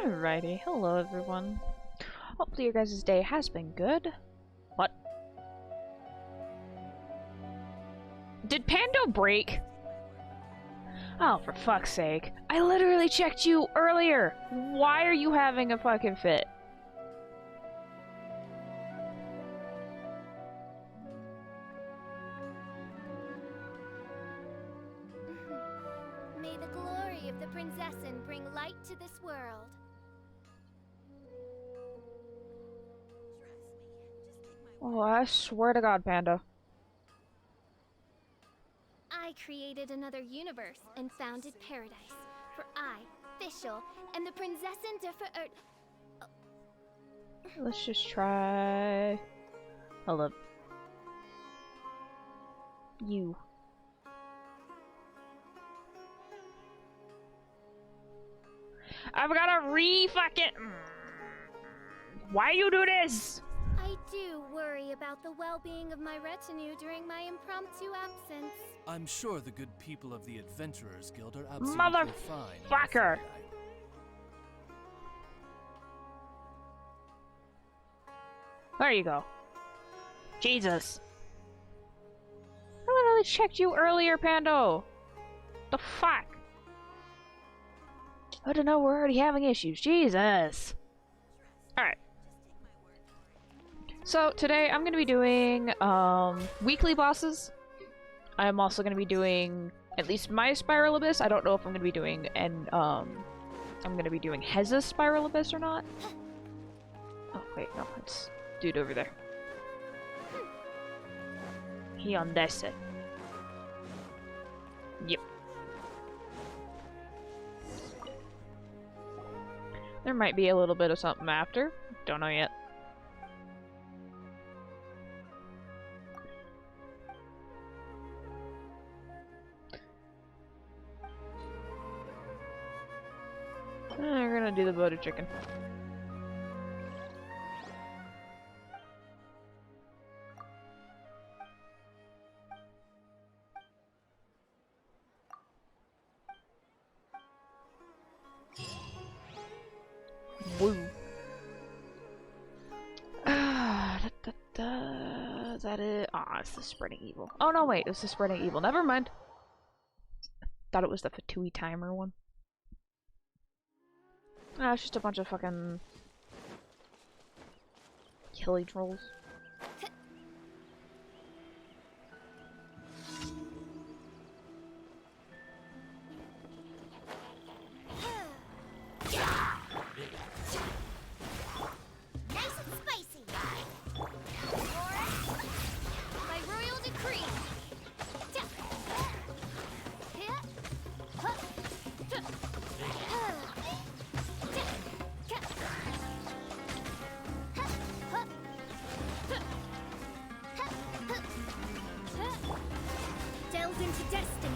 Alrighty, hello everyone. Hopefully your guys' day has been good. What? Did Pando break? Oh, for fuck's sake. I literally checked you earlier! Why are you having a fucking fit? May the glory of the Prinzessin bring light to this world. Oh, I swear to God, Panda. I created another universe and founded paradise. For I, Fischl, and the Prinzessin de Let's just try... Hold up. You. I've gotta re-fucking... Why you do this? I do worry about the well-being of my retinue during my impromptu absence. I'm sure the good people of the Adventurers Guild are absolutely fine. Motherfucker! There you go. Jesus. I literally checked you earlier, Pando. The fuck? I don't know, we're already having issues. Jesus. Alright. So, today I'm going to be doing, weekly bosses. I'm also going to be doing, at least my Spiral Abyss. I don't know if I'm going to be doing, I'm going to be doing Heza's Spiral Abyss or not. Oh, wait, no, it's dude over there. He on that set. Yep. There might be a little bit of something after. Don't know yet. We're gonna do the butter chicken. Woo. Is that it? Ah, it's the spreading evil. Oh no, wait, it's the spreading evil. Never mind. Thought it was the Fatui timer one. Ah, it's just a bunch of fucking killy trolls. Nice and spicy. By royal decree. Delve into destiny.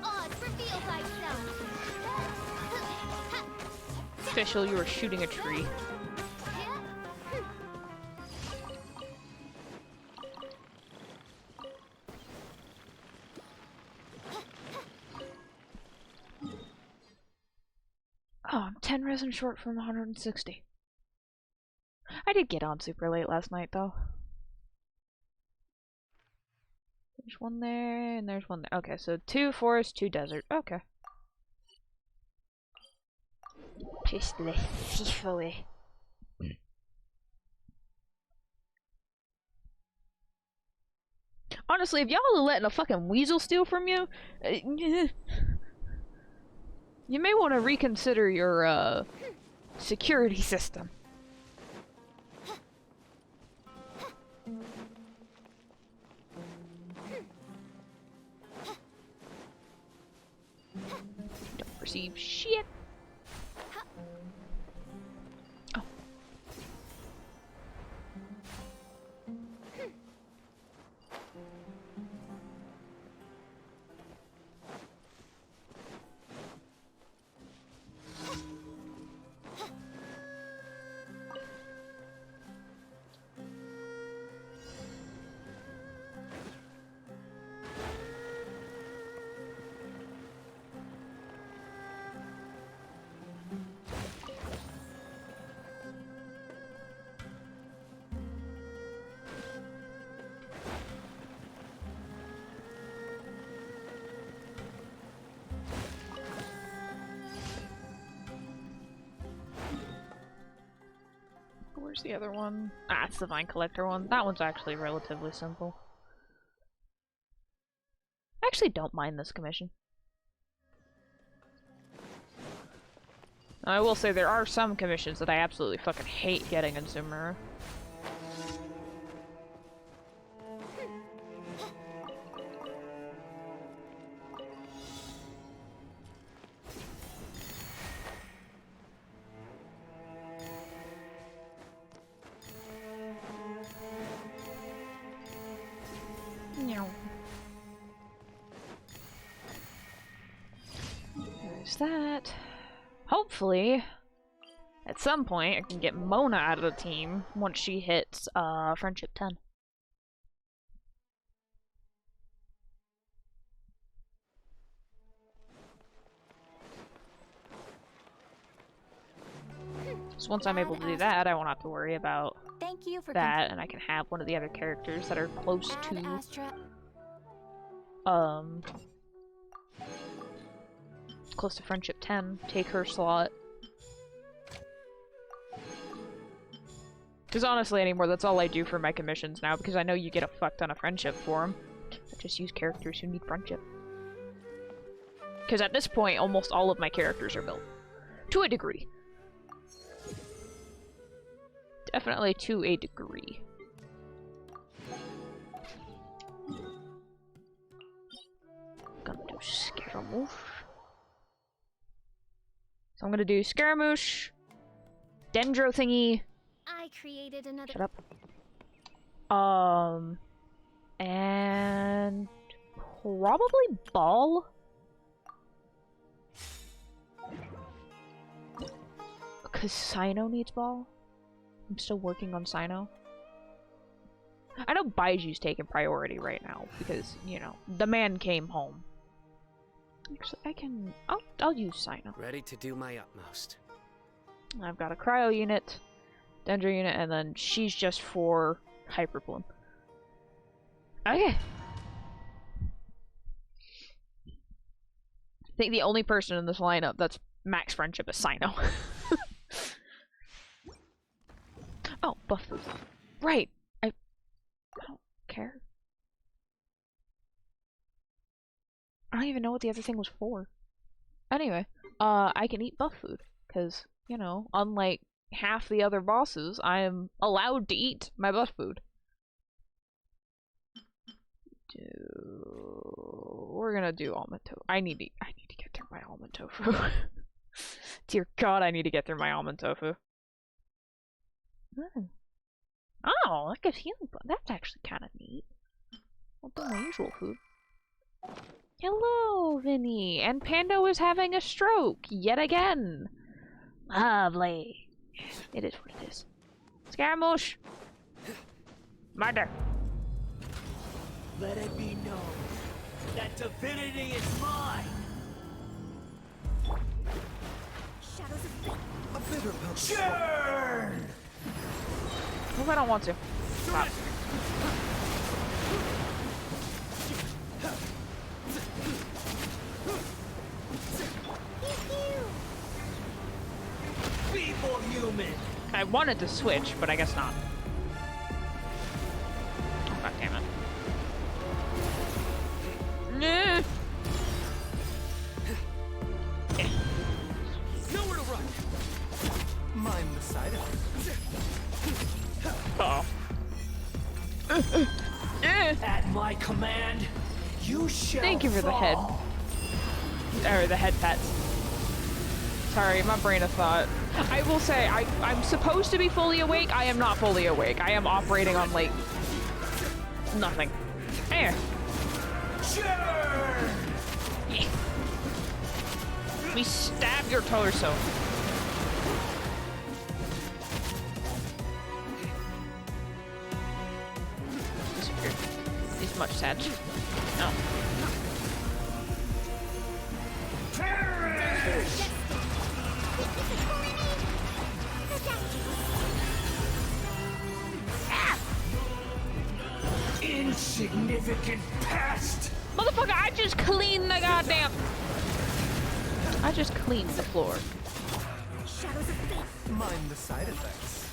Odds reveal thyself. Official, you were shooting a tree. Oh, I'm 10 resin short from 160. I did get on super late last night, though. There's one there, and there's one there. Okay, so 2 forest, 2 desert. Okay. Just le fifoler. Honestly, if y'all are letting a fucking weasel steal from you, you may want to reconsider your, security system. Don't perceive shit. Oh. Where's the other one? Ah, it's the Vine Collector one. That one's actually relatively simple. I actually don't mind this commission. I will say there are some commissions that I absolutely fucking hate getting in Sumeru. There's that. Hopefully, at some point, I can get Mona out of the team once she hits Friendship 10. So once I'm able to do that, I won't have to worry about Thank you for that, and I can have one of the other characters that are close to close to Friendship 10, take her slot. Because honestly, anymore, that's all I do for my commissions now, because I know you get a fuck ton of friendship for them. I just use characters who need friendship. Because at this point, almost all of my characters are built. To a degree. Definitely to a degree. Gonna do Scaramouche. So I'm gonna do Scaramouche, Dendro thingy. I created another. Shut up. And probably Ball. Because Cyno needs Ball. I'm still working on Cyno. I know Baiju's taking priority right now because, you know, the man came home. Actually, I can... I'll use Cyno. Ready to do my utmost. I've got a Cryo unit, Dendro unit, and then she's just for Hyperbloom. Okay. I think the only person in this lineup that's max friendship is Cyno. Oh, Buffalo. Right. I don't care. I don't even know what the other thing was for. Anyway, I can eat buff food, because, you know, unlike half the other bosses, I am allowed to eat my buff food. We're gonna do almond tofu. I need to get through my almond tofu. Dear God, I need to get through my almond tofu. Oh, like a healing button. That's actually kind of neat. I'll do my usual food. Hello, Vinny. And Pando is having a stroke yet again. Lovely. It is what it is. Scaramouche. Murder. Let it be known that divinity is mine. Shadows of Fate. A bitter pill. Churn! What if I don't want to? Stop. Feeble human. I wanted to switch, but I guess not. Oh, God damn it. Nah. Nowhere to run. Mind the side effects. Uh-oh. At my command, you shall Thank you for the head. fall. Or the head pets. Sorry, my brain of thought. I will say, I'm supposed to be fully awake. I am not fully awake. I am operating on, like, nothing. There. Churn! Yeah. We stab your torso. Disappear. He's much sad. No. Perish! Insignificant pest! Motherfucker, I just cleaned the goddamn... I just cleaned the floor. Shadows of Fate. Mind the side effects.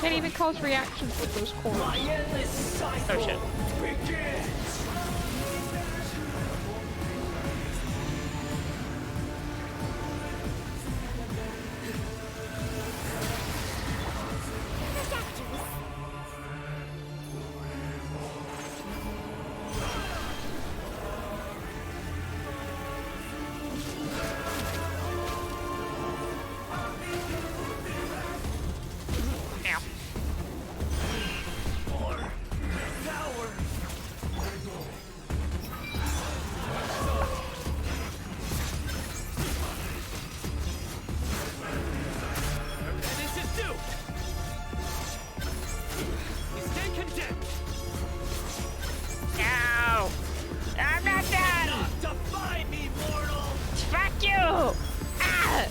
Can't even cause reactions with those cores. My endless cycle Oh shit. begins. Ow. Power. This is due. You stand condemned. No! I'm not done! Not defy me, mortal. Fuck you! Ah!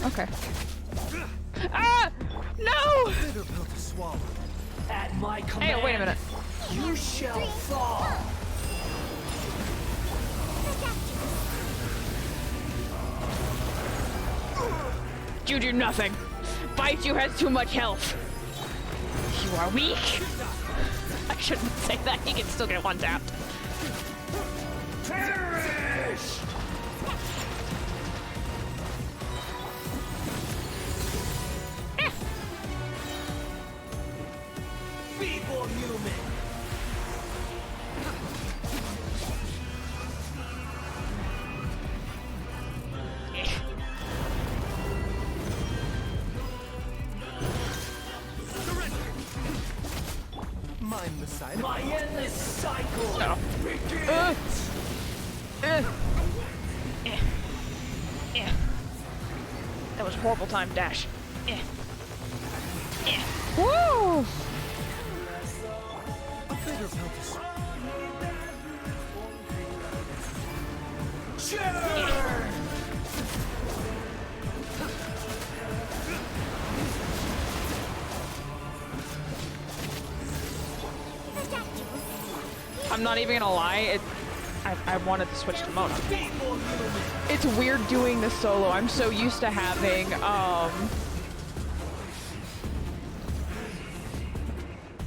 Okay. Ah! No! Bitter pill to swallow. At my command. Hey, wait a minute. You shall fall. You do nothing. Baichu has too much health. You are weak. I shouldn't say that. He can still get one tapped. Perish. Feeble human. Mind the side. My endless cycle No. begins. Eh. That was a horrible time dash. Woo! A bitter pill to swallow. Churn. I'm not even gonna lie, I wanted to switch to Mona. Feeble human. It's weird doing this solo. I'm so used to having,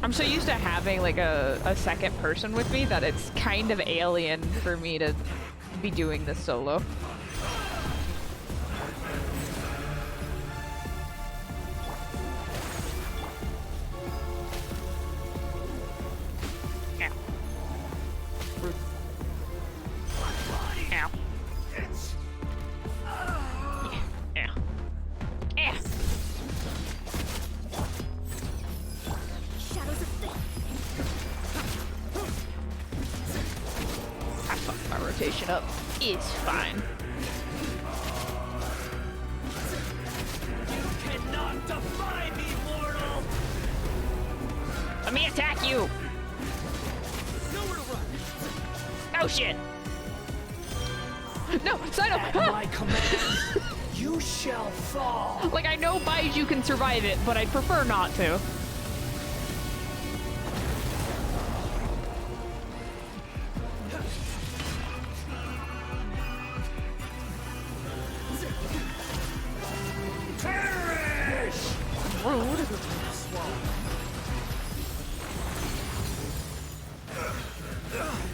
I'm so used to having like a second person with me that it's kind of alien for me to be doing this solo. Ow. Rude. Ow. Yeah. Yeah. Shadows of Fate. I fucked my rotation up. It's fine. You cannot defy me, mortal. Let me attack you! Nowhere to run. Oh shit! No, Sino! At my command, you shall fall. Like, I know Baiju can survive it, but I'd prefer not to. Perish. Rude.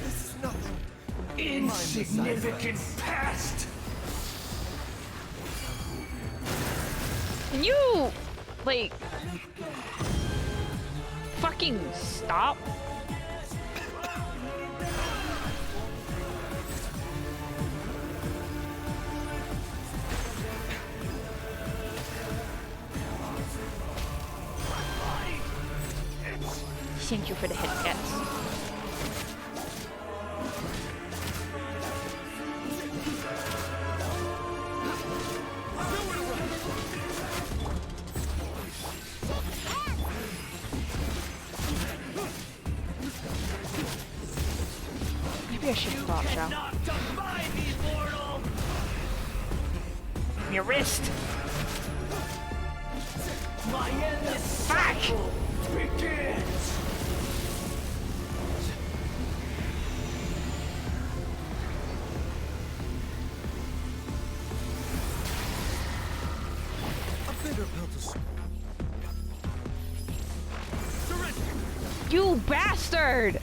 This is nothing. Insignificant pest. Can you, like, fucking stop? Thank you for the headsets. Maybe I should stop, Shao. Cannot defy me, mortal. Your wrist! My endless Fuck! cycle begins. You bastard!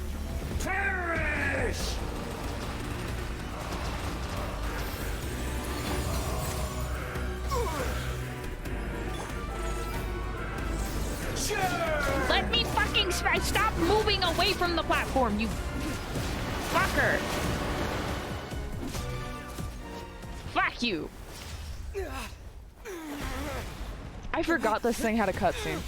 Perish! Let me fucking stop moving away from the platform, you fucker! Fuck you! I forgot this thing had a cutscene.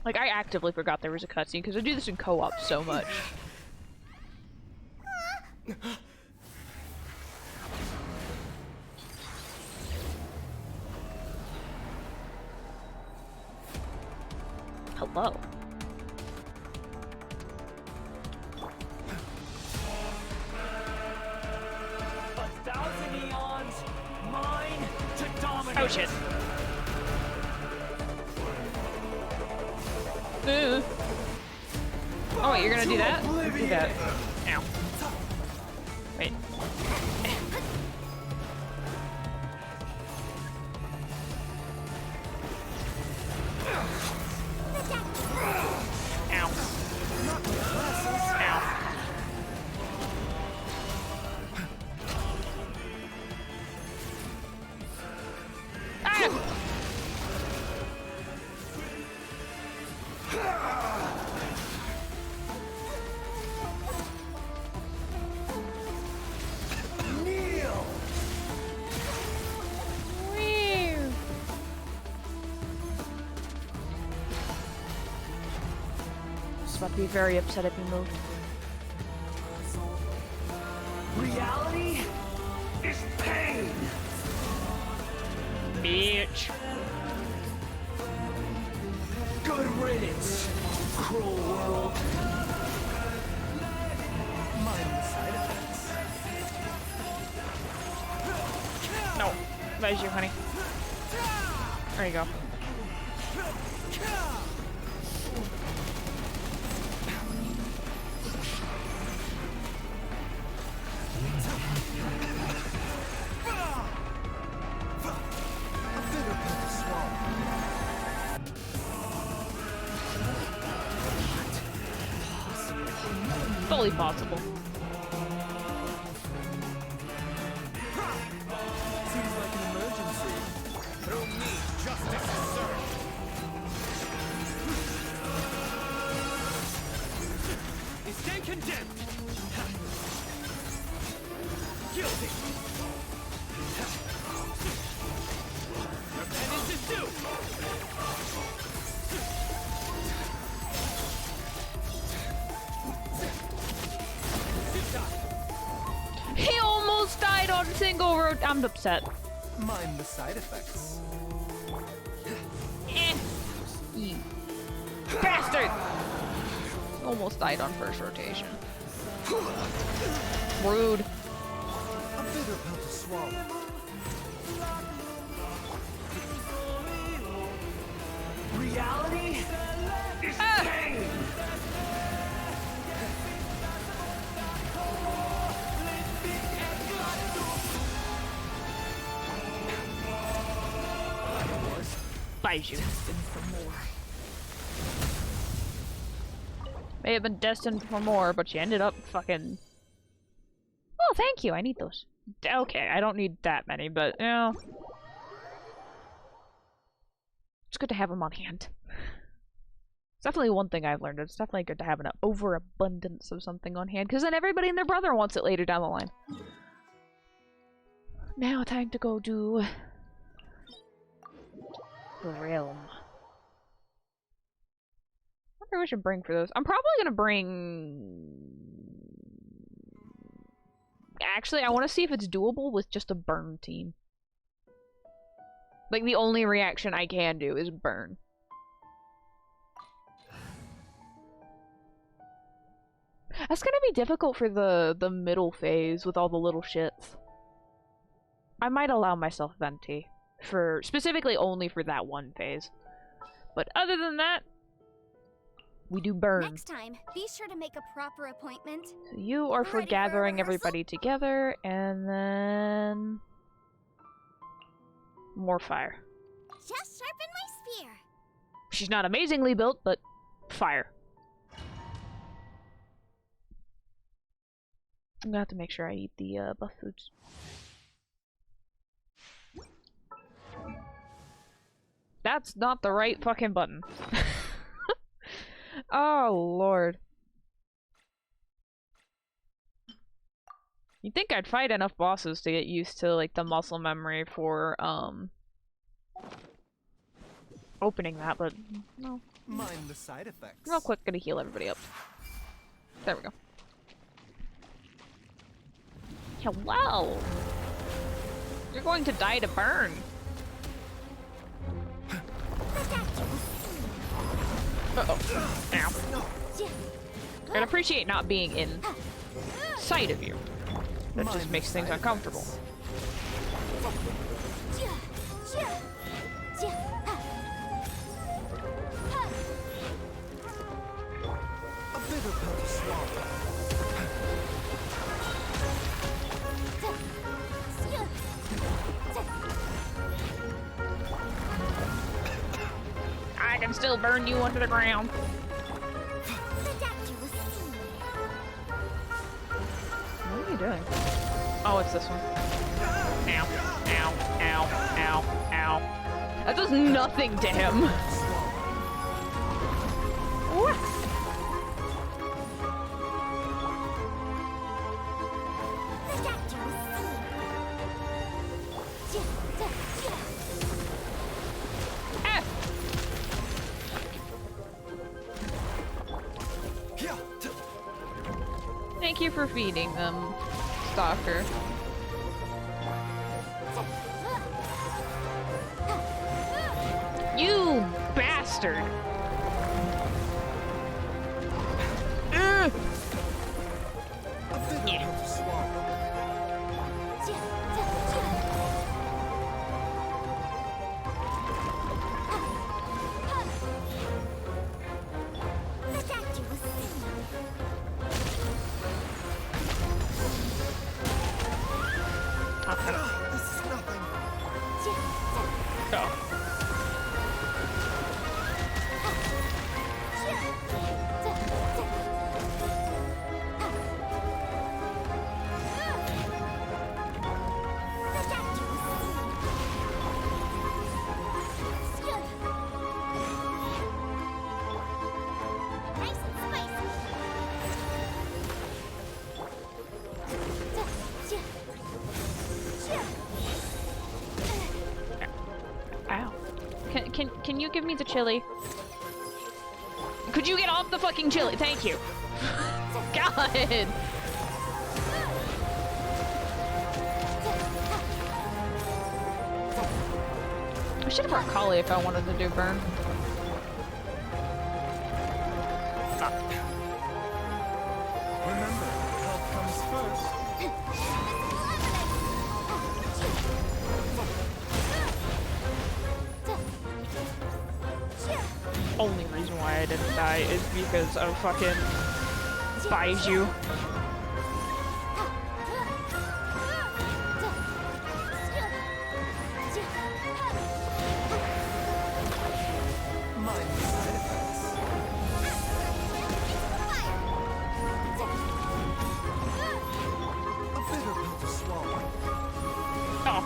Like, I actively forgot there was a cutscene because I do this in co-op so much. Hello. Oh shit. Oh wait, you're gonna do that? Do that. Ow. Wait. Ow. Ow. I'd be very upset if he moved. Reality is pain. Bitch. Good riddance, cruel world. Mind the side effects. No. That is you, honey. There you go. Fully possible. Seems like an emergency. Through me, justice is served. They stand condemned. Guilty. Your penance is due. He almost died on single road. I'm upset. Mind the side effects. You bastard! Almost died on first rotation. Rude. A bitter pill to swallow. Reality is pain. Biju. May have been destined for more, but she ended up fucking... Oh, thank you, I need those. Okay, I don't need that many, but, you know... It's good to have them on hand. It's definitely one thing I've learned. It's definitely good to have an overabundance of something on hand, because then everybody and their brother wants it later down the line. Now time to go do... Realm. I wonder what we should bring for those. I'm probably gonna bring... Actually, I want to see if it's doable with just a burn team. Like, the only reaction I can do is burn. That's gonna be difficult for the middle phase with all the little shits. I might allow myself Venti. For specifically only for that one phase. But other than that, we do burn. Next time, be sure to make a proper appointment. So you are for Ready for a gathering rehearsal? everybody together, and then more fire. Just sharpen my spear. She's not amazingly built, but fire. I'm gonna have to make sure I eat the buff foods. That's not the right fucking button. Oh, Lord. You'd think I'd fight enough bosses to get used to, like, the muscle memory for, opening that, but no. Mind the side effects. Real quick, gonna heal everybody up. There we go. Hello! You're going to die to burn. Uh-oh. Ow. I'd appreciate not being in sight of you. That just makes things uncomfortable. A bitter pill to swallow. I can still burn you under the ground. What are you doing? Oh, it's this one. Ow. Ow. Ow. Ow. Ow. That does nothing to him. What? Thank you for feeding them, Stalker. You bastard! Ugh. Yeah. Can you give me the chili? Could you get off the fucking chili? Thank you. God. I should have brought Kali if I wanted to do burn. Remember, health comes first. Only reason why I didn't die is because of fucking Baiju. Mind the side effects. A bitter pill to swallow. Oh.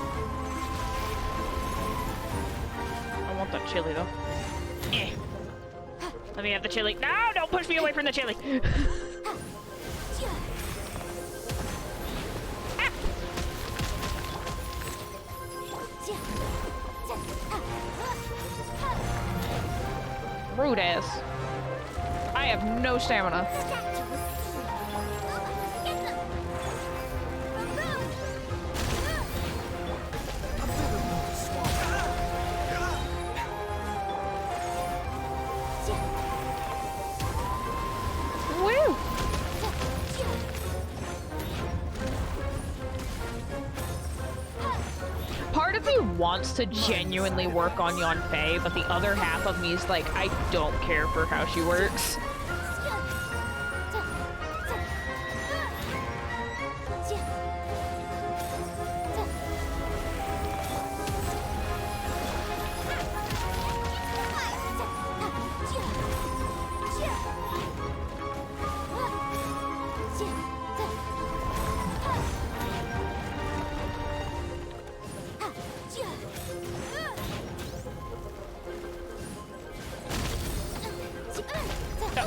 I want that chili though. Eh. Let me have the chili. No, don't push me away from the chili. Ah. Rude ass. I have no stamina. Woo! Part of me wants to genuinely work on Yanfei, but the other half of me is like, I don't care for how she works.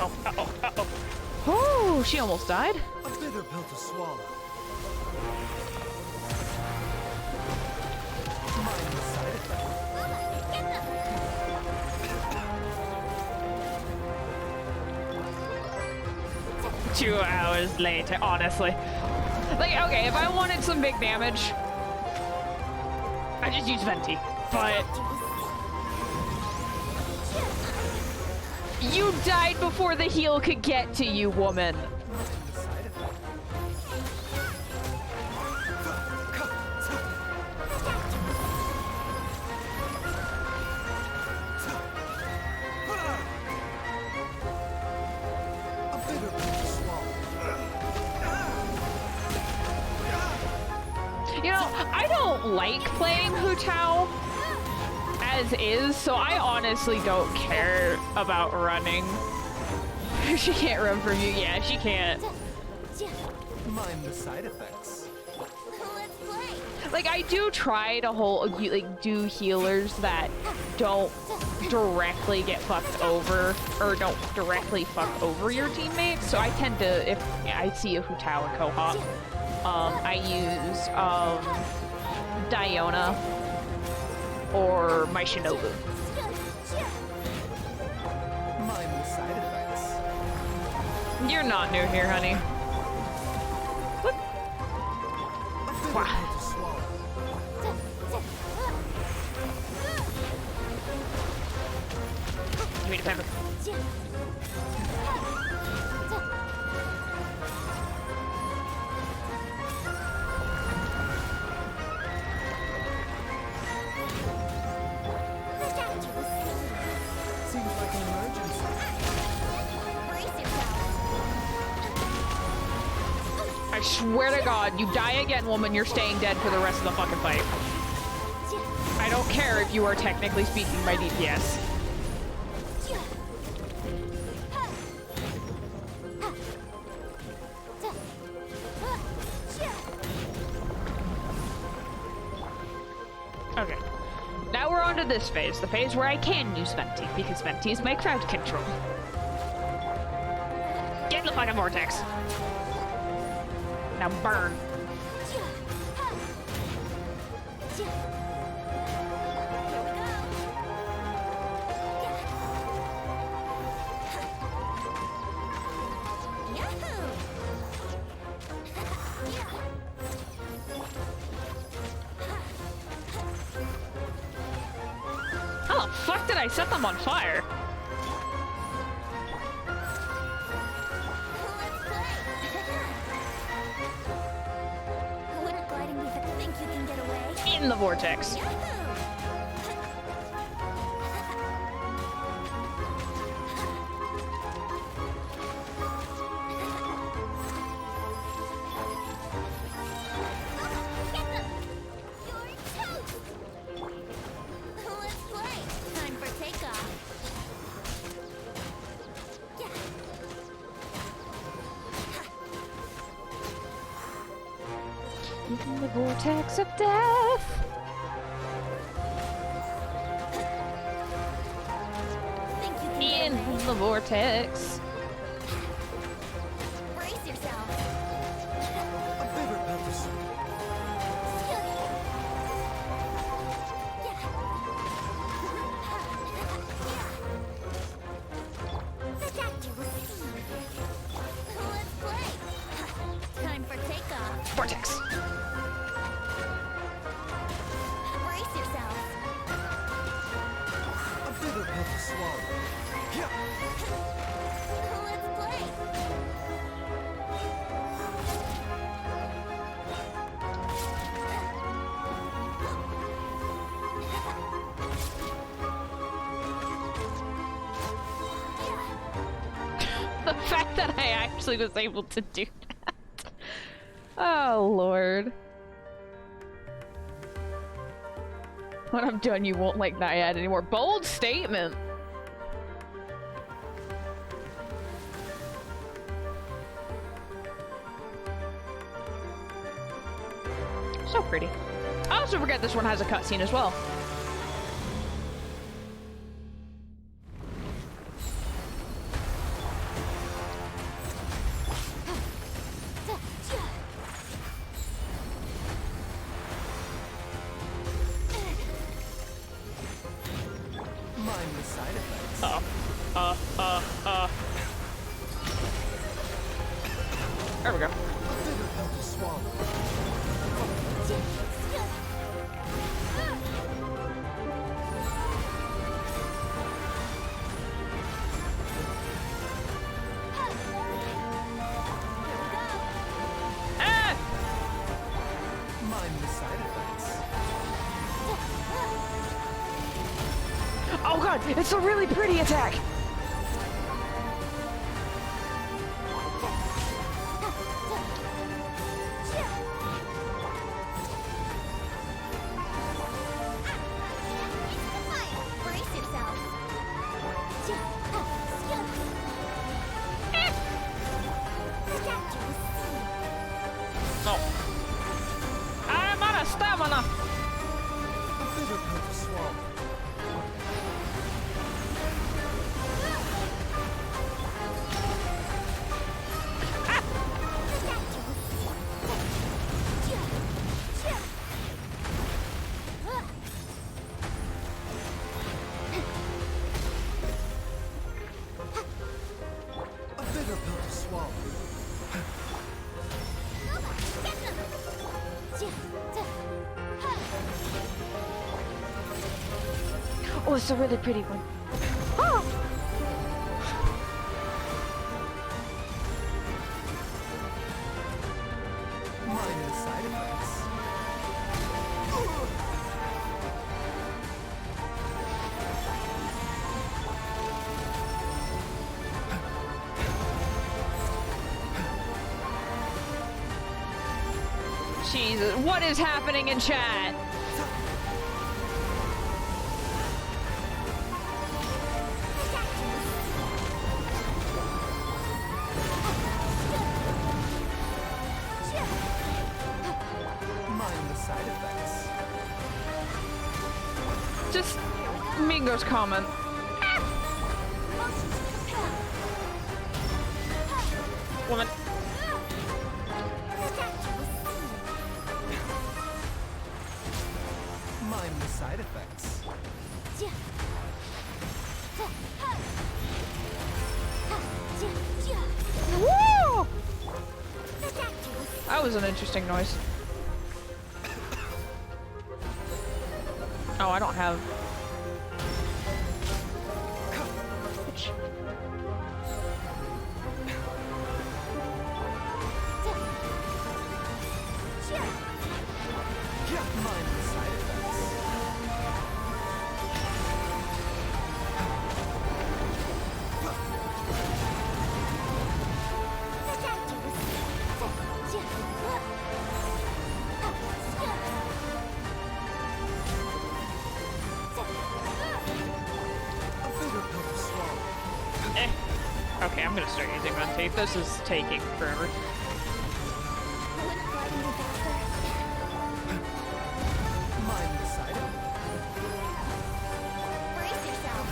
Uh-oh, uh-oh, uh-oh. Oh, she almost died. A bitter pill to swallow. Mind the side effects. Get them! 2 hours later, honestly. Like, okay, if I wanted some big damage, I just use Venti. But you died before the heal could get to you, woman. The side effects. A bitter pill to swallow. You know, I don't like playing Hu Tao as is, so I honestly don't care about running. She can't run from you. Yeah, she can't. Mind the side effects. Let's play! Like, I do try to do healers that don't directly get fucked over, or don't directly fuck over your teammates. So I tend to, if I see a Hu Tao and co-op, I use Diona or my Shinobu. Mind the side effects. You're not new here, honey. What? A bitter Wow. pill to swallow. Give me the pepper. Seems like an emergency. Brace yourself! I swear to God, you die again, woman, you're staying dead for the rest of the fucking fight. I don't care if you are technically speaking my DPS. Okay. Now we're on to this phase, the phase where I can use Venti, because Venti is my crowd control. Get in the fucking vortex! Now burn. How the fuck did I set them on fire? Wouldn't gliding be the think you can get away? In the vortex. Get them! You're toast! Let's play! Time for takeoff! In the vortex of death. Think you can In get away? the vortex. Brace yourself! A bitter pill to swallow. Let's play! Time for takeoff! Vortex. Brace yourself! A bitter pill to swallow. Let's play! The fact that I actually was able to do that. Oh, Lord. When I'm done, you won't like Naiad anymore. Bold statement! So pretty. I also forget this one has a cutscene as well. side effects. There we go. A bitter pill to swallow. Ah! Mind the side effects. Oh god, it's a really pretty attack! Brace yourself. Oh. I'm out of stamina! A bitter pill to swallow. A bitter pill to swallow. Oh, it's a really pretty one. Oh! Mind the side effects. Jesus, what is happening in chat? Mind the side effects. Just Mingo's comment. Woman. Mind the side effects. Woo! That was an interesting noise. Oh, I don't have. Bitch. Mind the side effects. A bitter pill to swallow. Eh. Okay, I'm gonna start using Run Tape. This is taking forever. Mind the side effects. Brace yourself.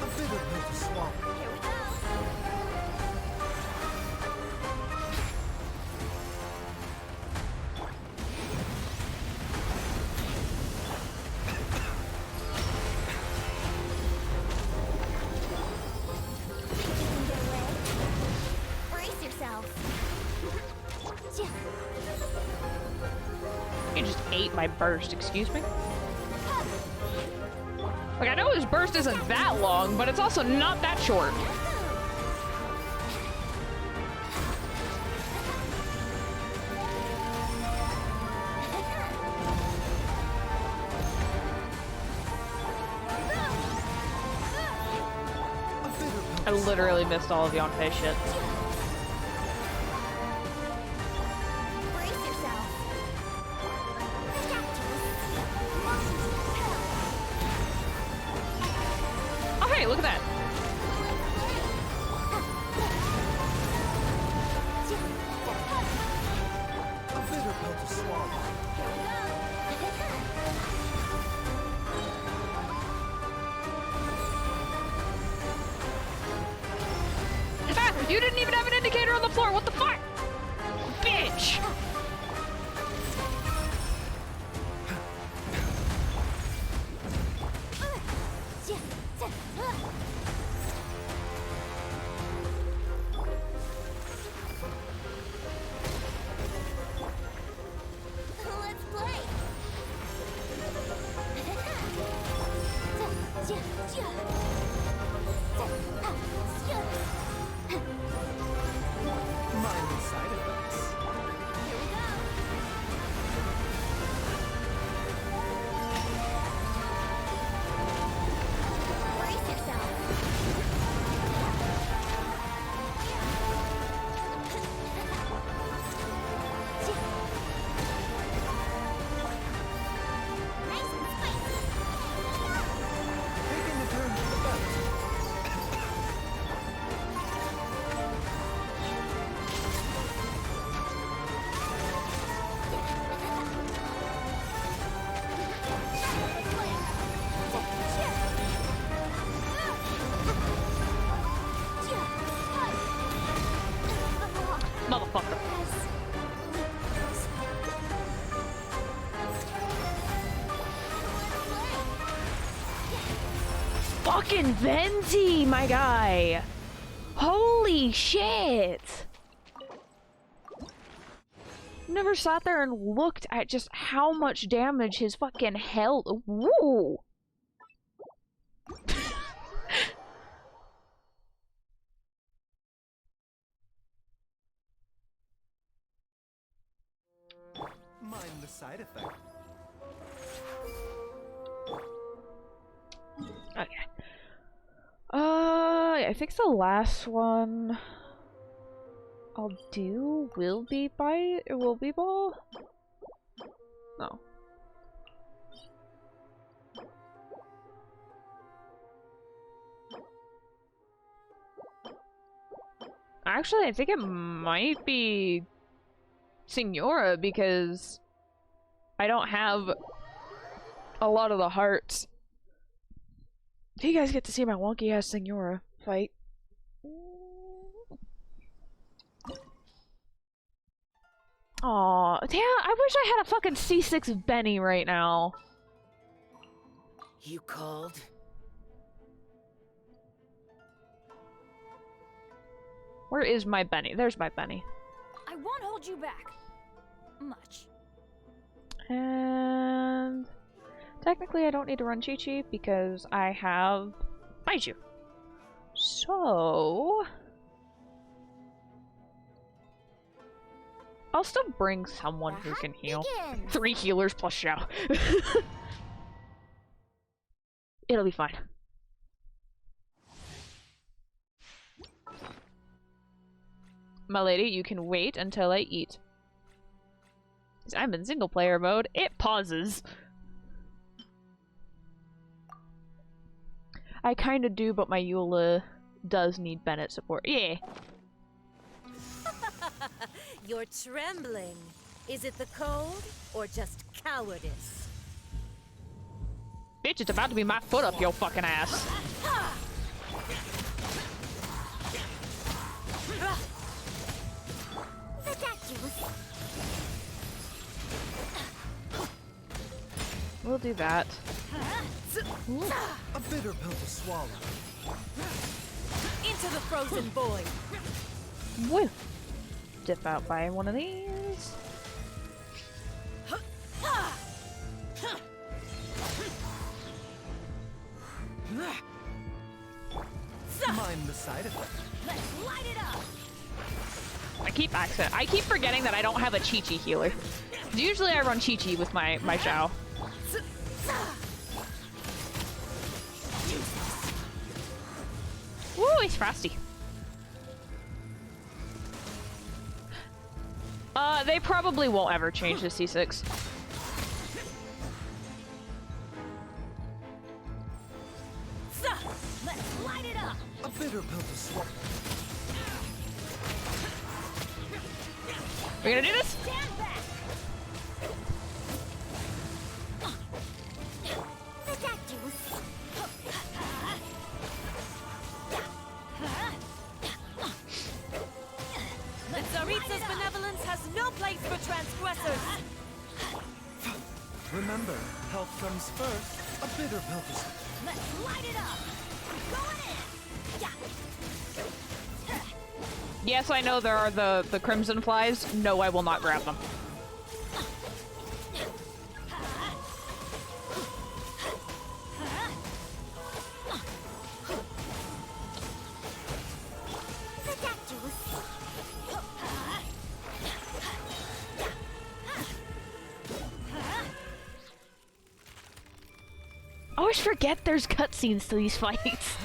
A bitter pill to swallow. Here we go. Brace yourself. You just ate my burst, excuse me? Like, I know his burst isn't that long, but it's also not that short. A bitter pill I literally missed all of Yonfei shit. Brace yourself. Oh, hey, look at that. A bitter pill to swallow. Ah, you didn't even have an indicator on the floor. What the fuck? Bitch! Mindless side effects. Here we go. Brace yourself. Nice and spicy. Taking a turn for the better. Motherfucker. Fucking Venti, my guy! Holy shit! Never sat there and looked at just how much damage his fucking health. Woo! Mindless side effect. Okay. I think the last one I'll do will be ball? No. Actually, I think it might be Signora because I don't have a lot of the hearts. You guys get to see my wonky ass Signora fight. Aw, damn, I wish I had a fucking C6 Benny right now. You called? Where is my Benny? There's my Benny. I won't hold you back. Much. And technically I don't need to run Chi-Chi because I have Baiju. So I'll still bring someone who can heal. Begins. 3 healers plus Xiao. It'll be fine. My lady, you can wait until I eat. 'Cause I'm in single player mode. It pauses. I kinda do, but my Eula does need Bennett support. Yeah. You're trembling. Is it the cold or just cowardice? Bitch, it's about to be my foot up your fucking ass. We'll do that. A bitter pill to swallow. Into the frozen void. Woo! Dip out by one of these. Mind the side effect. Let's light it up. I keep forgetting that I don't have a Chi-Chi healer. Usually I run Chi-Chi with my Xiao. Woo, it's frosty. They probably won't ever change the C6. Let's light it up. A bitter pill to swallow. We gonna do this? Stand back. Tsaritsa's benevolence has no place for transgressors. Remember, health comes first. A bitter pill to swallow. Let's light it up. Going in. Yes, I know there are the Crimson Flies. No, I will not grab them. I always forget there's cutscenes to these fights.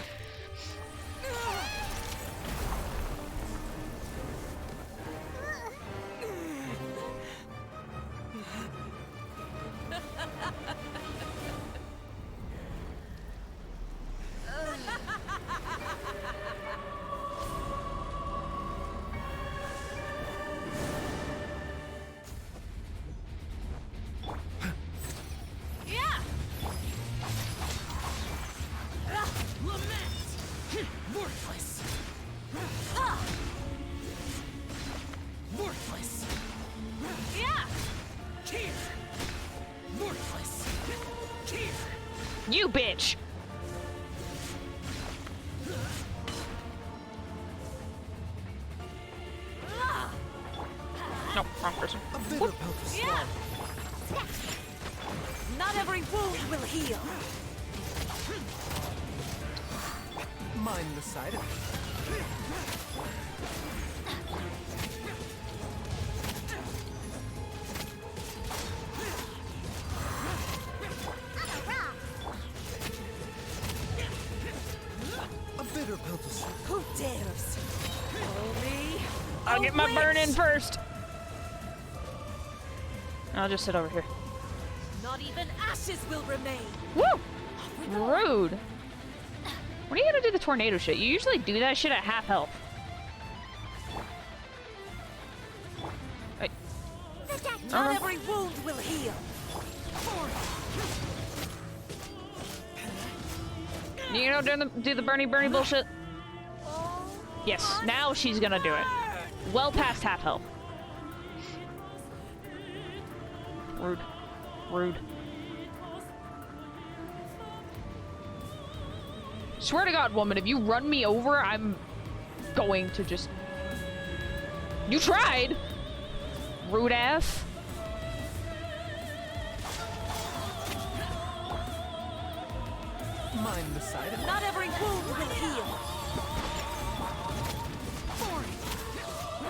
You bitch! No, wrong person. A bitter pill to swallow. Not every wound will heal. Mind the side effects. A bitter pill to swallow. Who dares? Follow me. I'll get my witch! burn in first. I'll just sit over here. Not even ashes will remain. Woo! Rude. When are you gonna do the tornado shit? You usually do that shit at half health. Hey. Not every wound will heal. You know, do the Bernie bullshit? Yes, now she's gonna do it. Well past half health. Rude. Rude. Swear to God, woman, if you run me over, I'm going to just... You tried! Rude ass. Mind the side effects. Not every wound will heal.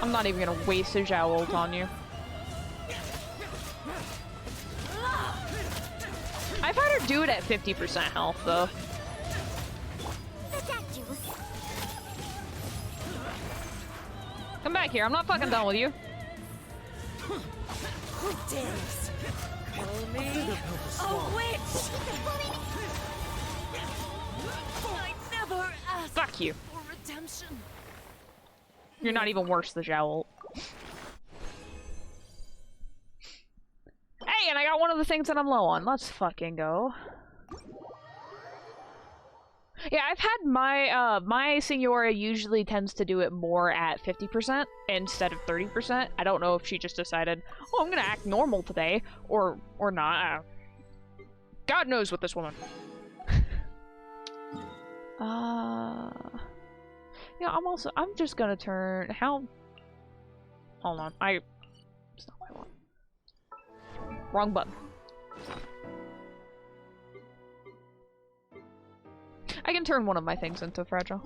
I'm not even gonna waste a jowl on you. I've had her do it at 50% health, though. Come back here, I'm not fucking done with you. Who dares? Call me Bitter pill to a swallow. witch. I never asked Fuck you. for redemption. You're not even worse than Jowl. Hey, and I got one of the things that I'm low on. Let's fucking go. Yeah, I've had my, my Signora usually tends to do it more at 50% instead of 30%. I don't know if she just decided, oh, I'm gonna act normal today, or not. God knows with this woman. Yeah, I'm just gonna turn, hold on, it's not what I want. Wrong button. I can turn one of my things into fragile.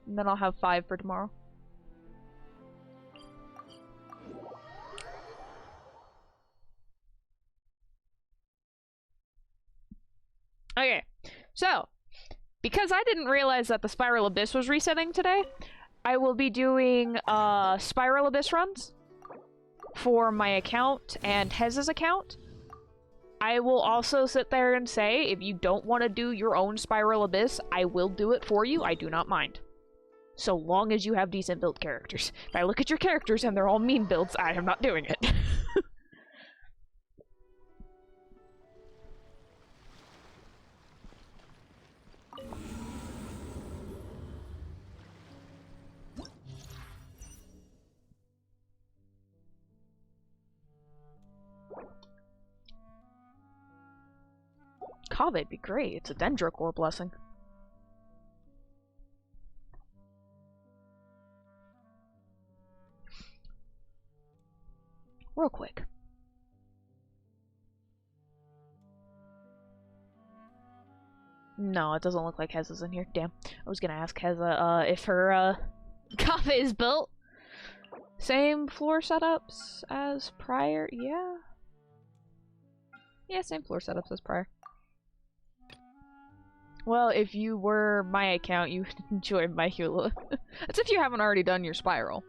And then I'll have 5 for tomorrow. Okay, so, because I didn't realize that the Spiral Abyss was resetting today, I will be doing Spiral Abyss runs for my account and Hez's account. I will also sit there and say, if you don't want to do your own Spiral Abyss, I will do it for you. I do not mind. So long as you have decent build characters. If I look at your characters and they're all mean builds, I am not doing it. Kave'd be great. It's a Dendrocore blessing. Real quick. No, it doesn't look like Hez is in here. Damn. I was gonna ask Heza if her Kave is built. Same floor setups as prior? Yeah. Yeah, same floor setups as prior. Well, if you were my account, you would enjoy my Hula. That's if you haven't already done your spiral.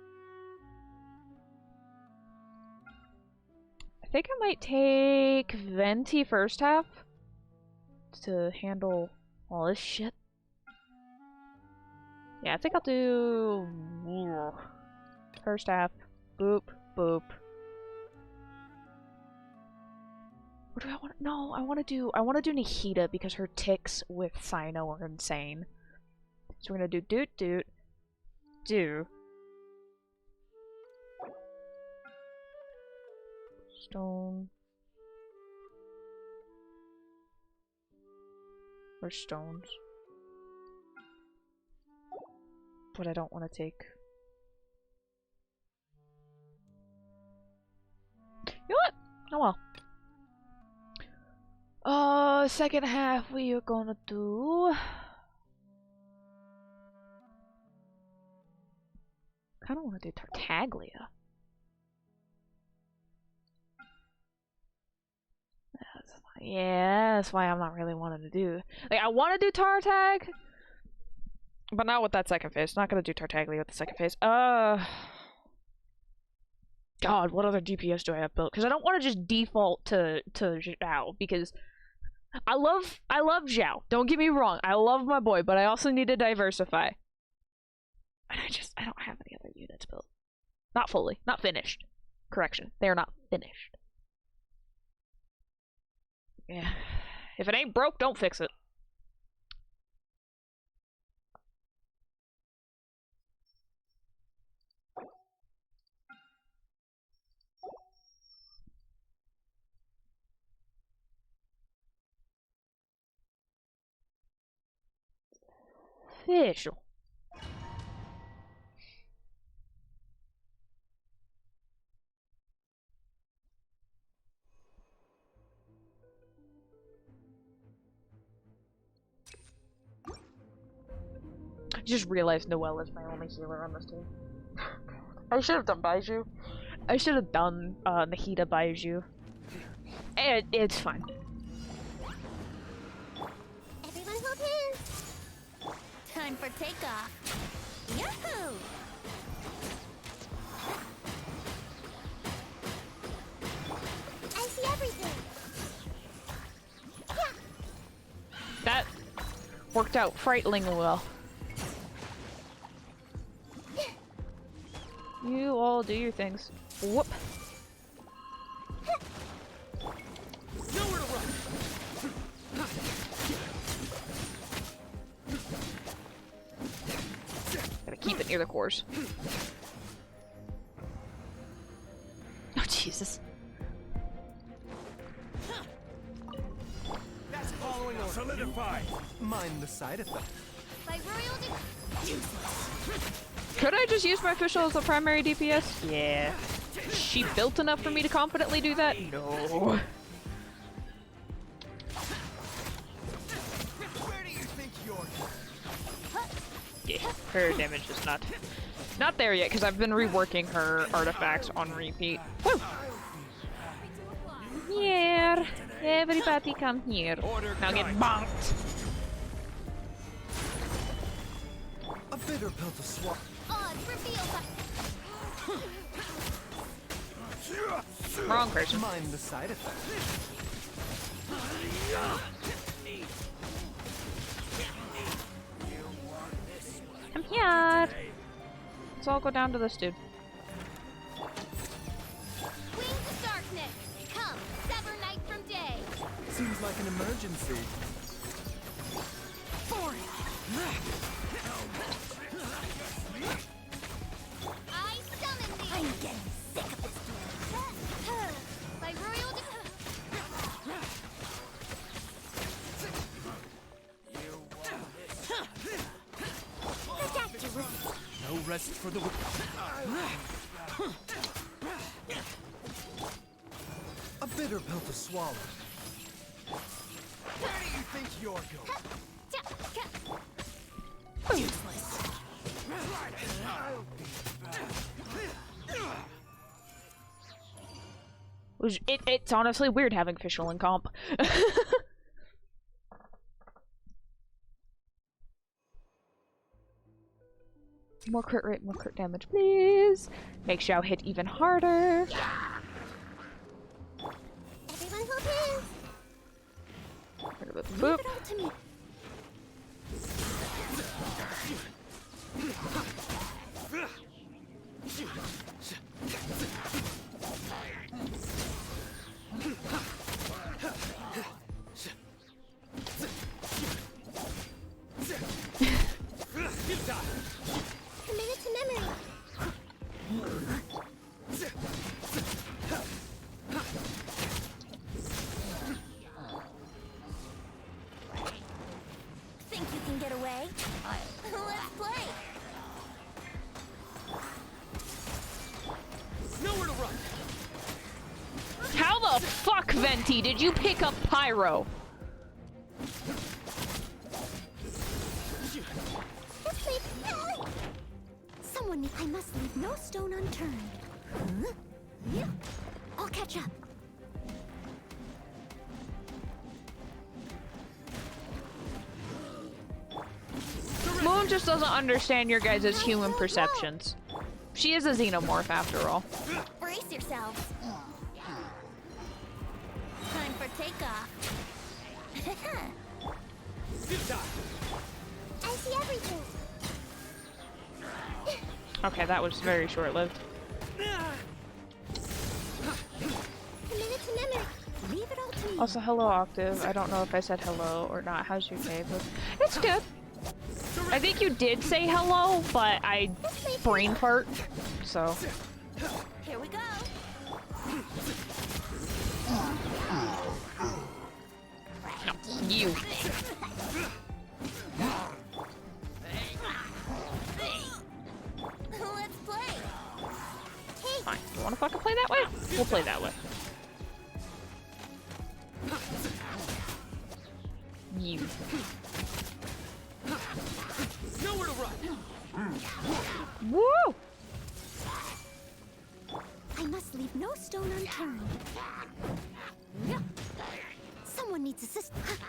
I think I might take Venti first half to handle all this shit. Yeah, I think I'll do first half. Boop, boop. What do I want? No, I want to do Nahida because her ticks with Cyno are insane. So we're gonna do doot doot do. Stone. Or stones. But I don't want to take. You know what? Oh well. Second half we are gonna do. Kinda wanna do Tartaglia. Yeah, that's why I'm not really wanting to do. Like, I wanna do Tartag, but not with that second phase. Not gonna do Tartaglia with the second phase. God, what other DPS do I have built? Because I don't want to just default to Zhao, because I love Zhao. Don't get me wrong, I love my boy, but I also need to diversify. And I don't have any other units built. Not fully, not finished. Correction, they are not finished. Yeah, if it ain't broke, don't fix it. Official. I just realized Noelle is my only healer on this team. I should have done Baiju. I should have done Nahida Baiju. It's fine. Everyone hold hands. Time for takeoff. Yahoo! I see everything. That worked out frighteningly well. You all do your things. Whoop. Nowhere to run. Gotta keep it near the cores. Oh, Jesus. That's following order. Solidify. Mind the side effect. By royal useless. Could I just use my official as the primary DPS? Yeah. Is she built enough for me to confidently do that? No. Where do you think you're? Yeah, her damage is not there yet because I've been reworking her artifacts on repeat. Woo! Here, everybody come here. Now get bonked. A bitter pill to swallow. Odds revealed by Wrong person. Mind the side effect. I'm here. Let's all go down to this dude. wings of darkness. Come, sever night from day. Seems like an emergency. I summon thee. I'm getting sick of this. By royal protect your No rest for the A bitter pill to swallow. Where do you think you're going? useless. It's honestly weird having Fischl in comp. More crit rate, more crit damage, please. Make Xiao hit even harder. Everyone hold hands. Boop. Leave it all to me. Committed to memory. Think you can get away? Let's play. Nowhere to run. How the fuck, Venti, did you pick up Pyro? Someone, I must leave no stone unturned. Huh? Yeah. I'll catch up. Moon just doesn't understand your guys' human perceptions. She is a xenomorph after all. Brace yourselves. Time for takeoff. I see everything. Okay, that was very short-lived. Committed to memory. Leave it all to me. Also, hello, Octave. I don't know if I said hello or not. How's your day? But it's good. I think you did say hello, but I brain fart, so. Here we go. No, you. Let's play. Fine. You wanna fucking play that way? We'll play that way. You. Nowhere to run. Woo! I must leave no stone unturned. Someone needs assistance.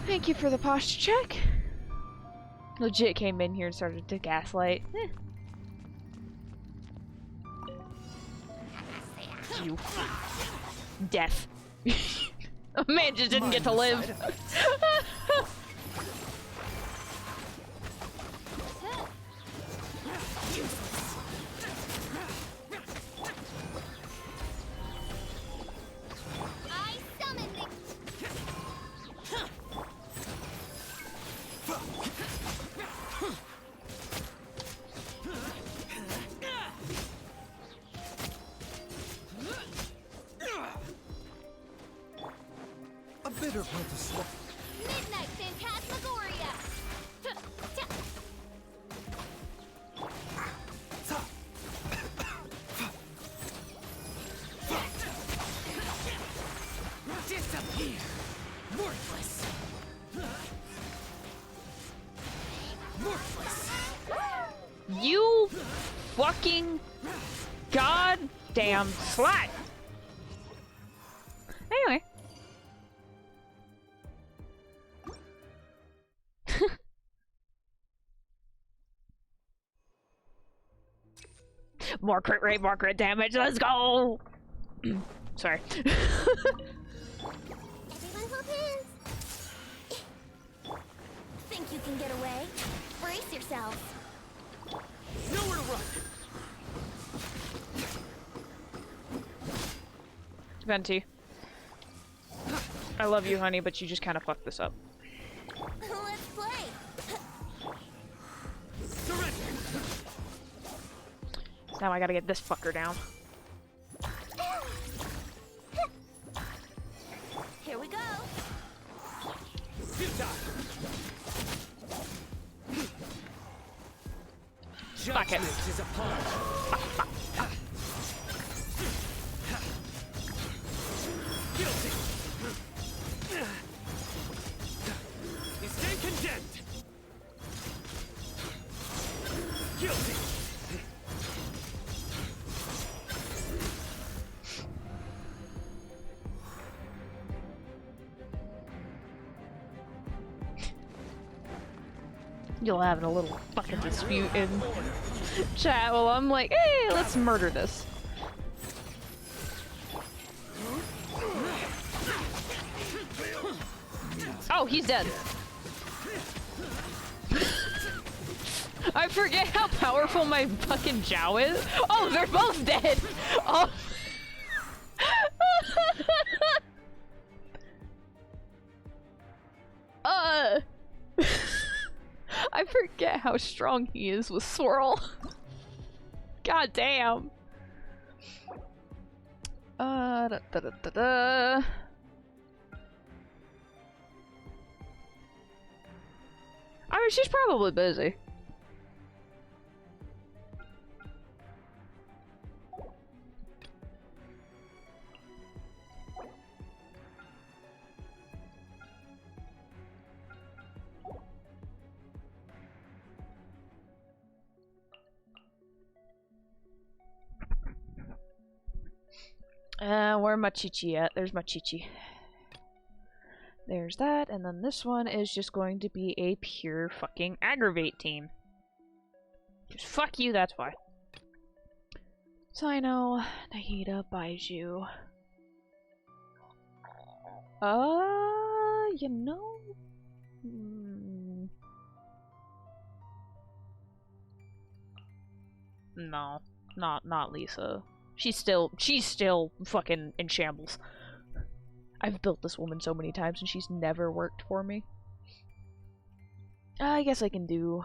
Thank you for the posture check. Legit came in here and started to gaslight. You. Death. A man just didn't get to live. I summon the... A bitter pill to swallow. Midnight Phantasmagoria! Disappear. Worthless. Worthless. You fucking goddamn slut! Anyway. More crit rate, more crit damage, let's go! Sorry. Everyone hold hands. Think you can get away? Brace yourselves. Nowhere to run. Venti. I love you, honey, but you just kind of fucked this up. Let's play. Surrender. So now I gotta get this fucker down. Here we go. Fuck it. Judgment is upon us. Guilty. You'll having a little fucking dispute in chat while I'm like, hey, let's murder this. Oh, he's dead. I forget how powerful my fucking Jow is. Oh, they're both dead. Oh. I forget how strong he is with Swirl. God damn. Da, da, da, da, da. I mean, she's probably busy. Where my Chi-Chi at? There's my Chi-Chi. There's that, and then this one is just going to be a pure fucking aggravate team. Just fuck you, that's why. Sino, Nahida, Baiju. You know? No, not Lisa. She's still fucking in shambles. I've built this woman so many times and she's never worked for me. I guess I can do,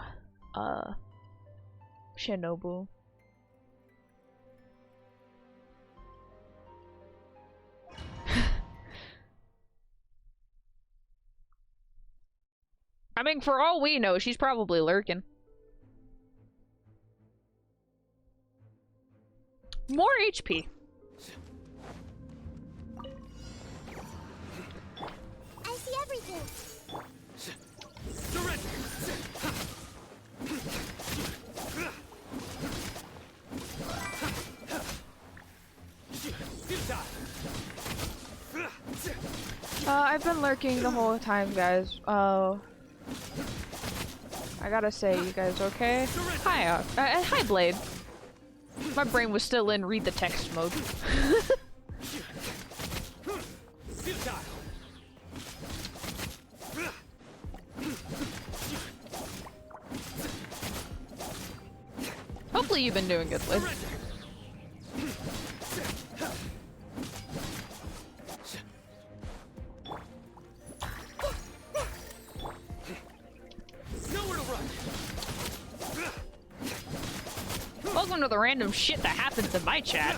Shinobu. I mean, for all we know, she's probably lurking. More HP. I see everything. Surrender. I've been lurking the whole time, guys. I gotta say, you guys okay? Hi, hi, Blade. My brain was still in read the text mode. Hopefully you've been doing good, Blade. Welcome to the random shit that happens in my chat.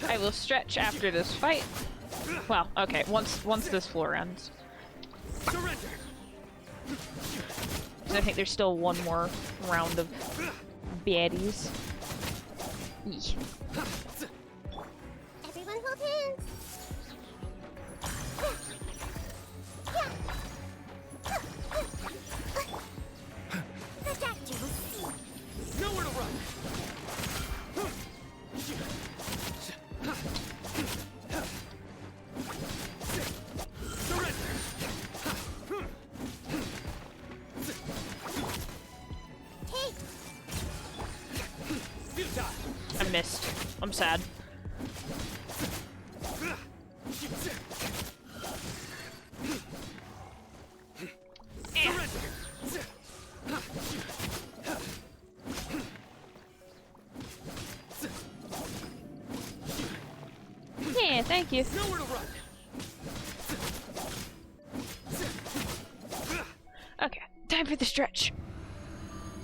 I will stretch after this fight. Well, okay, once this floor ends. I think there's still one more round of baddies. Eeh. Everyone hold hands. Protect you. Nowhere to run. I missed. I'm sad. Yeah, thank you. Nowhere to run. Okay, time for the stretch.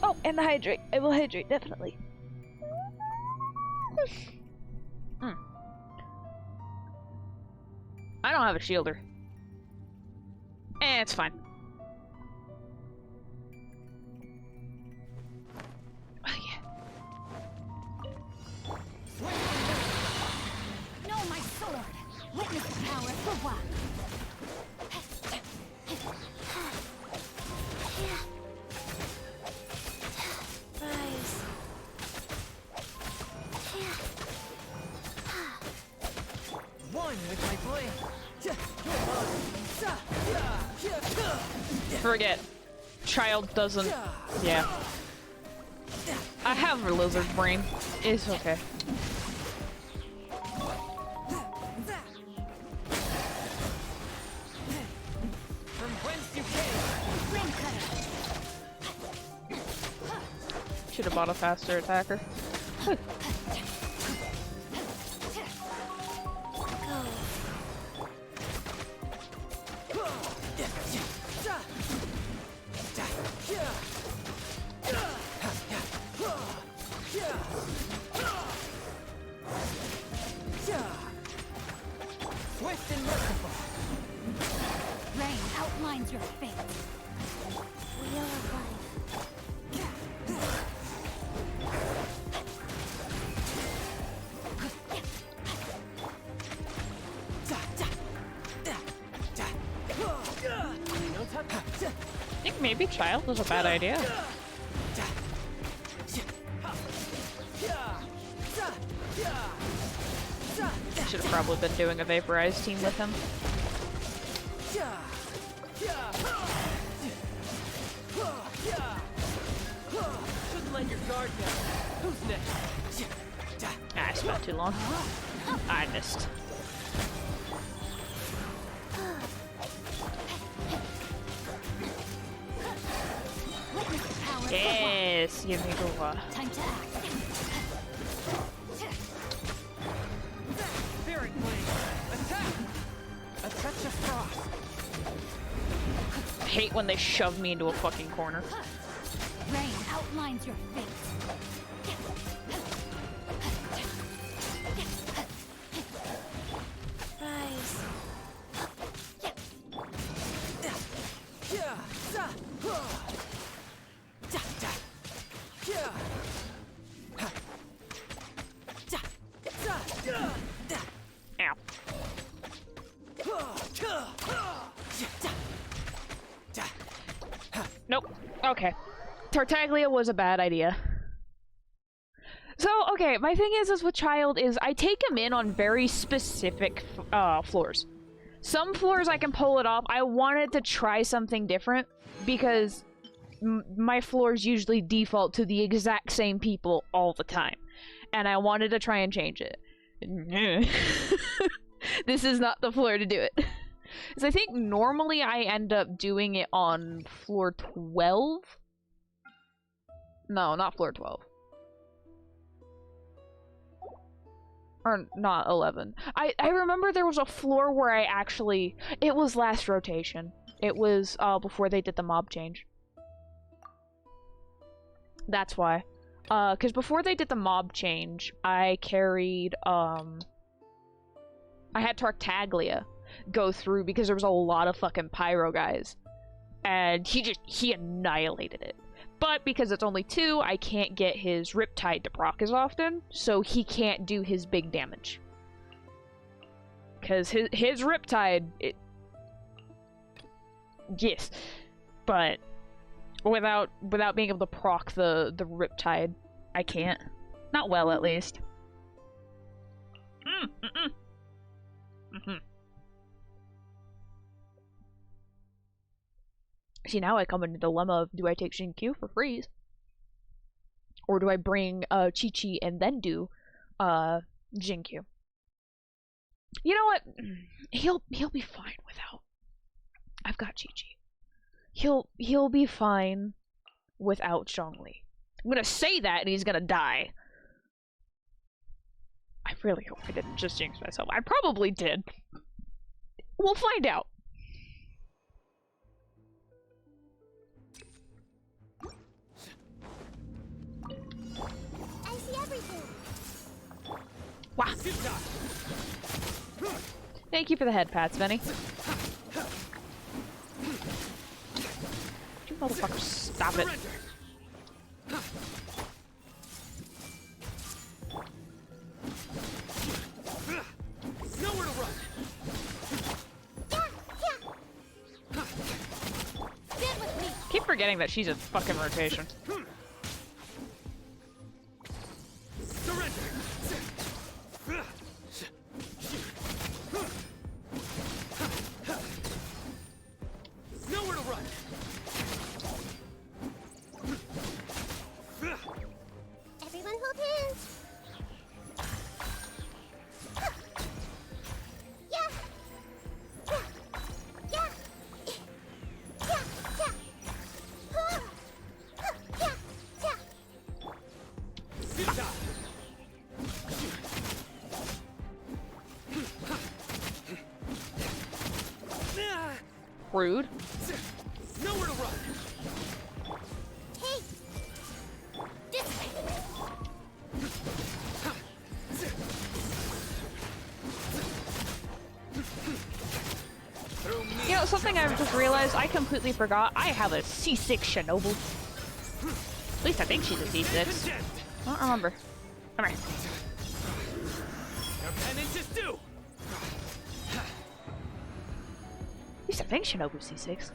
Oh, and the hydrate. I will hydrate, definitely. I don't have a shielder. It's fine. Oh, yeah. No, my sword. Witness the power of the one. forget. Child doesn't. Yeah. I have a lizard brain. It's okay. From whence you came. Should have bought a faster attacker. Swift and merciful. Rain outlines your fate. We are alive. I think maybe child was a bad idea. Should have probably been doing a vaporized team with him. Shouldn't let your guard down. Who's next? Ah, I spent too long. I missed. Yes, give me the Time to act. Spirit blade. Attack. A touch of frost. I hate when they shove me into a fucking corner. Rain outlines your fate. Rise. Ow. Nope. Okay. Tartaglia was a bad idea. So, okay, my thing is with Child is I take him in on very specific floors. Some floors I can pull it off. I wanted to try something different because my floors usually default to the exact same people all the time. And I wanted to try and change it. This is not the floor to do it. Because I think normally I end up doing it on floor 12? No, not floor 12. Or not 11. I remember there was a floor where I actually... It was last rotation. It was before they did the mob change. That's why. Because before they did the mob change, I carried, I had Tartaglia go through because there was a lot of fucking pyro guys. And he annihilated it. But because it's only 2, I can't get his Riptide to proc as often, so he can't do his big damage. Because his Riptide, yes, but without being able to proc the Riptide, I can't. Not well, at least. See, now I come in the dilemma of, do I take Xingqiu for freeze? Or do I bring Qiqi and then do Xingqiu? You know what? He'll be fine without. I've got Qiqi. He'll be fine without Zhongli. I'm gonna say that and he's gonna die. I really hope I didn't just jinx myself. I probably did. We'll find out. I see everything. Wow. Thank you for the head pats, Benny. You motherfucker, stop it. Nowhere to run. Stand with me. Keep forgetting that she's a fucking rotation. Surrender. Nowhere to run. Rude. Nowhere to run. Hey! This way! You know, something I've just realized, I completely forgot, I have a C6 Shinobu. At least I think she's a C6. I don't remember. Come here. Your penance is due. At least I think Shinobu's C6.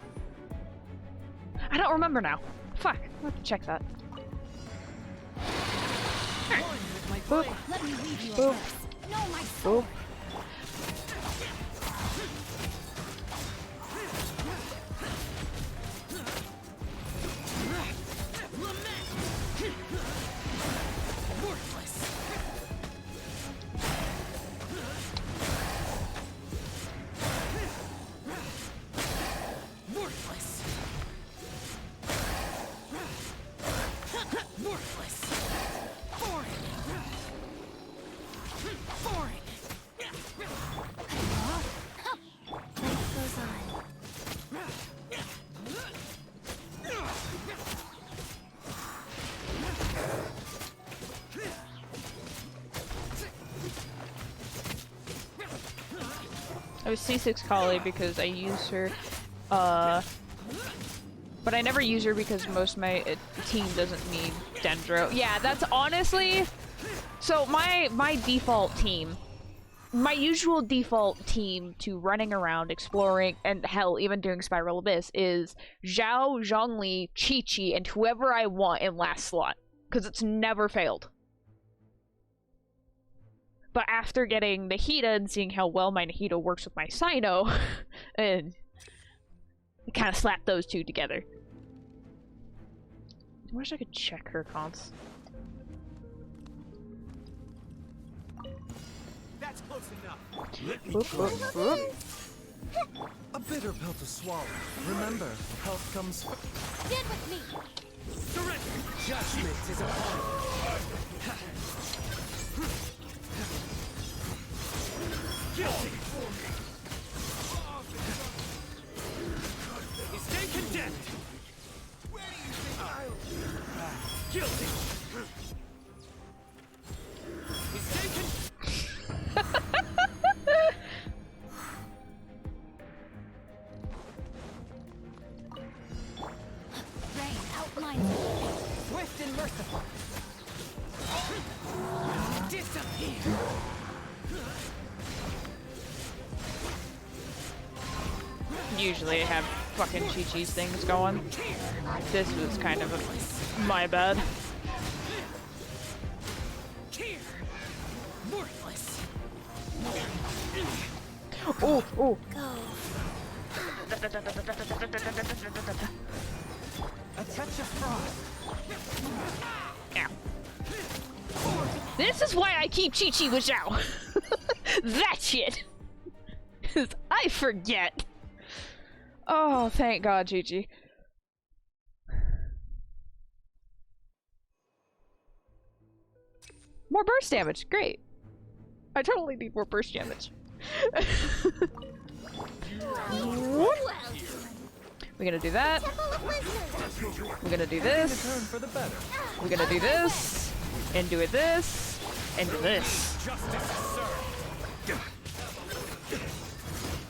I don't remember now. Fuck, I'll have to check that. Boop. Let me lead you Boop. on this. No, my soul! Boop. Life goes on. I was C6 Kali because I use her, but I never use her because most of my team doesn't need Dendro. Yeah, that's honestly, so my default team, my usual default team to running around, exploring, and hell, even doing Spiral Abyss is Zhao, Zhongli, Chi-Chi, and whoever I want in last slot, because it's never failed. But after getting Nahida and seeing how well my Nahida works with my Sino, and I kind of slapped those two together. I wish I could check her cons. That's close enough. Boop, boop, boop. A bitter pill to swallow. Remember, health comes first. Get with me! Surrender. Judgment is upon you. Guilty. You stay condemned. Guilty. You stay condemned. Rain outlines Swift and merciful. Disappear. Usually I have fucking Chi-Chi's things going. This was kind of my bad. Worthless. Oh, oh. go. A touch of frost. Ow. This is why I keep Chi-Chi with Zhao. That shit. 'Cause I forget. Oh, thank God, Chi-Chi. More burst damage. Great. I totally need more burst damage. We're gonna do that. We're gonna do this. Turn for the better. We're gonna do this. And do it this. And do this. Justice is served.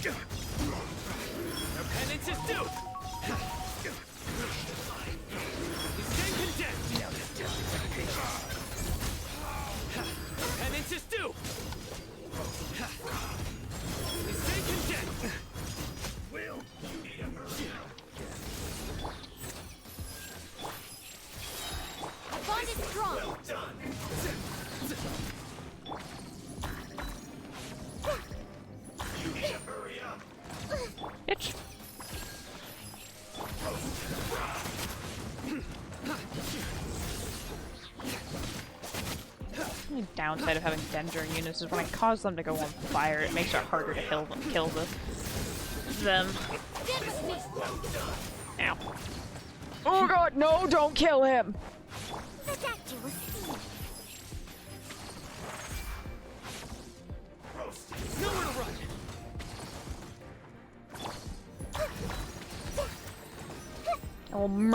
Your penance is due. You stay condemned. Your penance is due. You stay condemned. The bond is strong. Bitch. The only downside of having Dendro units is when I cause them to go on fire, it makes it harder to kill them. Get with me. Ow. Oh god, no, don't kill him! Ridiculous.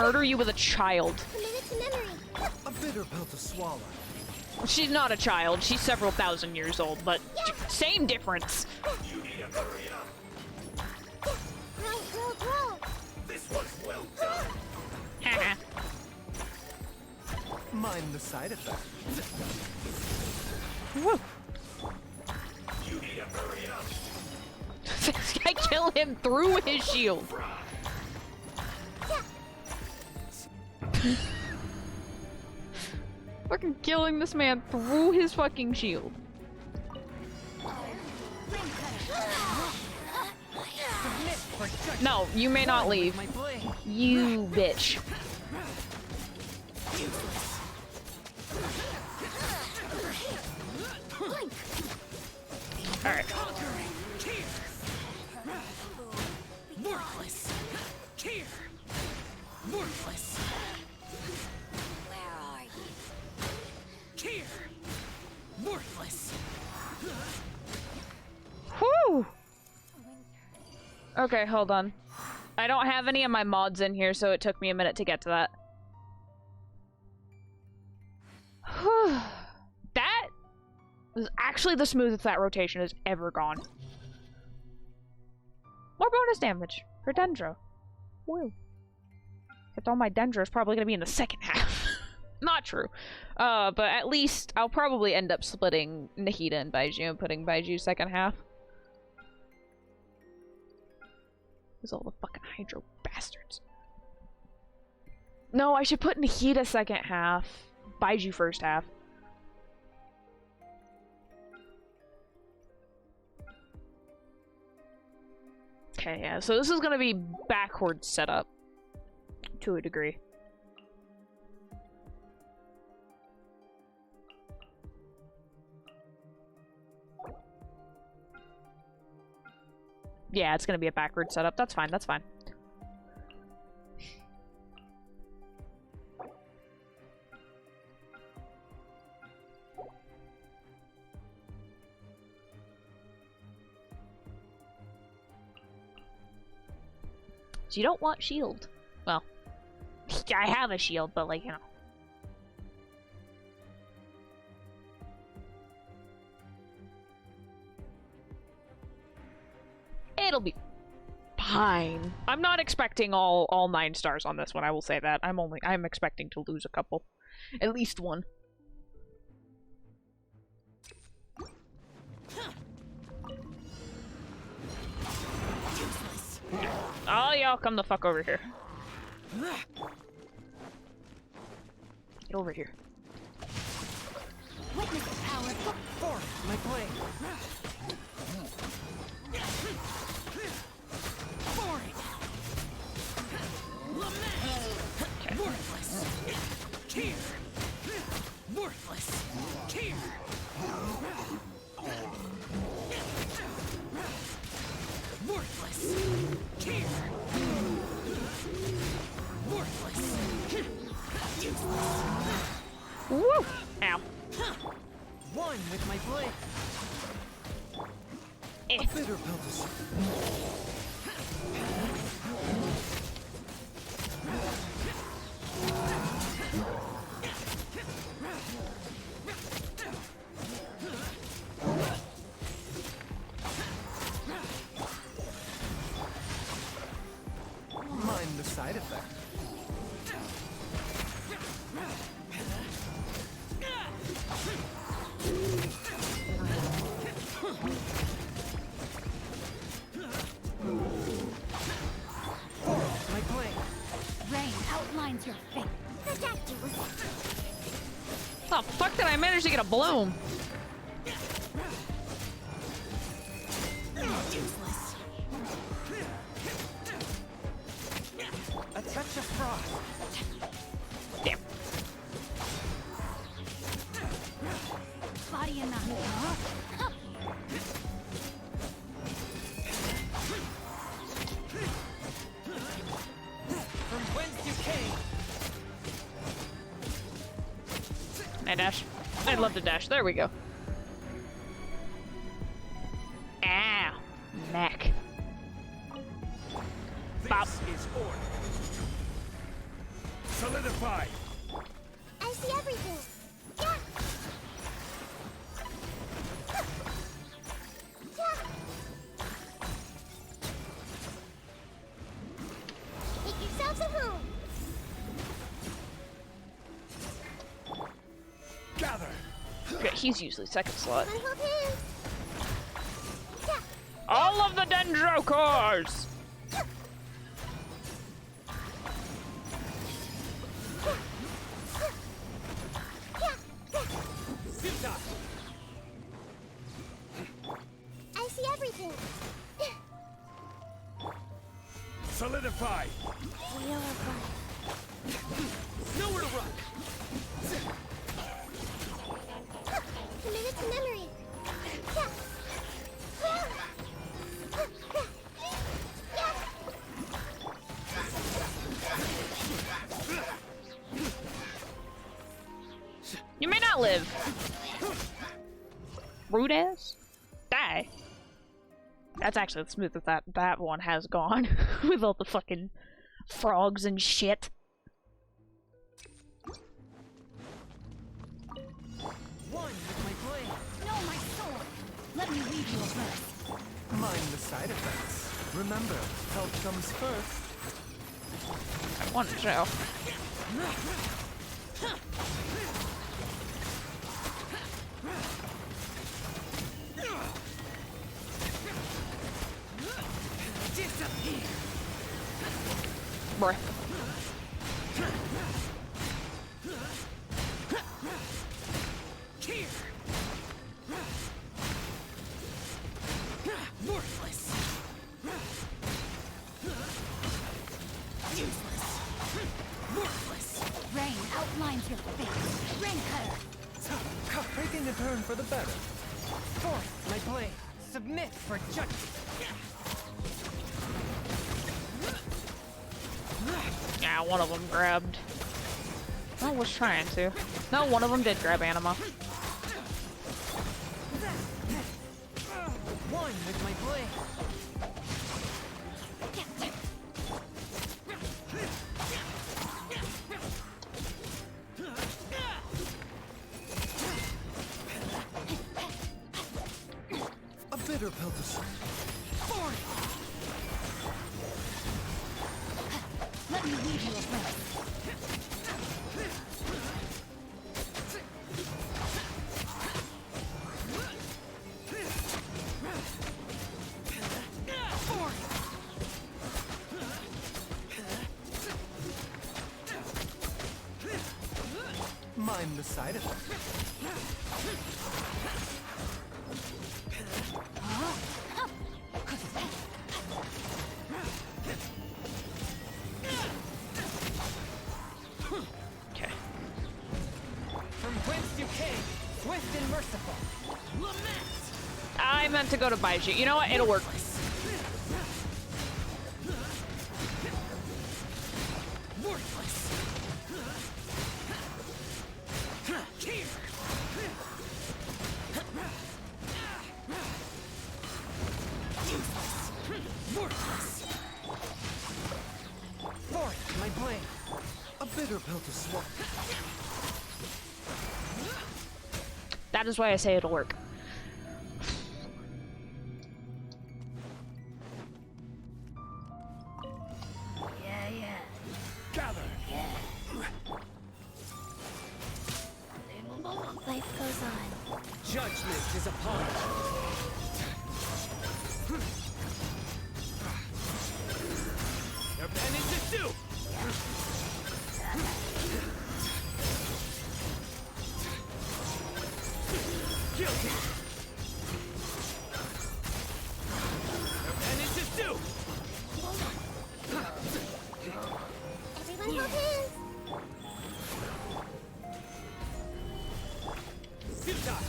murder you with a child. Committed to memory. A bitter pill to swallow. She's not a child. She's several thousand years old, but same difference. Roll. This was well done. Mind the side effect. Woo. You need to hurry up. I kill him through his shield. Fucking killing this man through his fucking shield. No, you may not leave. You bitch. Alright. Worthless. Here. Worthless. Where are you? Here. Worthless. Whew! Okay, hold on. I don't have any of my mods in here, so it took me a minute to get to that. That was actually the smoothest that rotation has ever gone. More bonus damage for Dendro. Woo. Except all my Dendro is probably going to be in the second half. Not true. But at least I'll probably end up splitting Nahida and Baiju and putting Baiju second half. There's all the fucking Hydro bastards. No, I should put Nahida second half. Baiju first half. Okay, yeah, so this is gonna be backwards setup. To a degree. Yeah, it's gonna be a backward setup. That's fine, that's fine. So you don't want shield. Well, I have a shield, but like, you know. It'll be fine. I'm not expecting all 9 stars on this one, I will say that. I'm expecting to lose a couple. At least one. Oh, y'all come the fuck over here. Get over here. Witness the power. Forth, my blade. Worthless. Here. Worthless. Here. Worthless. Here. Worthless. Woo! Ow. One with my blade. Eh. Bitter pill to swallow. Mind the side effect. My blade. Rain outlines your fate. Protect you. How the fuck did I manage to get a bloom? Useless. A touch of frost. Damn. Body and mind. From whence you came. I dash. I'd love to dash. There we go. Ow. Neck. This Bop. is order. Solidify! I see everything. Yeah. Make yourselves at home. Gather! Okay, he's usually second slot. Come on, hold hands. Yeah. All of the Dendro cores! I see everything. Solidify! We are fine. Nowhere to run. Committed to memory. You may not live. Rude ass? Die. That's actually the smoothest that one has gone. With all the fucking frogs and shit. One with my blade. No, my sword. Let me lead you a verse. Mind the side effects. Remember, health comes first. I want to. Disappear. Bruh. Here. Worthless. Useless. Worthless. Rain outlines your face. Rain cutter. Taking a turn for the better. Forth my blade. Submit for judgment. Yeah, one of them grabbed. I was trying to. No, one of them did grab Anima. One with my blade. A bitter pill to swallow. Let me lead you a verse. Mind the side effects. Okay. From whence you came, swift and merciful. Lament. I meant to go to Baiju. You know what? It'll work. Worthless. Here. Useless. Worthless. Forth my blade. A bitter pill to swallow. That is why I say it'll work. Gather! Life goes on. Judgment is upon us. Your penance is due. Guilty. Your penance is due. Everyone hold hands. Sutai.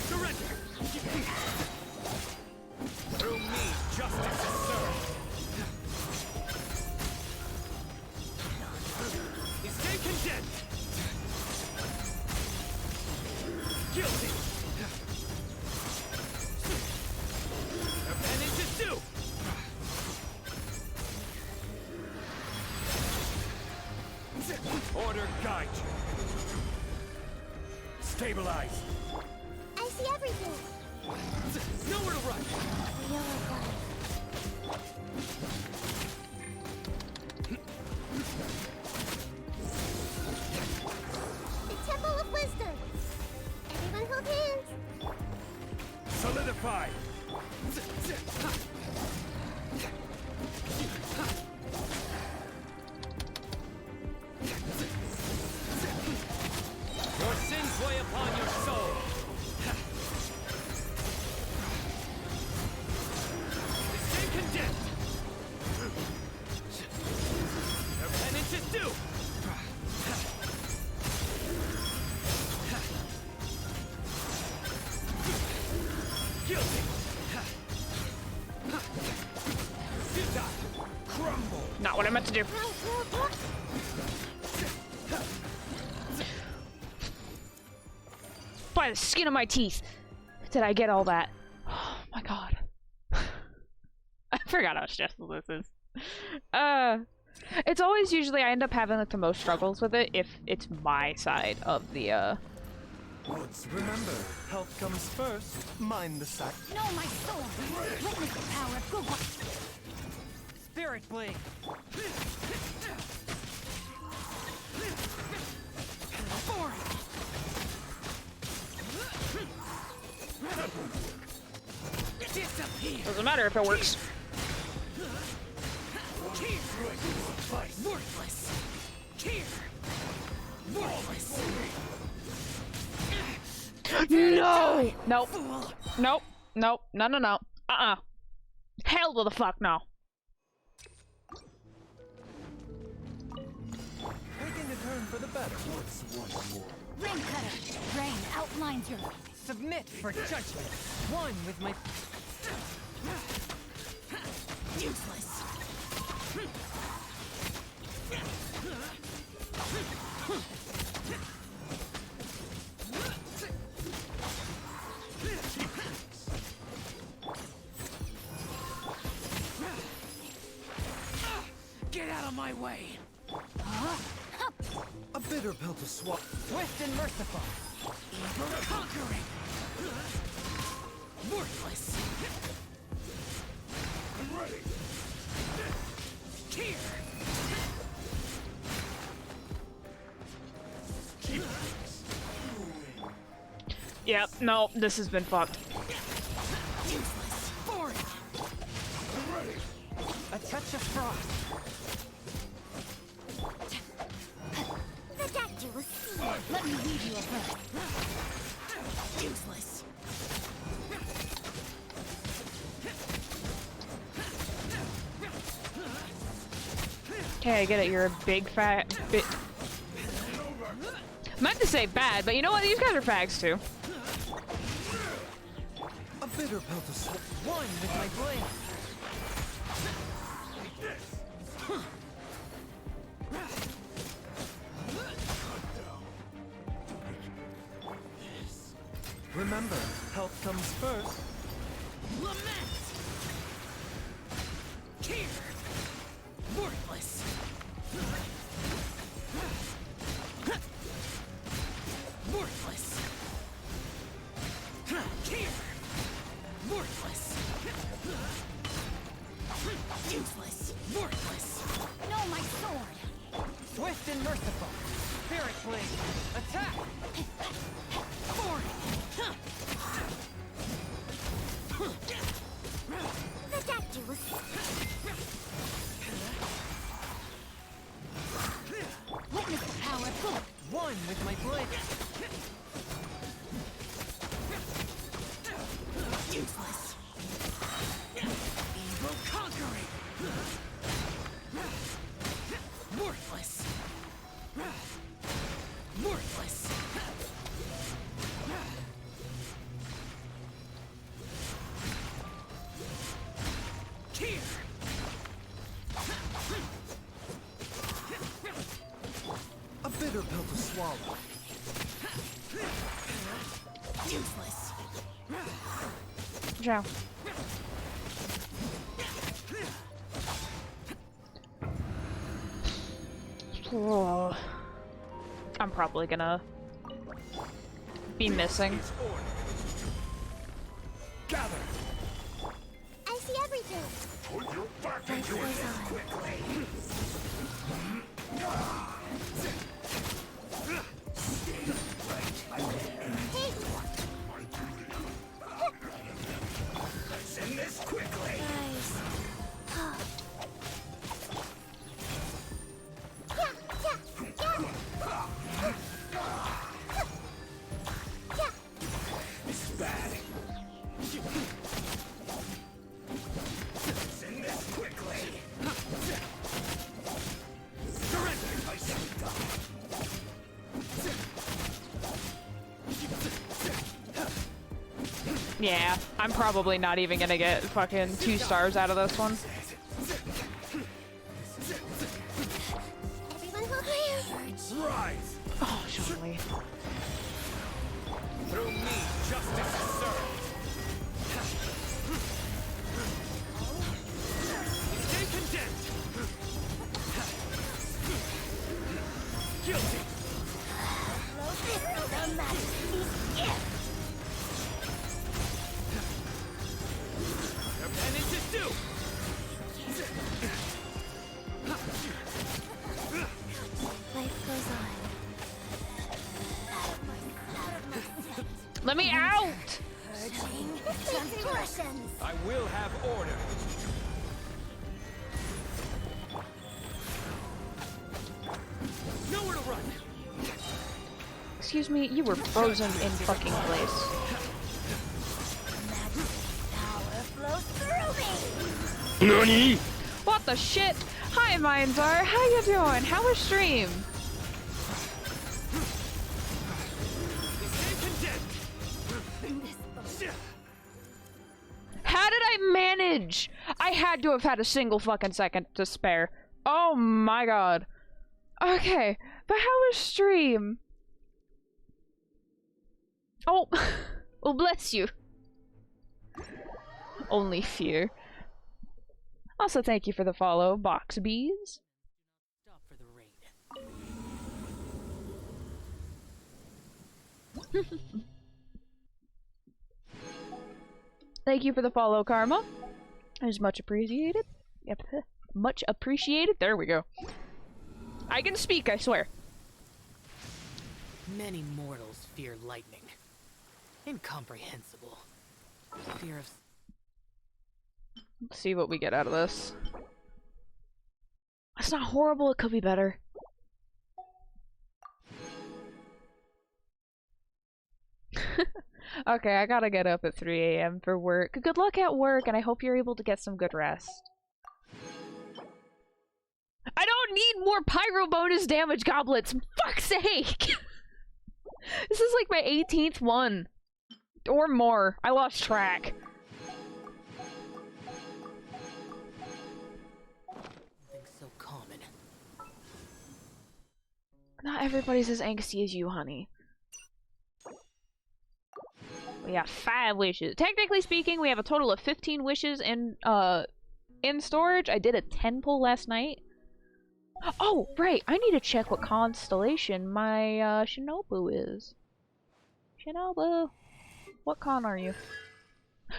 Surrender. Through me, justice is served. Stay condemned. Guilty. Order guide you. Stabilize. I see everything. Nowhere to run. We are going. The Temple of Wisdom. Everyone hold hands. Solidify. Your sins weigh upon your soul. Stay condemned. Your penance is due. Guilty. Futile. Crumble. Not what I meant to do. By the skin of my teeth did I get all that. Oh my god. I forgot how stressful this is. It's always usually I end up having like the most struggles with it if it's my side of the Remember, health comes first. Mind the sack. No, my soul. Witness the power of Google. Spirit blade. Disappear. doesn't matter if it works. Worthless. Here. Worthless. No! Nope. Nope. Nope. No, no, no. Hell to the fuck no. Taking a turn for the better. Rain Cutter. Rain outlines your... Submit for judgment. One with my... Useless. Get out of my way! A bitter pill to swallow. Swift and merciful. Evil conquering. Worthless. I'm ready. Here. Yep, no, this has been fucked. Useless. Boring. A touch of frost. The doctor will see you. Let me read you a verse. Useless. Okay, I get it. You're a big fat bit. Meant to say bad, but you know what? These guys are fags too. A bitter pill to swallow. One with my blade. Remember, health comes first. Lament. Here. Worthless. Worthless. Here. Worthless. Useless. Worthless. No, my sword. Swift and merciful. Spirit blade. Attack. The doctor will see. Witness the power of good. One with my blade. Useless. Evil conquering. Worthless. Worthless. Here. A bitter pill to swallow. Useless. Ciao. Oh. I'm probably gonna be missing. Gather. I see everything. Life goes on. Hey. Send this quickly. Guys. Yeah, yeah, yeah. Yeah. This is bad. Send this quickly. Surrender. I see God. Yeah, I'm probably not even gonna get fucking 2 stars out of this one. Everyone hold hands. Rise. Oh, surely. Through me, justice is served. Stay condemned. Guilty. The Majesty's gift. Your penance is due. Life goes on. Let me out! Transgressions. I will have order. Nowhere to run. Excuse me, you were frozen in fucking place. Power flows through me. What the shit? Hi, Mindzar. How you doing? How was stream? Stay condemned. How did I manage? I had to have had a single fucking second to spare. Oh my god. Okay, but how was stream? Oh, well, bless you. Only fear. Also, thank you for the follow, Box Bees. Stop for the raid. Thank you for the follow, Karma. It is much appreciated. Yep, much appreciated. There we go. I can speak, I swear. Many mortals fear lightning. Incomprehensible. Fear of... Let's see what we get out of this. It's not horrible, it could be better. Okay, I gotta get up at 3 a.m. for work. Good luck at work, and I hope you're able to get some good rest. I don't need more pyro bonus damage goblets! Fuck's sake! This is like my 18th one. Or more. I lost track. Something so common. Not everybody's as angsty as you, honey. We got 5 wishes. Technically speaking, we have a total of 15 wishes in storage. I did a 10 pull last night. Oh, right. I need to check what constellation my Shinobu is. Shinobu. What con are you?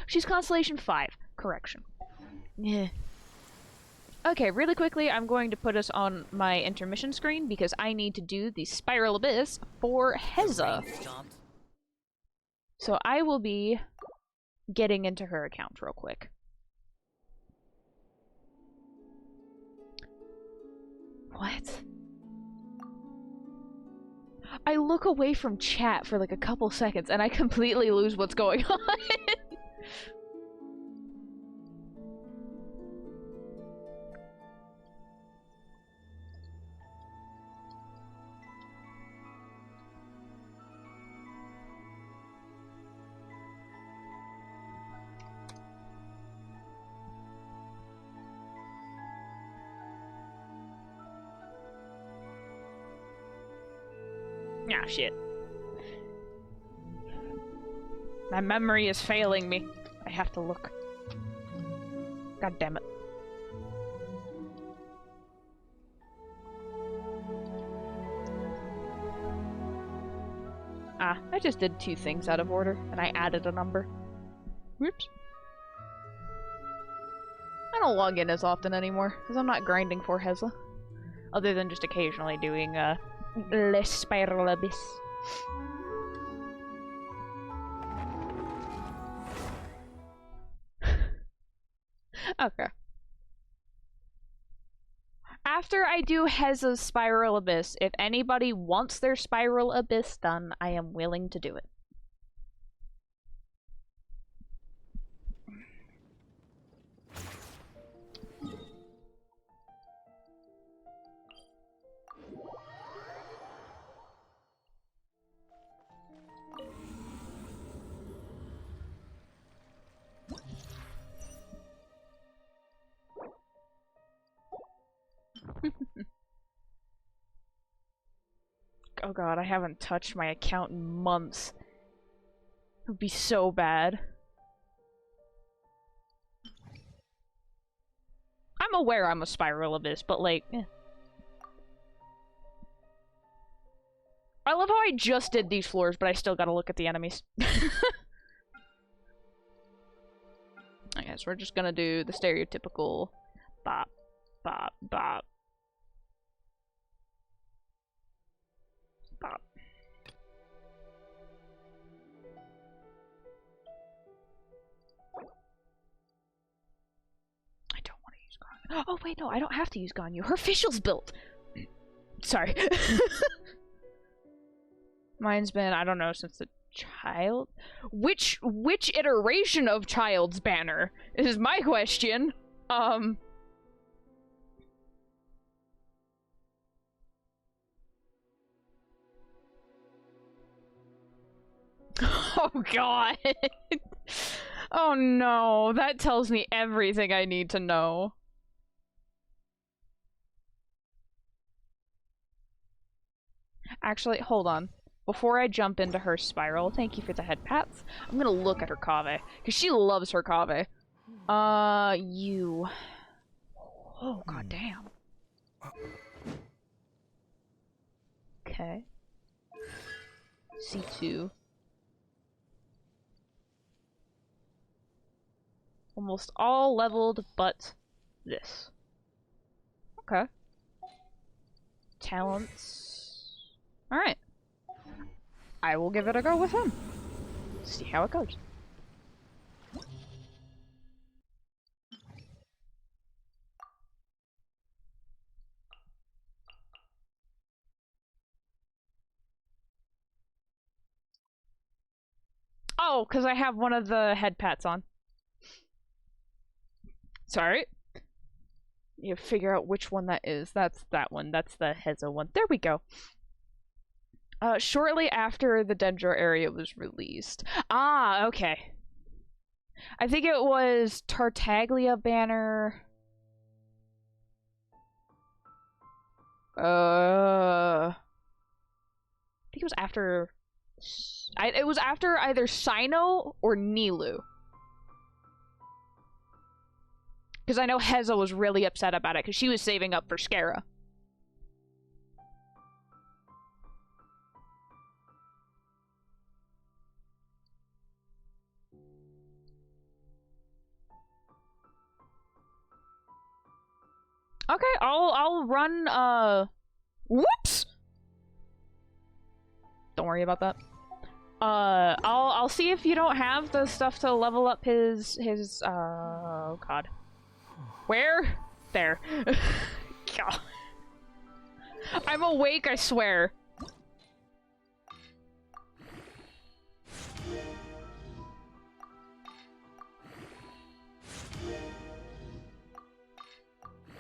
She's constellation 5. Correction. Yeah. Okay, really quickly, I'm going to put us on my intermission screen because I need to do the Spiral Abyss for Heza. Stopped. So I will be getting into her account real quick. What? I look away from chat for like a couple seconds and I completely lose what's going on. Ah, shit. My memory is failing me. I have to look. God damn it. Ah, I just did 2 things out of order, and I added a number. Whoops. I don't log in as often anymore, because I'm not grinding for Heza. Other than just occasionally doing, Le Spiral Abyss. Okay. After I do Heza's Spiral Abyss, if anybody wants their Spiral Abyss done, I am willing to do it. Oh god, I haven't touched my account in months. It would be so bad. I'm aware I'm a Spiral Abyss, but like, eh. I love how I just did these floors, but I still gotta look at the enemies. Okay, so we're just gonna do the stereotypical bop, bop, bop. Bop. I don't want to use Ganyu. Oh wait, no, I don't have to use Ganyu. Her facial's built. Sorry. Mine's been, I don't know, since the child. Which iteration of Child's Banner is my question. Oh god. Oh no, that tells me everything I need to know. Actually, hold on. Before I jump into her spiral, thank you for the head pats. I'm gonna look at her Kaveh, because she loves her Kaveh. You. Oh, god damn. Okay. C2. Almost all leveled but this. Okay. Talents. Alright. I will give it a go with him. See how it goes. Oh, because I have one of the head pats on. Sorry. You figure out which one that is. That's that one. That's the Heza one. There we go. Shortly after the Dendro area was released. Ah, okay. I think it was Tartaglia Banner. I think it was after... it was after either Sino or Nilou. Because I know Heza was really upset about it, because she was saving up for Scara. Okay, I'll run, whoops! Don't worry about that. I'll see if you don't have the stuff to level up his, oh god. Where? There. God. I'm awake, I swear.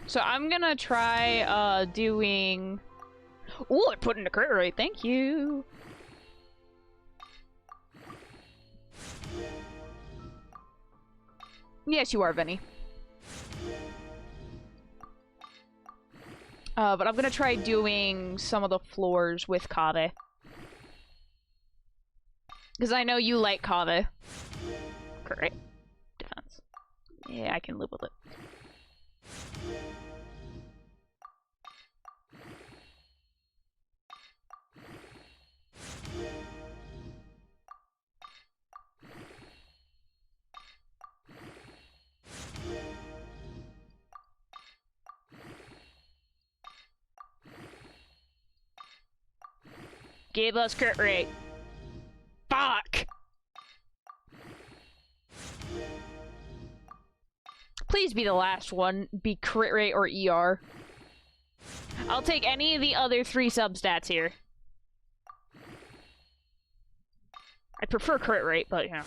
So I'm gonna try, doing... Ooh, I put in a crit rate, thank you! Yes, you are, Vinny. But I'm gonna try doing some of the floors with Kaveh. Because I know you like Kaveh. Great. Defense. Yeah, I can live with it. Give us crit rate. Fuck! Please be the last one. Be crit rate or ER. I'll take any of the other 3 substats here. I prefer crit rate, but, you know.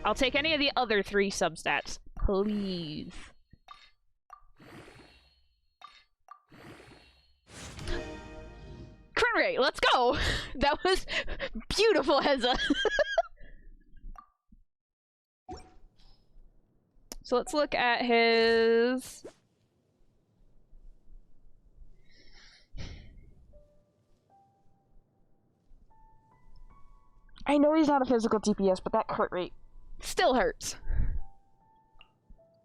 I'll take any of the other 3 substats. Please. Crit rate, let's go! That was beautiful, Heza. So let's look at his... I know he's not a physical DPS, but that crit rate still hurts.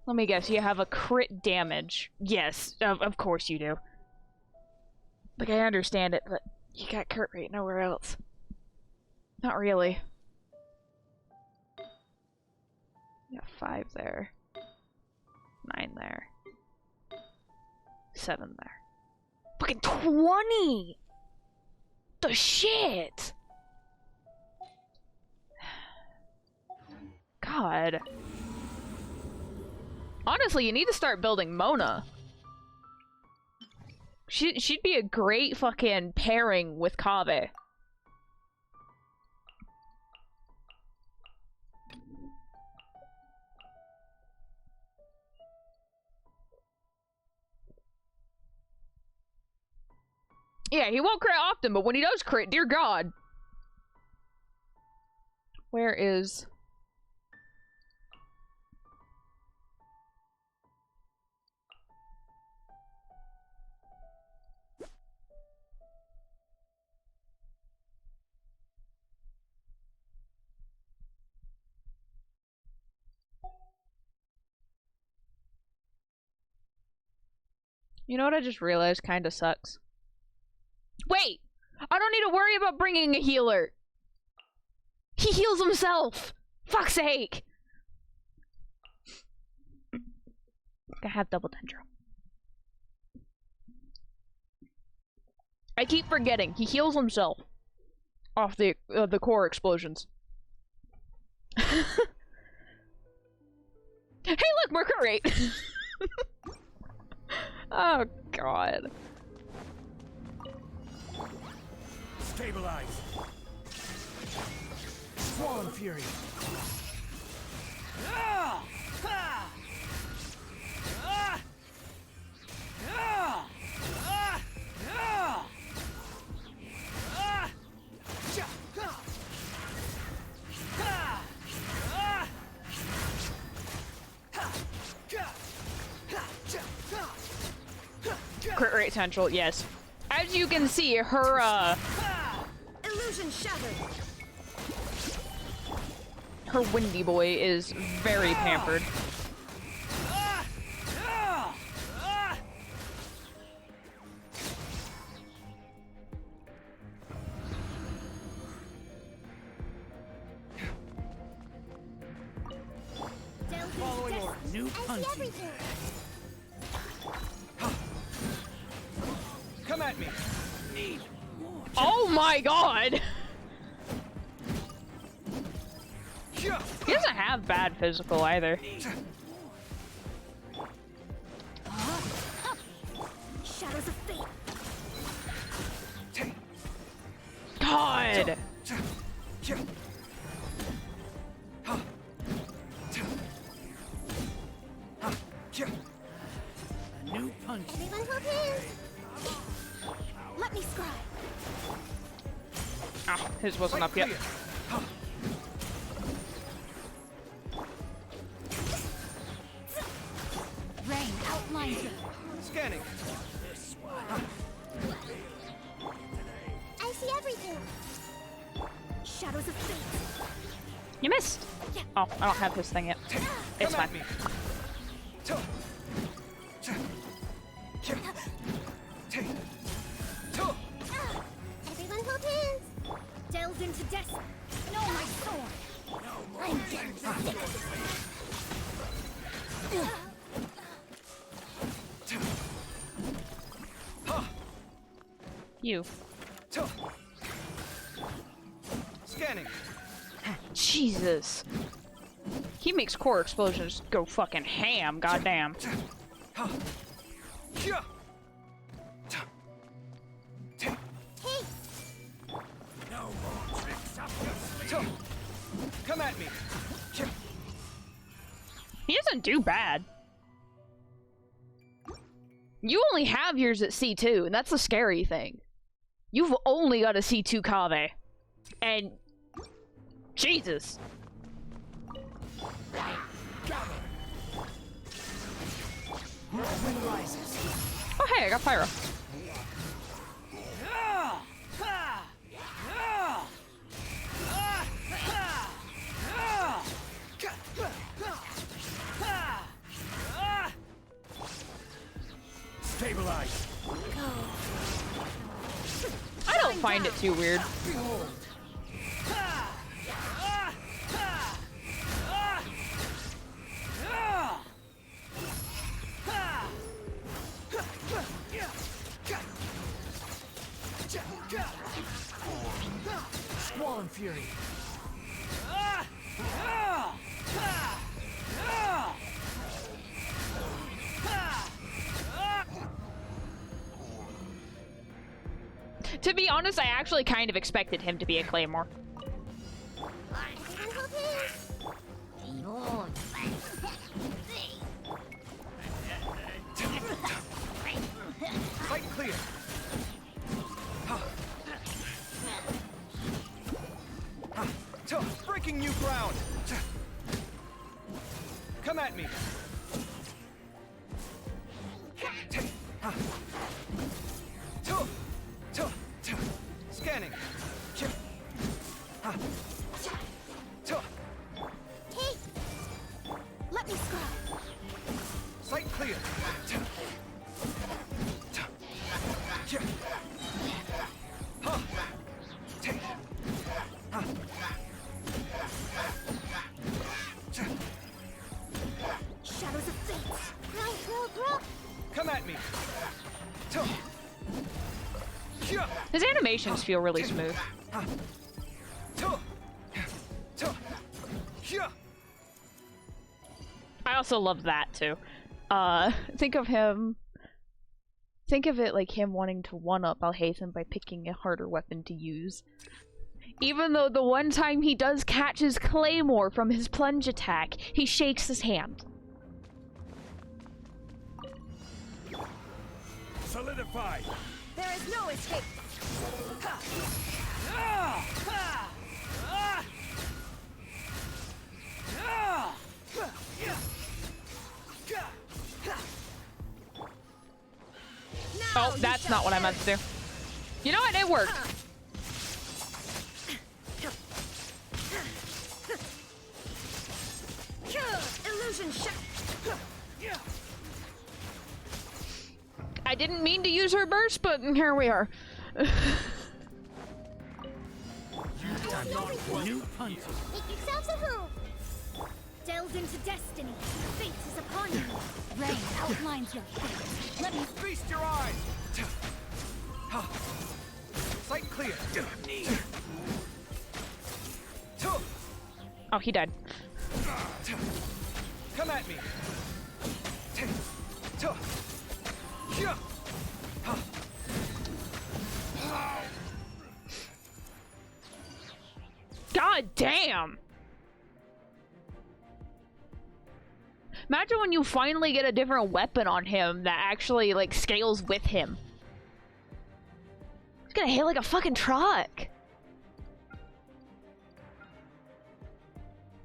Let me guess, you have a crit damage. Yes, of course you do. Like, I understand it, but you got crit rate nowhere else. Not really. You got 5 there. 9 there. 7 there. Fucking 20! The shit! God. Honestly, you need to start building Mona. She'd be a great fucking pairing with Kaveh. Yeah, he won't crit often, but when he does crit, dear God. Where is... You know what I just realized kinda sucks? Wait! I don't need to worry about bringing a healer! He heals himself! Fuck's sake! I have double dendro. I keep forgetting, he heals himself. Off the core explosions. Hey look, more crit rate! Oh God. Stabilize. Swarm Fury. Crit rate central, yes. As you can see, her Illusion shattered. her Windy Boy is very pampered. Following order. New punching. Come at me. Need more. Oh my God! He doesn't have bad physical either. Shadows of fate. God! New punch. Everyone hold hands. Let me scribe. Ah, his wasn't up yet. Rain outlines it. Scanning. I see everything. Shadows of fate. You missed! Oh, I don't have his thing yet. It's Come fine. at me. Everyone hold hands. Delve into death. No, my sword. I'm getting sick. You. Scanning. Jesus. He makes core explosions go fucking ham, goddamn. No more tricks up your sleeve. Come at me. He doesn't do bad. You only have yours at C2, and that's the scary thing. You've only got a C2 Kave. And... Jesus. Whirlwind rises. Oh hey, I got Pyro. Stabilize. I don't find it too weird. Squall Fury. To be honest, I actually kind of expected him to be a Claymore. Fight clear. Breaking new ground. Come at me. Scanning. Hey! Let me scrub. Sight clear. Shadows of fate. Grow. Come at me. His animations feel really smooth. I also love that too. Think of it like him wanting to one-up Alhaitham by picking a harder weapon to use. Even though the one time he does catch his claymore from his plunge attack, he shakes his hand. Solidify. There is no escape. Oh, that's not what I meant to do. You know what? It worked. Illusion shot. I didn't mean to use her burst, but here we are. New punches. Make yourselves at home. Delve into destiny. Fate is upon you. Rain outlines your fate. Let me Feast your eyes. Sight clear. Oh, he died. Come at me. God damn! Imagine when you finally get a different weapon on him that actually, like, scales with him. He's gonna hit like a fucking truck.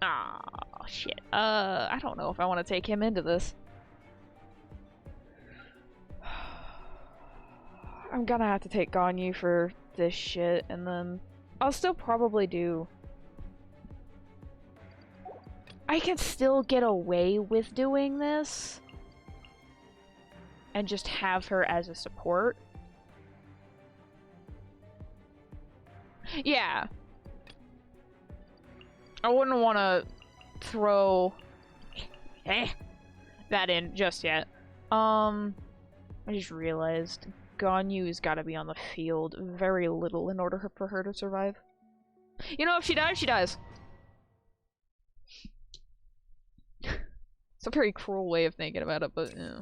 Oh, shit. I don't know if I want to take him into this. I'm gonna have to take Ganyu for this shit, and then I'll still probably do... I can still get away with doing this and just have her as a support. Yeah. I wouldn't want to throw that in just yet. I just realized Ganyu's got to be on the field very little in order for her to survive. You know, if she dies, she dies. It's a very cruel way of thinking about it, but yeah.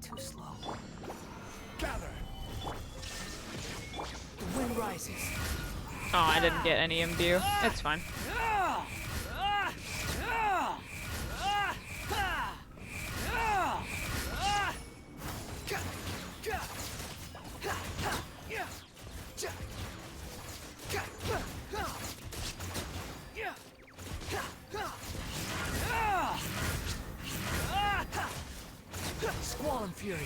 Too slow. Gather. The wind rises. Oh, I didn't get any MDU. It's fine. Squall and fury.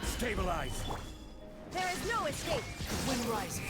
Stabilize. There is no escape. The wind rises.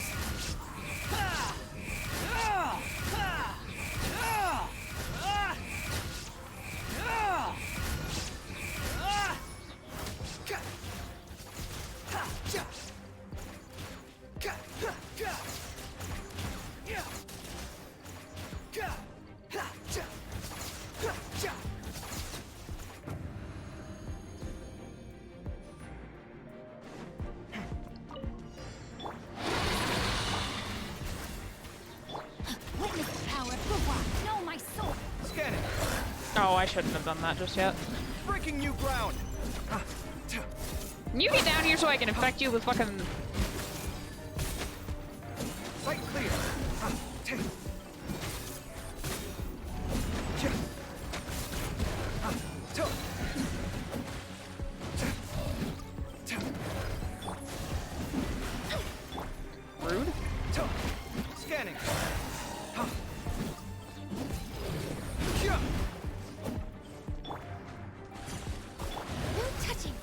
Witness the power of the one. Know my soul. Scanning. Oh, I shouldn't have done that just yet. Breaking new ground. Can you get down here so I can infect you with fucking... Sight clear. Rude? Scanning. No touching.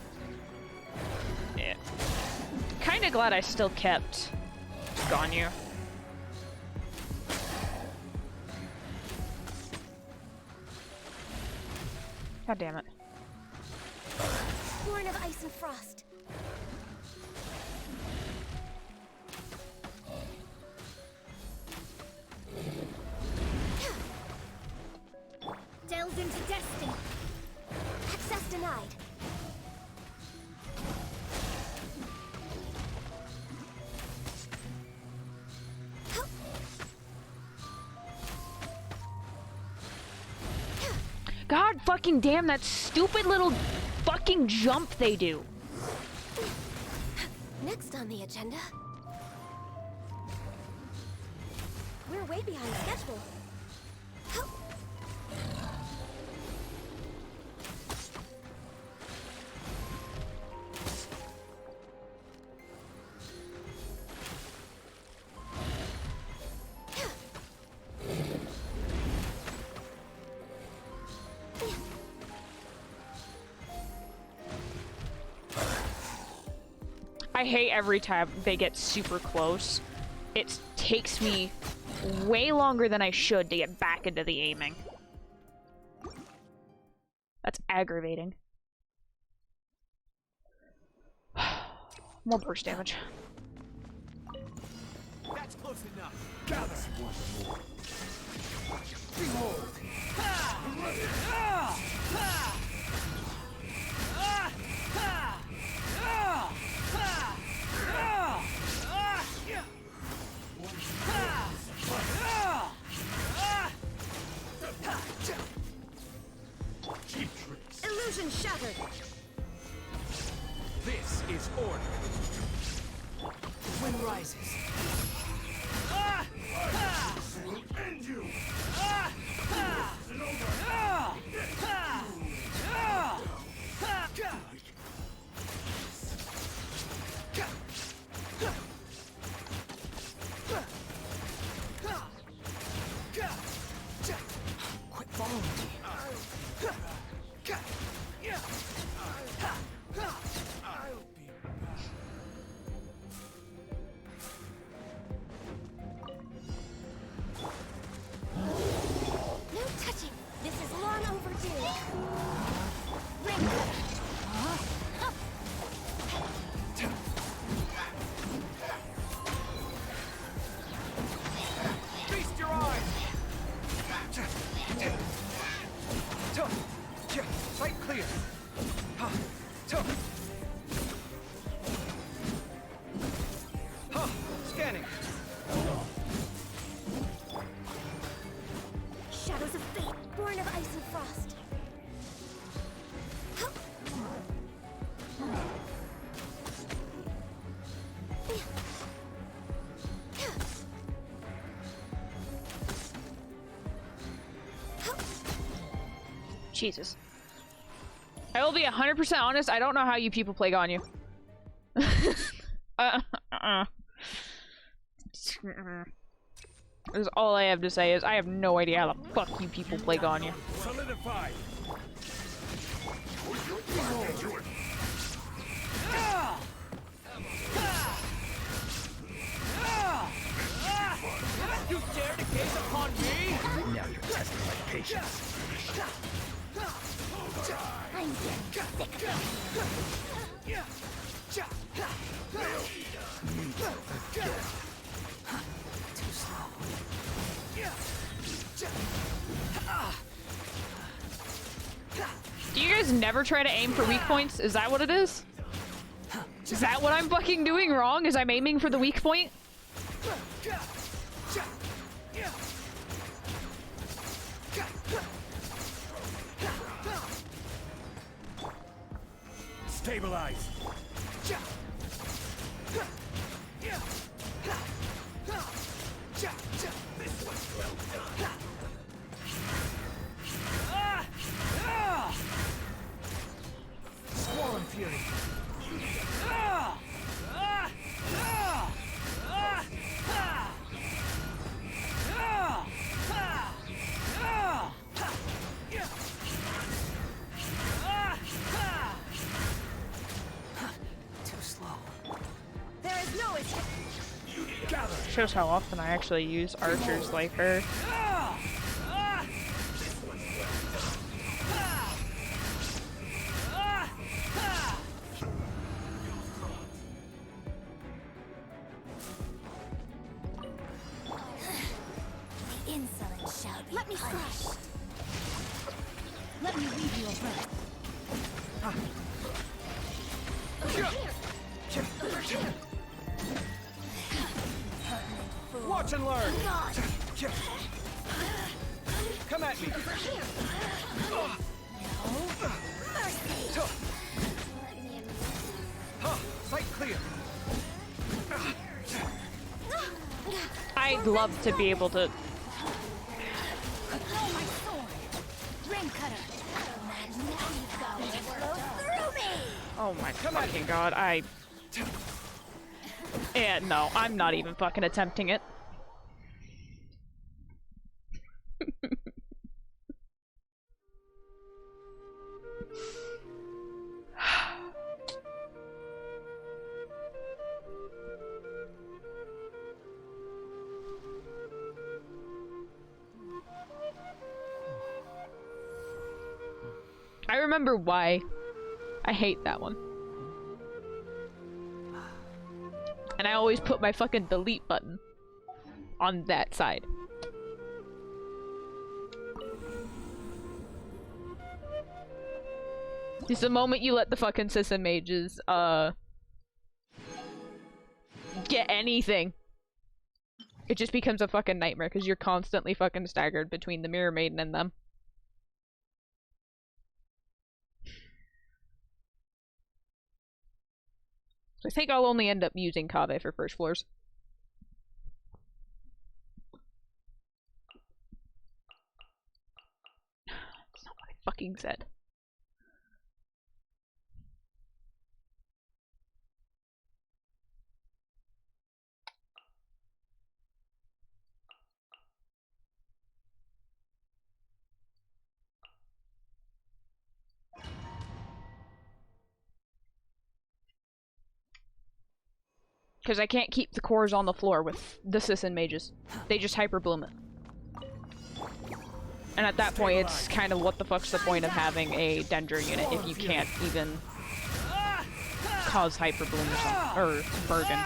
Yeah. Kinda glad I still kept Ganyu. God damn it. Born of ice and frost. Delves into destiny. Access denied. God fucking damn that stupid little fucking jump they do. Next on the agenda. We're way behind schedule. I hate every time they get super close. It takes me way longer than I should to get back into the aiming. That's aggravating. More burst damage. That's close enough. Gather. Behold. Cheap tricks. Illusion shattered. This is order. The wind rises. Will end you. And over. Quit following me. Jesus. I will be 100% honest, I don't know how you people play Ganyu. That's all I have to say is I have no idea how the fuck you people play Ganyu. Solidify. You dare to gaze upon me? Now you're testing my patience. I'm getting sick of Do you guys never try to aim for weak points? Is that what it is? Is that what I'm fucking doing wrong? Is I'm aiming for the weak point? Stabilize. This one's well done. Squall and fury. Too slow. There is no escape. Shows how often I actually use archers like her. the insolent shall be. Let me crush. Let me read your breath. Over here. Watch and learn. God. Come at me. Over here. No. Mercy. Let me in. Sight clear. I'd love to be able to. Oh, my sword. Ring cutter. Now you've got to flow through me. Oh my fucking god, Yeah, no, I'm not even fucking attempting it. I remember why. I hate that one. And I always put my fucking delete button on that side. Just the moment you let the fucking Sisson mages, get anything, it just becomes a fucking nightmare because you're constantly fucking staggered between the Mirror Maiden and them. I think I'll only end up using Kaveh for first floors. That's not what I fucking said. Because I can't keep the cores on the floor with the Sisson mages. They just hyper bloom it. And at that point, it's kind of what the fuck's the point of having a Dendro unit if you can't even cause hyper bloom or something, or Bergen.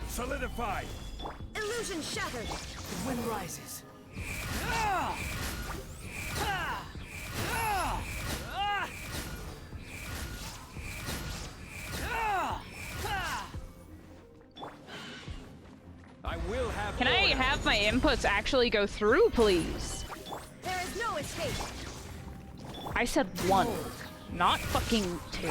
Solidify. Illusion shattered. The wind rises. I will have. Can I have my inputs actually go through, please? There is no escape. I said 1, not fucking 2.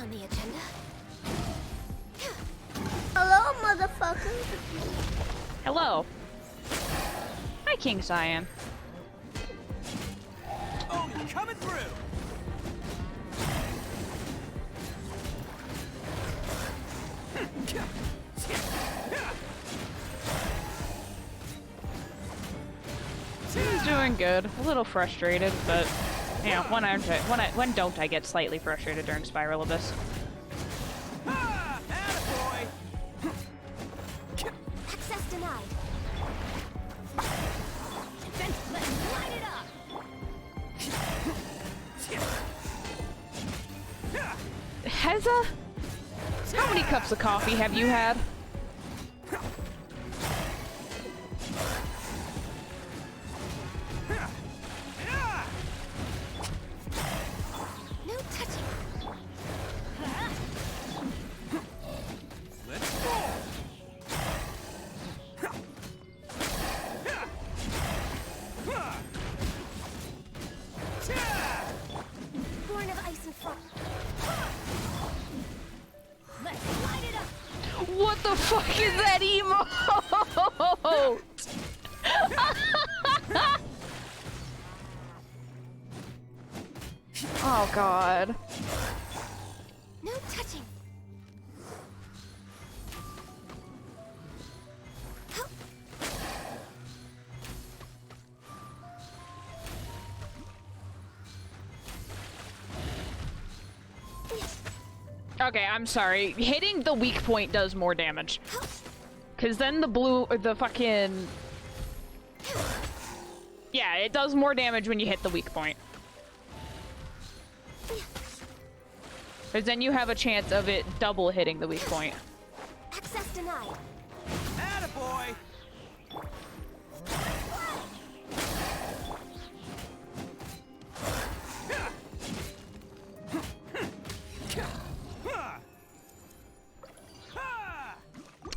on the agenda. Hello, motherfucker. Hello. Hi, King Cyan. Oh, coming through. He's doing good. A little frustrated, but yeah, when don't I get slightly frustrated during Spiral Abyss? Ah, attaboy. Access denied. Then let's light it up. Heza? How many cups of coffee have you had? No touching. Let's roll. Born of ice and frost. Let's light it up. What the fuck is that emote? Oh god. No touching. Okay, I'm sorry. Hitting the weak point does more damage. Cause then the fucking... Yeah, it does more damage when you hit the weak point. Cause then you have a chance of it double hitting the weak point. Access denied. Attaboy.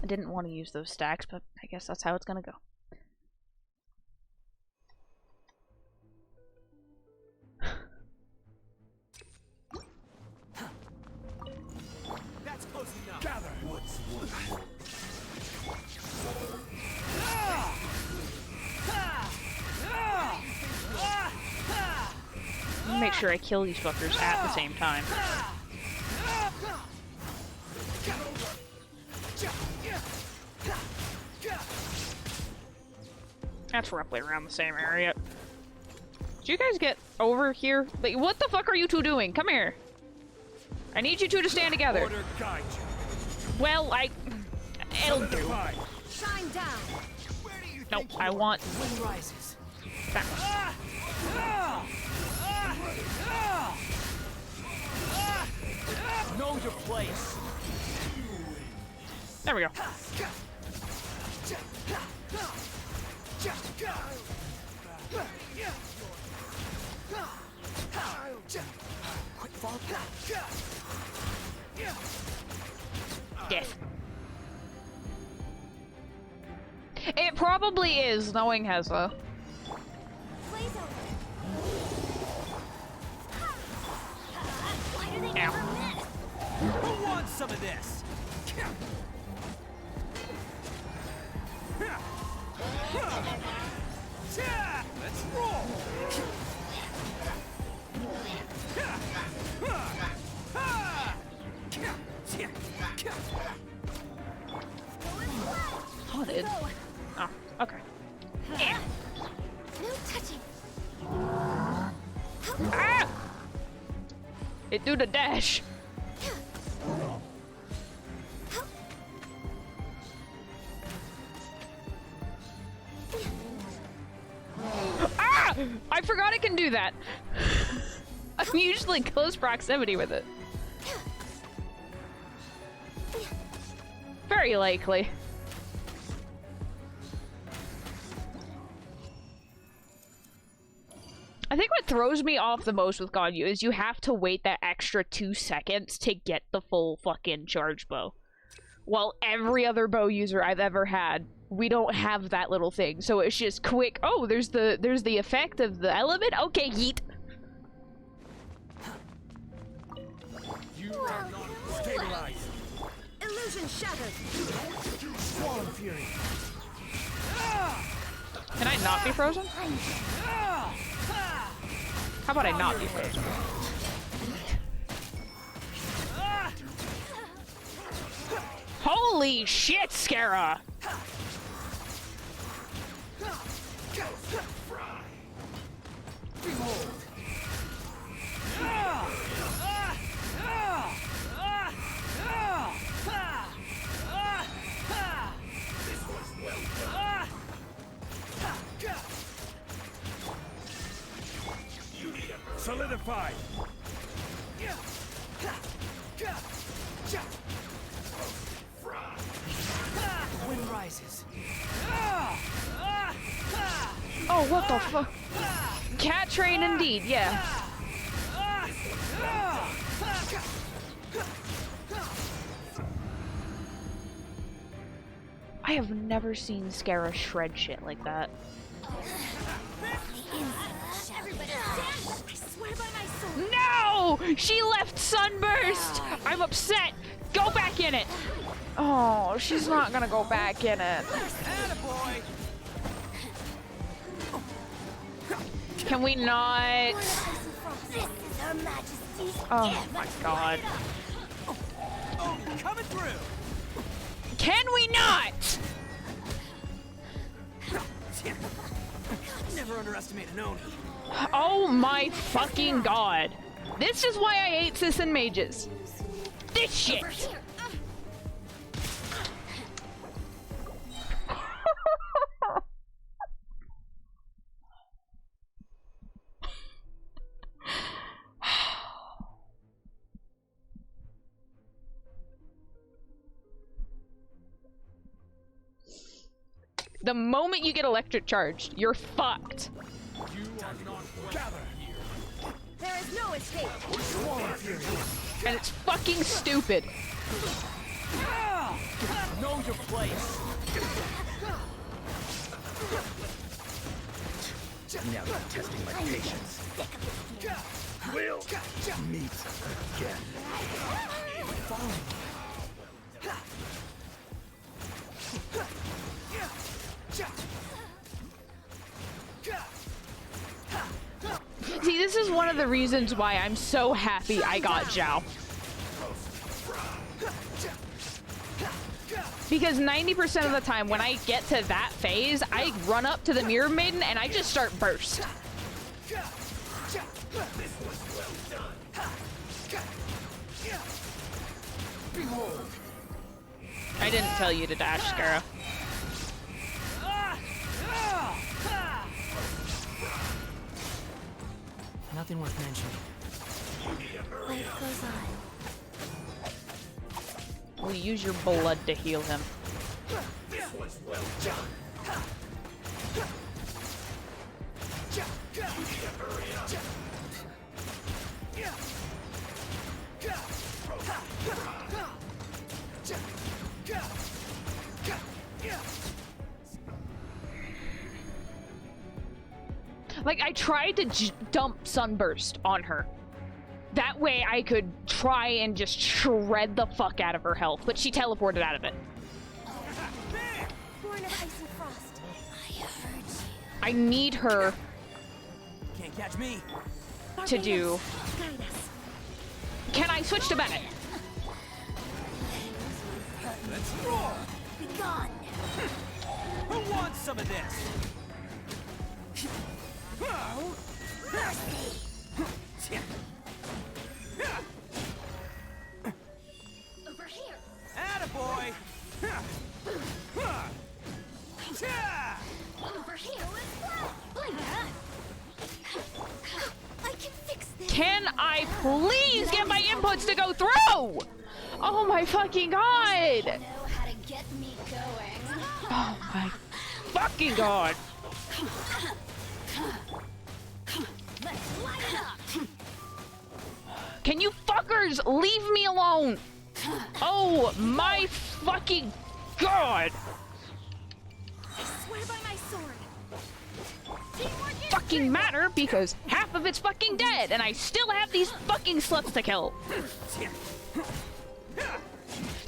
I didn't want to use those stacks, but I guess that's how it's gonna go. That's close enough. Gather. What's Make sure I kill these fuckers at the same time. That's roughly around the same area. Did you guys get over here? Like, what the fuck are you two doing? Come here. I need you two to stand together. Order guide you. Well, it'll do. Solidified. Shine down. Where do you Nope, think I you want Wind rises. that one. Know your place. There we go. Quick fall. Death. It probably is, knowing Heza. Blaze over. Why do they Ow. never miss? Who wants some of this? Let's roll. Haunted. Oh, okay. Yeah. No touching. Ah! It do the dash. Ah! I forgot it can do that. I'm usually close proximity with it. Very likely. I think what throws me off the most with Ganyu is you have to wait that extra 2 seconds to get the full fucking charge bow. While every other bow user I've ever had, we don't have that little thing. So it's just quick. Oh, there's the effect of the element. Okay, yeet. You are not rise. Illusion shattered. Swollen fury. Can I not be frozen? How about I not be frozen? Holy shit, Scara! Solidify. The wind rises. Oh, what the fuck? Cat train indeed, yeah. I have never seen Scara shred shit like that. Everybody stand! I swear by my sword! No! She left Sunburst! I'm upset! Go back in it! Oh, she's not gonna go back in it. Attaboy! Can we not? This is Her Majesty's Oh my god. Oh, coming through! Can we not? Never underestimate an Oni. Oh my fucking god. This is why I hate sis and mages. This shit! here! The moment you get electric charged, you're fucked. There is no escape. And it's fucking stupid. Know your place. Now you're testing my patience. We'll meet again. See, this is one of the reasons why I'm so happy I got Zhao. Because 90% of the time when I get to that phase, I run up to the Mirror Maiden and I just start burst. I didn't tell you to dash, Scara. Nothing worth mentioning. Life goes on. Will you use your blood to heal him? Like, I tried to dump Sunburst on her. That way I could try and just shred the fuck out of her health, but she teleported out of it. Born of ice and frost. I heard you. I need her Can't catch me. to do... Guide us. Can I switch to Bennett? Let's roar! Be gone. Who wants some of this? Over here. Attaboy! Over here. Blink. I can fix this. Can I please get my inputs to go through? Oh my fucking god! Know how to get me going. Oh my fucking god! Let's light it up. Can you fuckers leave me alone? Oh my fucking god! I swear by my sword. Teamwork is Fucking matter because half of it's fucking dead and I still have these fucking sluts to kill.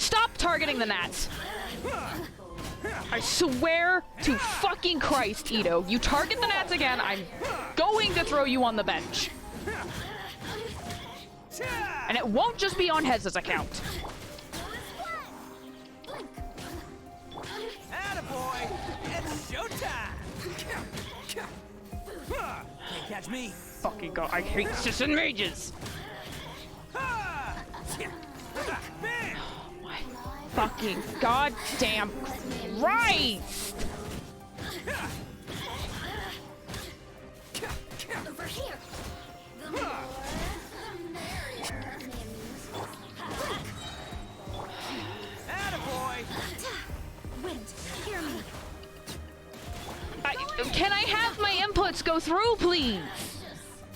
Stop targeting the gnats! I swear to fucking Christ, Ito. You target the gnats again, I'm going to throw you on the bench. And it won't just be on Hez's account. Attaboy! It's showtime! Can't catch me! Fucking god, I hate Sisson mages! My fucking goddamn Christ! Over here. Attaboy! Wind, hear me. Can I have my inputs go through, please?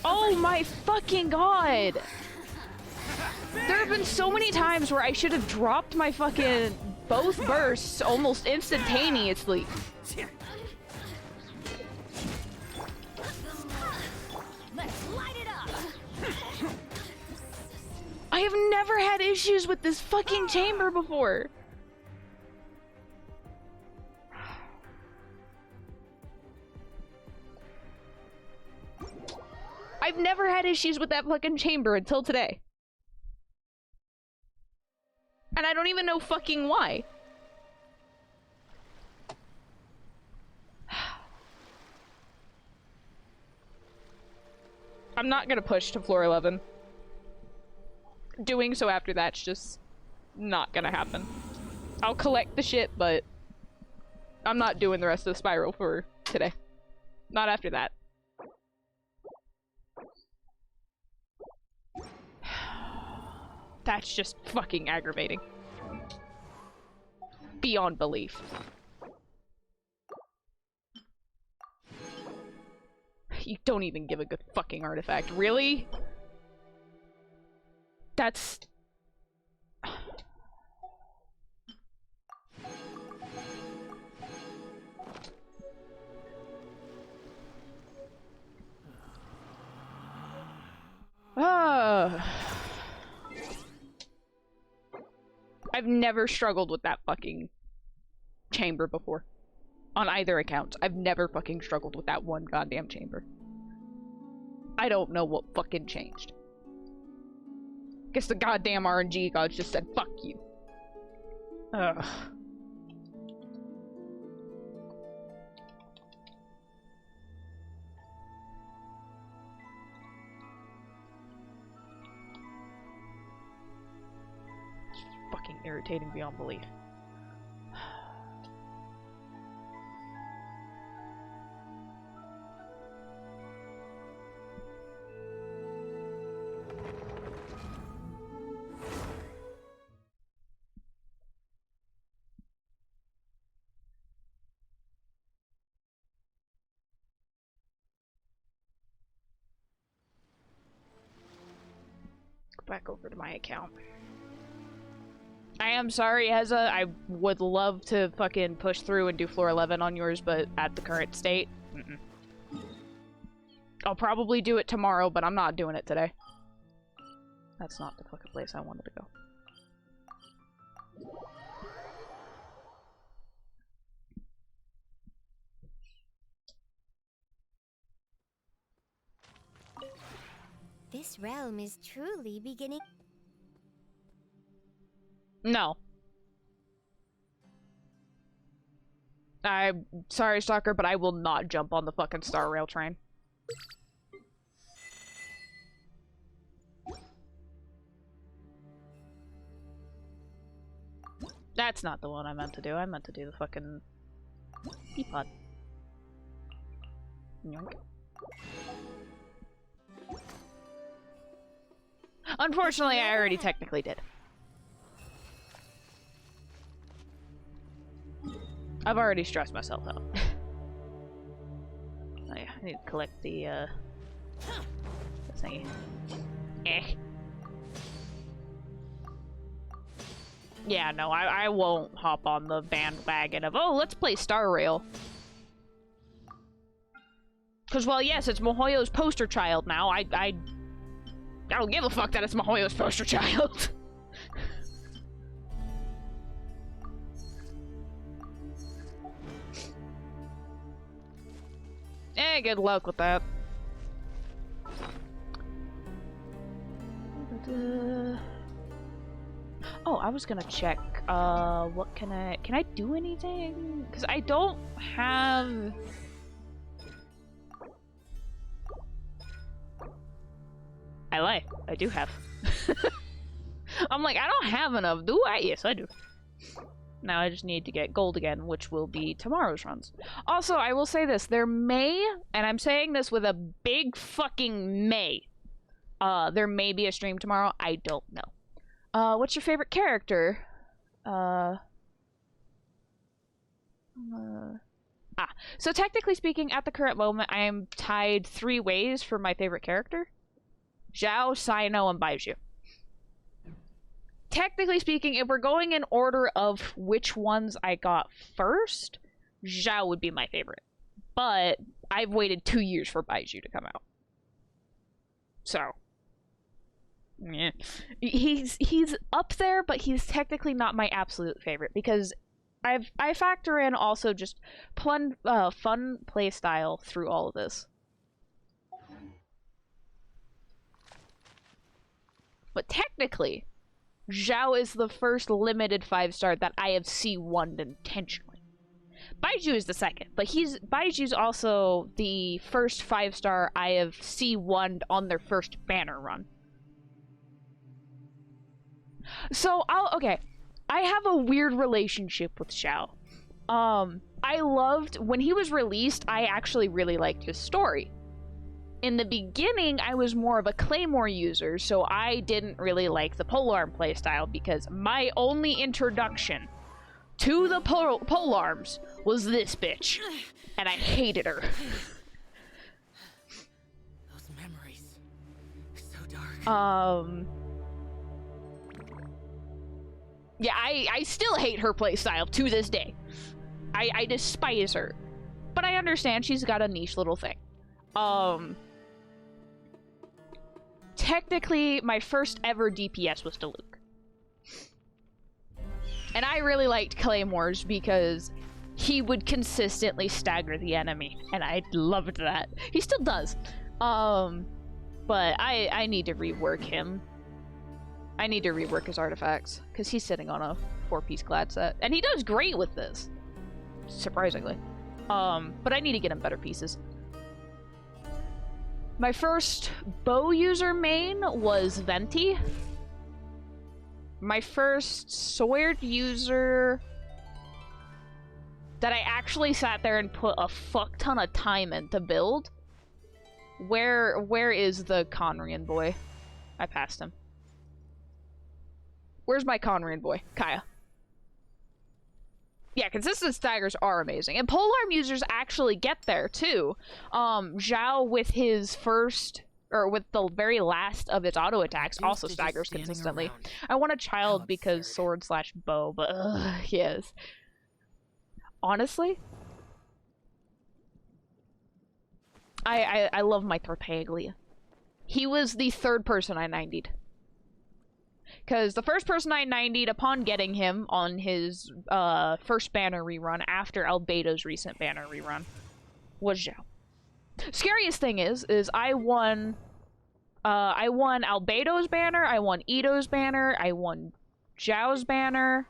Oh my fucking god! There have been so many times where I should have dropped my fucking both bursts almost instantaneously. Let's light it up. I have never had issues with this fucking chamber before. I've never had issues with that fucking chamber until today. And I don't even know fucking why. I'm not gonna push to floor 11. Doing so after that's just not gonna happen. I'll collect the shit, but I'm not doing the rest of the spiral for today. Not after that. That's just fucking aggravating. Beyond belief. You don't even give a good fucking artifact. Really? That's... I've never struggled with that fucking chamber before. On either account. I've never fucking struggled with that one goddamn chamber. I don't know what fucking changed. Guess the goddamn RNG gods just said, fuck you. Ugh. It's fucking irritating beyond belief. Back over to my account. I am sorry, Heza. I would love to fucking push through and do floor 11 on yours, but at the current state, I'll probably do it tomorrow, but I'm not doing it today. That's not the fucking place I wanted to go. This realm is truly beginning. No. I'm sorry, Stalker, but I will not jump on the fucking Star Rail train. That's not the one I meant to do. I meant to do the fucking teapot. Yoink. Unfortunately, I already technically did. I've already stressed myself out. Oh yeah, I need to collect the thingy. Yeah, no, I won't hop on the bandwagon of, oh, let's play Star Rail. Because, well, yes, it's Mihoyo's poster child now. I don't give a fuck that it's Mihoyo's poster child. good luck with that. Oh, I was gonna check, what can I do anything? Because I don't have... I lie, I do have. I'm like, I don't have enough, do I? Yes, I do. Now I just need to get gold again, which will be tomorrow's runs. Also, I will say this, there may, and I'm saying this with a big fucking may, there may be a stream tomorrow, I don't know. What's your favorite character? So technically speaking, at the current moment, I am tied 3 ways for my favorite character. Xiao, Cyno, and Baizhu. Technically speaking, if we're going in order of which ones I got first, Xiao would be my favorite. But I've waited 2 years for Baizhu to come out. So... yeah. He's up there, but he's technically not my absolute favorite because I factor in also just fun play style through all of this. But technically, Xiao is the first limited 5-star that I have C1'd intentionally. Baizhu is the second, but Baiju's also the first 5-star I have C1'd on their first banner run. So, okay, I have a weird relationship with Xiao. I loved, when he was released, I actually really liked his story. In the beginning, I was more of a Claymore user, so I didn't really like the polearm playstyle because my only introduction to the polearms was this bitch, and I hated her. Those memories, so dark. Yeah, I still hate her playstyle to this day. I despise her. But I understand she's got a niche little thing. Technically, my first ever DPS was Diluc. And I really liked Claymores because he would consistently stagger the enemy. And I loved that. He still does. But I need to rework him. I need to rework his artifacts, because he's sitting on a 4-piece clad set. And he does great with this, surprisingly. But I need to get him better pieces. My first bow user main was Venti. My first sword user that I actually sat there and put a fuck ton of time in to build. Where is the Conrian boy? I passed him. Where's my Conrian boy? Kaya. Yeah, consistent staggers are amazing. And polearm users actually get there, too. Xiao, with his first, or with the very last of its auto attacks, also staggers consistently. I want a child because sword/bow, but yes. Honestly, I love my Tartaglia. He was the 3rd person I 90'd. Because the first person I 90'd upon getting him on his first banner rerun after Albedo's recent banner rerun was Xiao. Scariest thing is I won Albedo's banner, I won Ito's banner, I won Xiao's banner,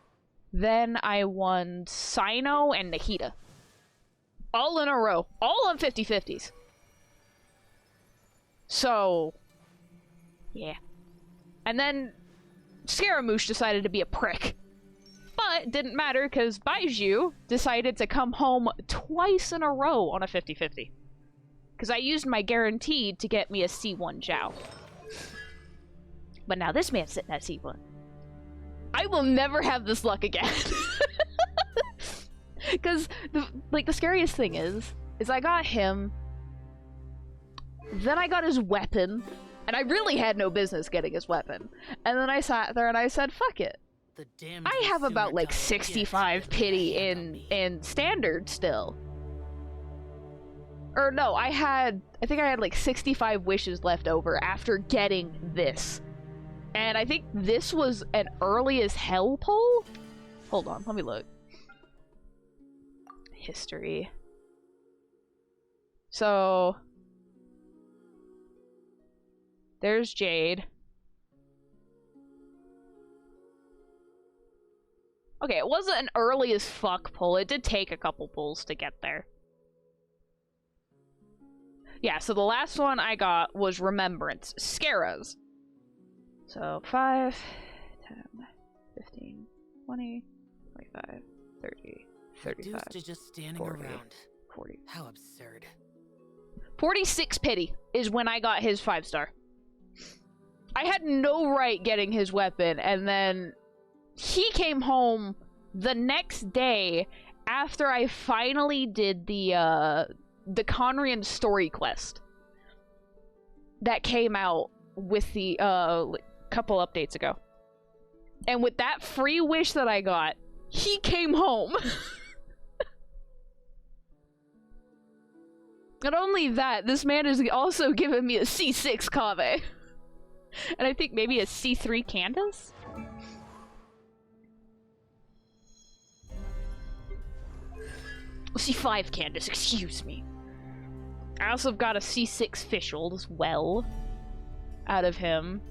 then I won Cyno and Nahida. All in a row. All on 50/50s. So, yeah. And then Scaramouche decided to be a prick. But it didn't matter because Baizhu decided to come home twice in a row on a 50/50. Because I used my guaranteed to get me a C1 Xiao. But now this man's sitting at C1. I will never have this luck again. Because, the scariest thing is I got him, then I got his weapon, and I really had no business getting his weapon. And then I sat there and I said, fuck it. I have about, like, 65 pity in standard still. Or no, I think I had, like, 65 wishes left over after getting this. And I think this was an early as hell pull? Hold on, let me look. History. So there's Jade. Okay, it wasn't an early as fuck pull. It did take a couple pulls to get there. Yeah, so the last one I got was Remembrance. Scaras. So 5, 10, 15, 20, 25, 30, 35, Reduced to just standing 40, around. 40. How absurd. 46 pity is when I got his 5-star. I had no right getting his weapon, and then he came home the next day after I finally did the Conrian story quest that came out with the couple updates ago. And with that free wish that I got, he came home. Not only that, this man has also given me a C6 Kave. And I think maybe a C3 Candace? C5 Candace, excuse me. I also got a C6 Fischl as well out of him.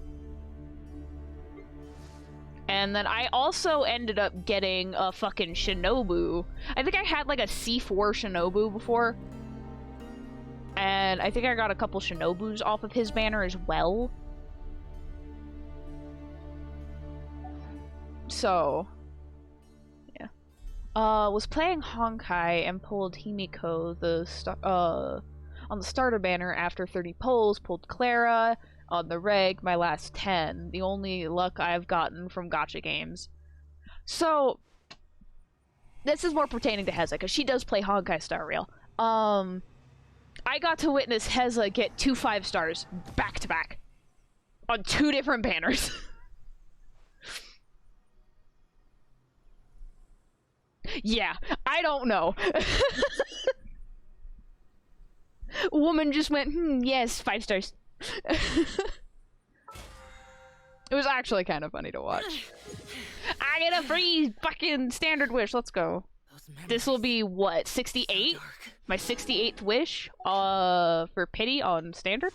And then I also ended up getting a fucking Shinobu. I think I had like a C4 Shinobu before. And I think I got a couple Shinobus off of his banner as well. So, yeah. Was playing Honkai and pulled Himiko on the starter banner after 30 pulls, pulled Clara on the reg, my last 10. The only luck I've gotten from gacha games. So, this is more pertaining to Heza, because she does play Honkai Star Rail. I got to witness Heza get 2 5-stars back to back on 2 different banners. Yeah, I don't know. Woman just went, yes, 5 stars. It was actually kind of funny to watch. I get a free fucking standard wish, let's go. This will be, what, 68? My 68th wish for pity on standard?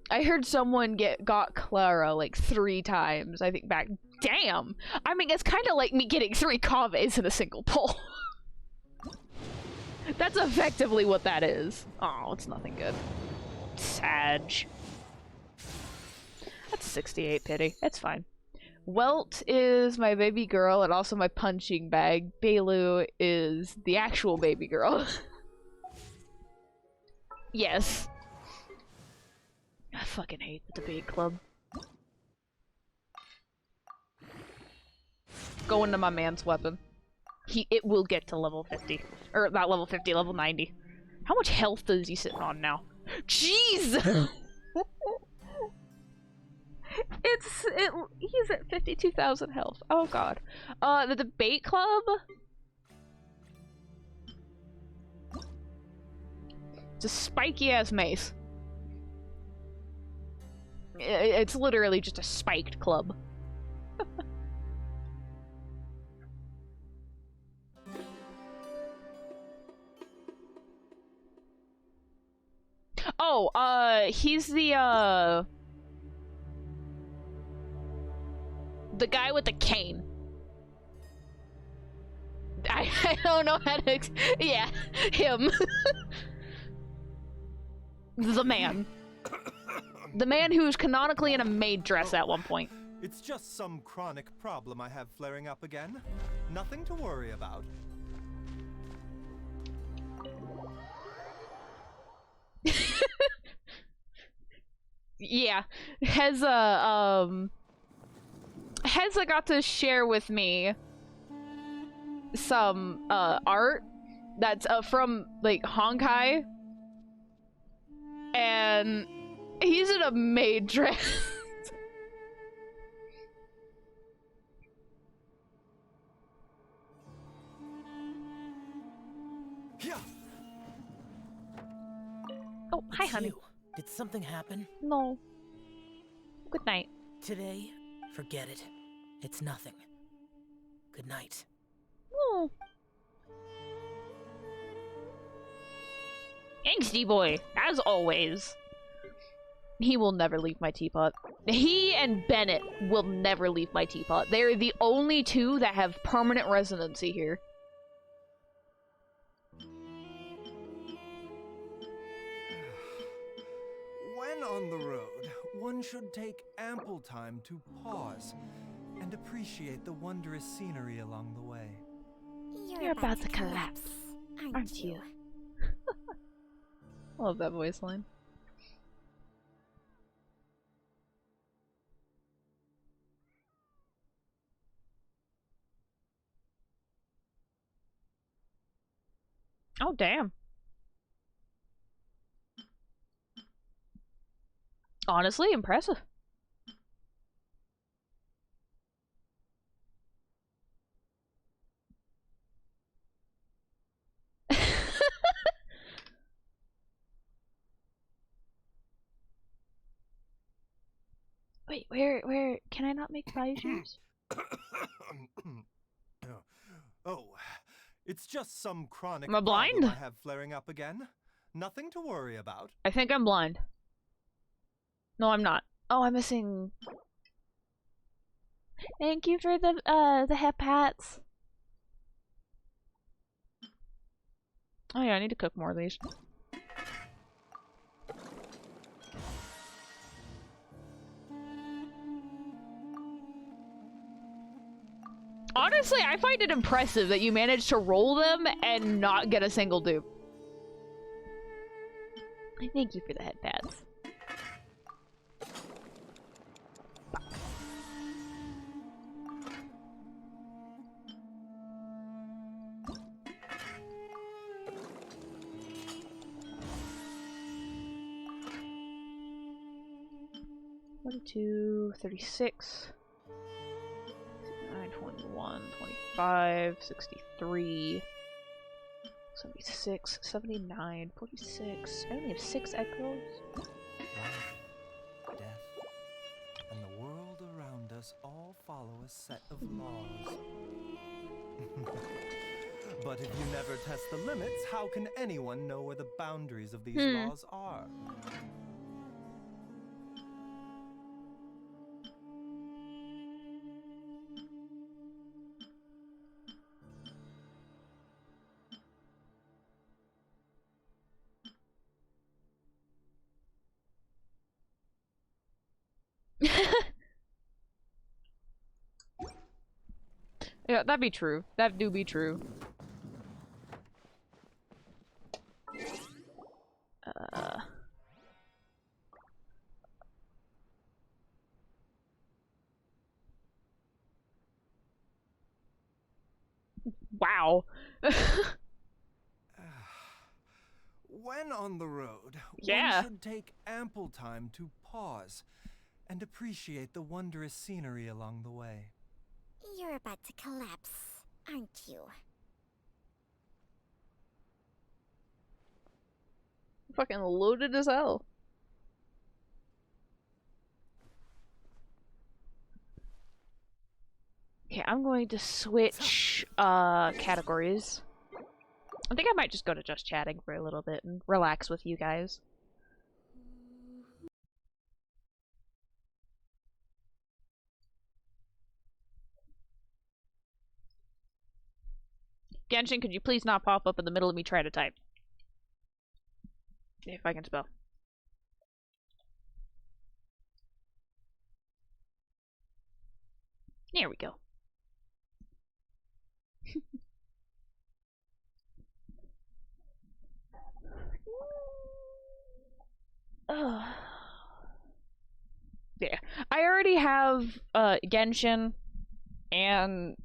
I heard someone got Clara like 3 times, I think back. Damn! I mean, it's kind of like me getting 3 Kaves in a single pull. That's effectively what that is. Oh, it's nothing good. Sag. That's 68 pity. It's fine. Welt is my baby girl and also my punching bag. Bailu is the actual baby girl. Yes. I fucking hate the debate club. Go into my man's weapon. It will get to level 50. Or not level 50, level 90. How much health is he sitting on now? Jeez! He's at 52,000 health. Oh god. The debate club? It's a spiky ass mace. It's literally just a spiked club. Oh, he's the guy with the cane. I don't know how to yeah, him. The man. The man who's canonically in a maid dress at one point. It's just some chronic problem I have flaring up again. Nothing to worry about. Yeah, Heza got to share with me some art that's from like Honkai, and he's in a maid dress. Oh, hi, honey. You. Did something happen? No. Good night. Today, forget it. It's nothing. Good night. Oh. Angsty boy, as always. He will never leave my teapot. He and Bennett will never leave my teapot. They're the only two that have permanent residency here. When on the road, one should take ample time to pause and appreciate the wondrous scenery along the way. You're about to collapse, aren't you? I love that voice line. Oh, damn. Honestly, impressive. Wait, where can I not make bijous? Oh, it's just some chronic Am I blind? problem I have flaring up again. Nothing to worry about. I think I'm blind. No, I'm not. Oh, I'm missing. Thank you for the hep hats. Oh yeah, I need to cook more of these. Honestly, I find it impressive that you managed to roll them and not get a single dupe. Thank you for the head pads. $22, $36. 21, 25, 63, 76, 79, 46. I only have 6 echoes. Life, death, and the world around us all follow a set of laws. But if you never test the limits, how can anyone know where the boundaries of these laws are? Yeah, that'd be true. That do be true. Wow. When on the road, Yeah. one should take ample time to pause and appreciate the wondrous scenery along the way. You're about to collapse, aren't you? Fucking loaded as hell. Okay, I'm going to switch categories. I think I might just go to just chatting for a little bit and relax with you guys. Genshin, could you please not pop up in the middle of me trying to type? If I can spell. There we go. Yeah. I already have Genshin and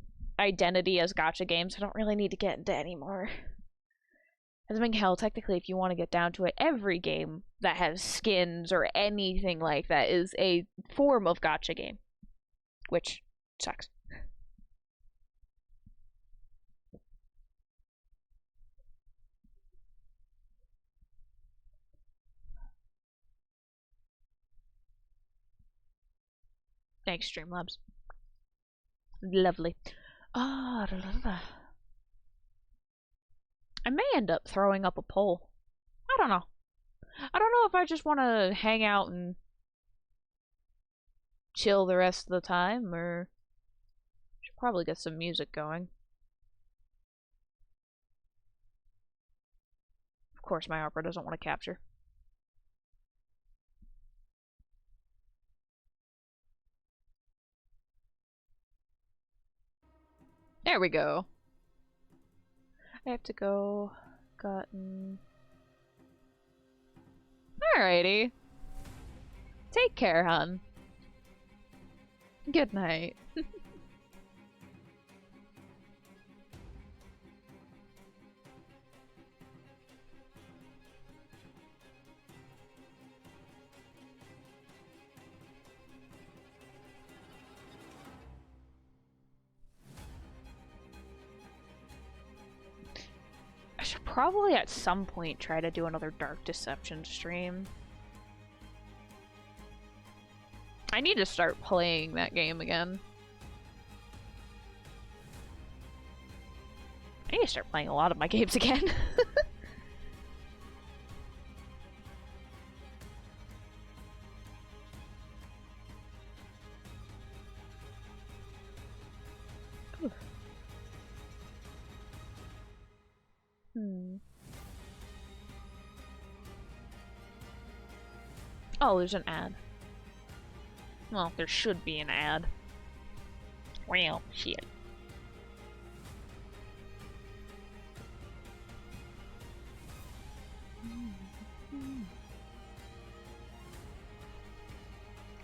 Identity as gacha games. I don't really need to get into any more. I mean, hell, technically, if you want to get down to it, every game that has skins or anything like that is a form of gacha game. Which sucks. Thanks, Streamlabs. Lovely. Ah, I may end up throwing up a poll. I don't know. I don't know if I just want to hang out and chill the rest of the time, or should probably get some music going. Of course, my opera doesn't want to capture. There we go. I have to go. Gotten. Alrighty. Take care, hun. Good night. I should probably at some point try to do another Dark Deception stream. I need to start playing that game again. I need to start playing a lot of my games again. Oh, there's an ad. Well, there should be an ad. Well, shit.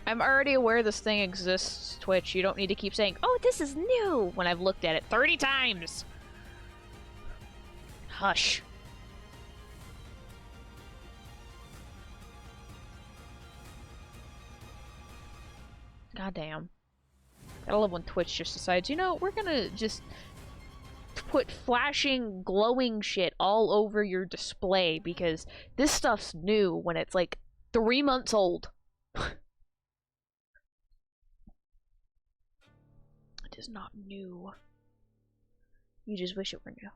I'm already aware this thing exists, Twitch. You don't need to keep saying, "Oh, this is new," when I've looked at it 30 times. Hush. Goddamn. Gotta love when Twitch just decides, you know, we're gonna just put flashing, glowing shit all over your display because this stuff's new when it's like 3 months old. It is not new. You just wish it were new.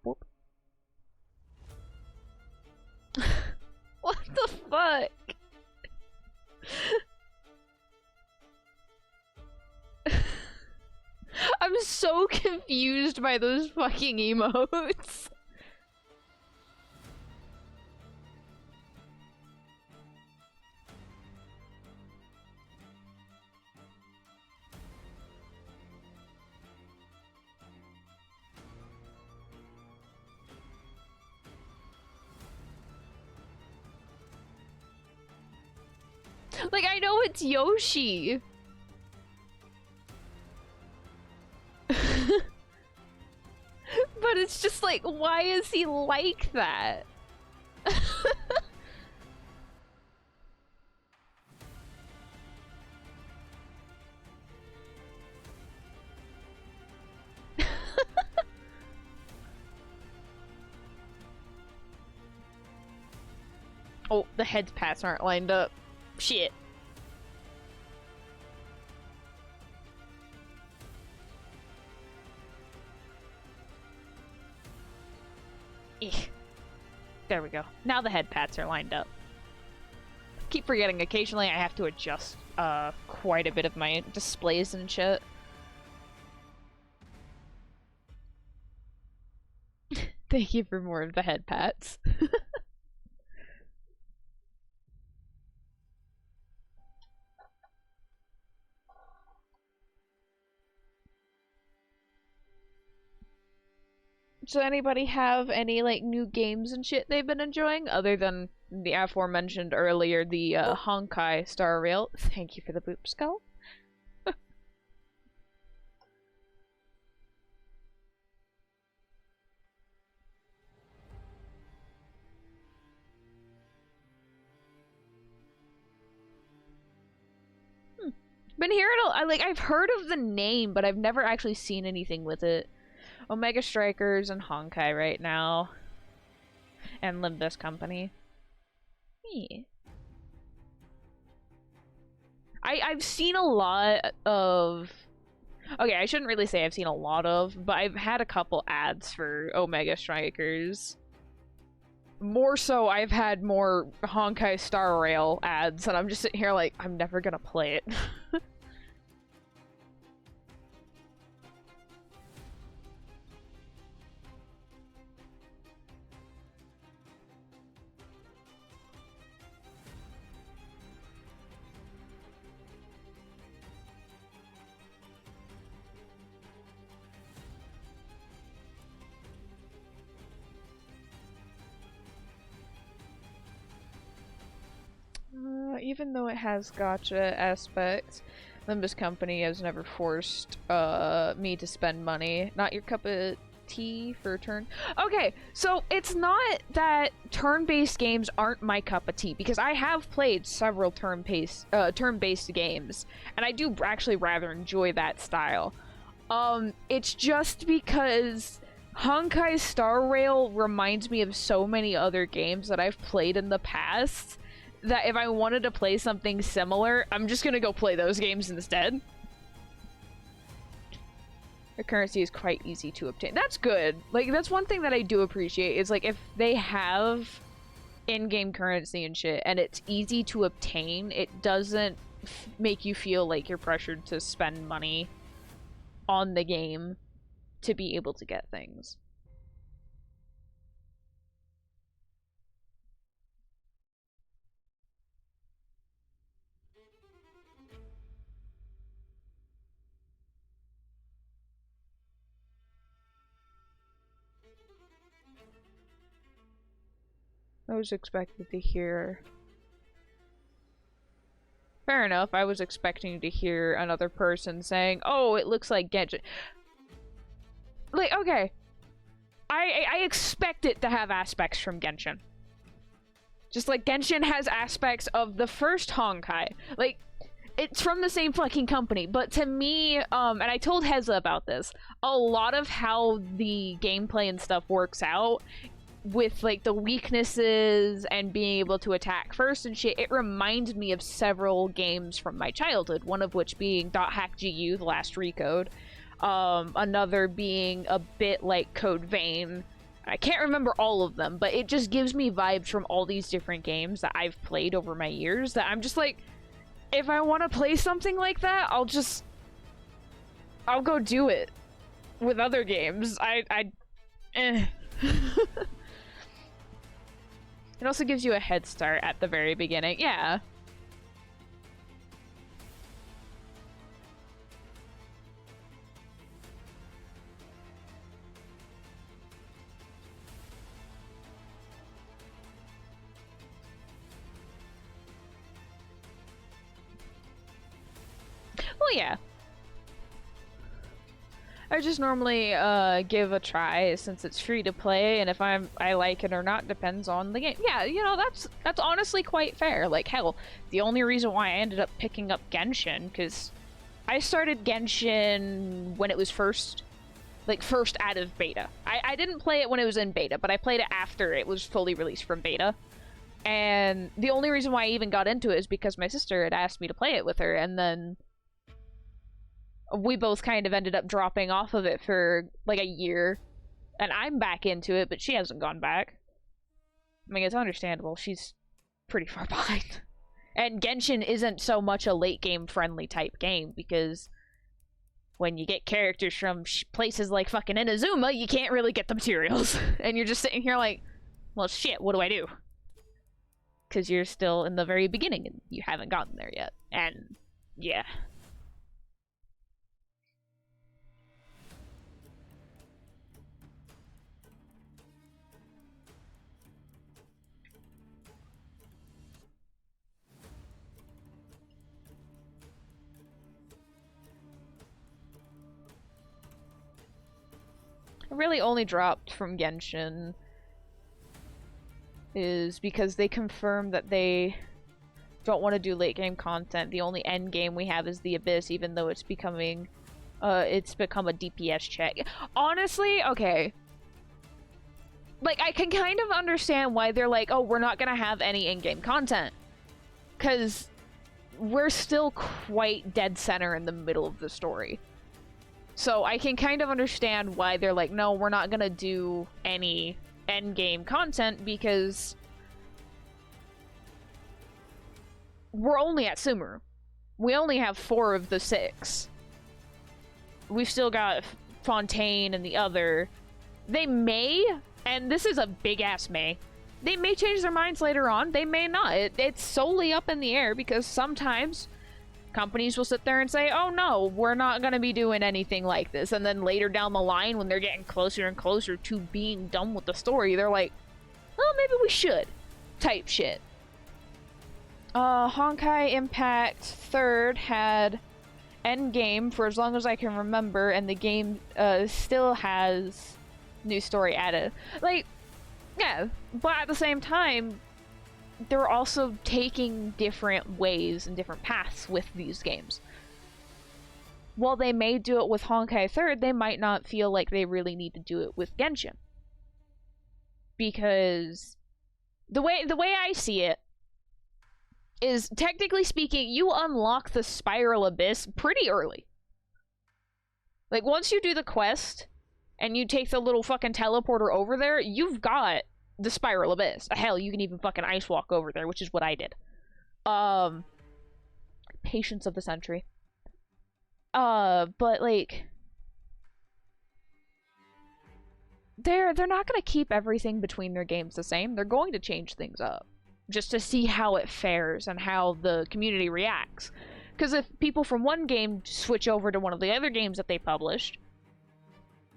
Whoop. What the fuck? I'm so confused by those fucking emotes. Like, I know it's Yoshi. But it's just like, why is he like that? Oh, the head pats aren't lined up. Shit. There we go. Now the head pats are lined up. Keep forgetting, occasionally I have to adjust quite a bit of my displays and shit. Thank you for more of the head pats. So anybody have any, like, new games and shit they've been enjoying, other than the aforementioned earlier, the Honkai Star Rail? Thank you for the boop skull. Been hearing I've heard of the name, but I've never actually seen anything with it. Omega Strikers and Honkai right now. And Limbus Company. Yeah. I've seen a lot of... Okay, I shouldn't really say I've seen a lot of, but I've had a couple ads for Omega Strikers. More so, I've had more Honkai Star Rail ads, and I'm just sitting here like, I'm never gonna play it. Even though it has gacha aspects, Limbus Company has never forced me to spend money. Not your cup of tea for turn. Okay, so it's not that turn-based games aren't my cup of tea, because I have played several turn-based games, and I do actually rather enjoy that style. It's just because Honkai Star Rail reminds me of so many other games that I've played in the past that if I wanted to play something similar, I'm just gonna go play those games instead. The currency is quite easy to obtain. That's good. Like, that's one thing that I do appreciate, is like, if they have in-game currency and shit, and it's easy to obtain, it doesn't make you feel like you're pressured to spend money on the game to be able to get things. I was expected to hear... Fair enough, I was expecting to hear another person saying, oh, it looks like Genshin. Like, okay. I expect it to have aspects from Genshin. Just like Genshin has aspects of the first Honkai. Like, it's from the same fucking company, but to me, and I told Heza about this, a lot of how the gameplay and stuff works out with like the weaknesses and being able to attack first and shit, it reminds me of several games from my childhood, one of which being .hack GU, the last Recode, another being a bit like Code Vein. I can't remember all of them, but it just gives me vibes from all these different games that I've played over my years that I'm just like, if I want to play something like that, I'll go do it with other games. It also gives you a head start at the very beginning. Yeah. Well, yeah. I just normally give a try since it's free to play, and if I like it or not depends on the game. Yeah, you know, that's honestly quite fair. Like, hell, the only reason why I ended up picking up Genshin, because I started Genshin when it was first out of beta. I didn't play it when it was in beta, but I played it after it was fully released from beta. And the only reason why I even got into it is because my sister had asked me to play it with her, and then we both kind of ended up dropping off of it for like a year, and I'm back into it, but she hasn't gone back. I mean, it's understandable. She's pretty far behind. And Genshin isn't so much a late game friendly type game, because when you get characters from places like fucking Inazuma, you can't really get the materials. And you're just sitting here like, well, shit, what do I do? Because you're still in the very beginning and you haven't gotten there yet. And yeah. I really only dropped from Genshin is because they confirmed that they don't want to do late game content. The only end game we have is the Abyss, even though it's becoming it's become a DPS check. Honestly, okay. Like, I can kind of understand why they're like, oh, we're not gonna have any in-game content. 'Cause we're still quite dead center in the middle of the story. So I can kind of understand why they're like, no, we're not gonna do any endgame content because we're only at Sumeru. We only have 4 of the 6. We've still got Fontaine and the other. They may, and this is a big-ass may, they may change their minds later on. They may not. It's solely up in the air because sometimes companies will sit there and say, oh no, we're not going to be doing anything like this. And then later down the line, when they're getting closer and closer to being done with the story, they're like, well, maybe we should. Type shit. Honkai Impact 3rd had Endgame for as long as I can remember, and the game still has new story added. Like, yeah, but at the same time, they're also taking different ways and different paths with these games. While they may do it with Honkai 3rd, they might not feel like they really need to do it with Genshin. Because the way I see it is, technically speaking, you unlock the Spiral Abyss pretty early. Like, once you do the quest, and you take the little fucking teleporter over there, you've got the Spiral Abyss. Hell, you can even fucking ice walk over there, which is what I did. Patience of the century. But, like, they're not gonna keep everything between their games the same. They're going to change things up, just to see how it fares and how the community reacts. Because if people from one game switch over to one of the other games that they published,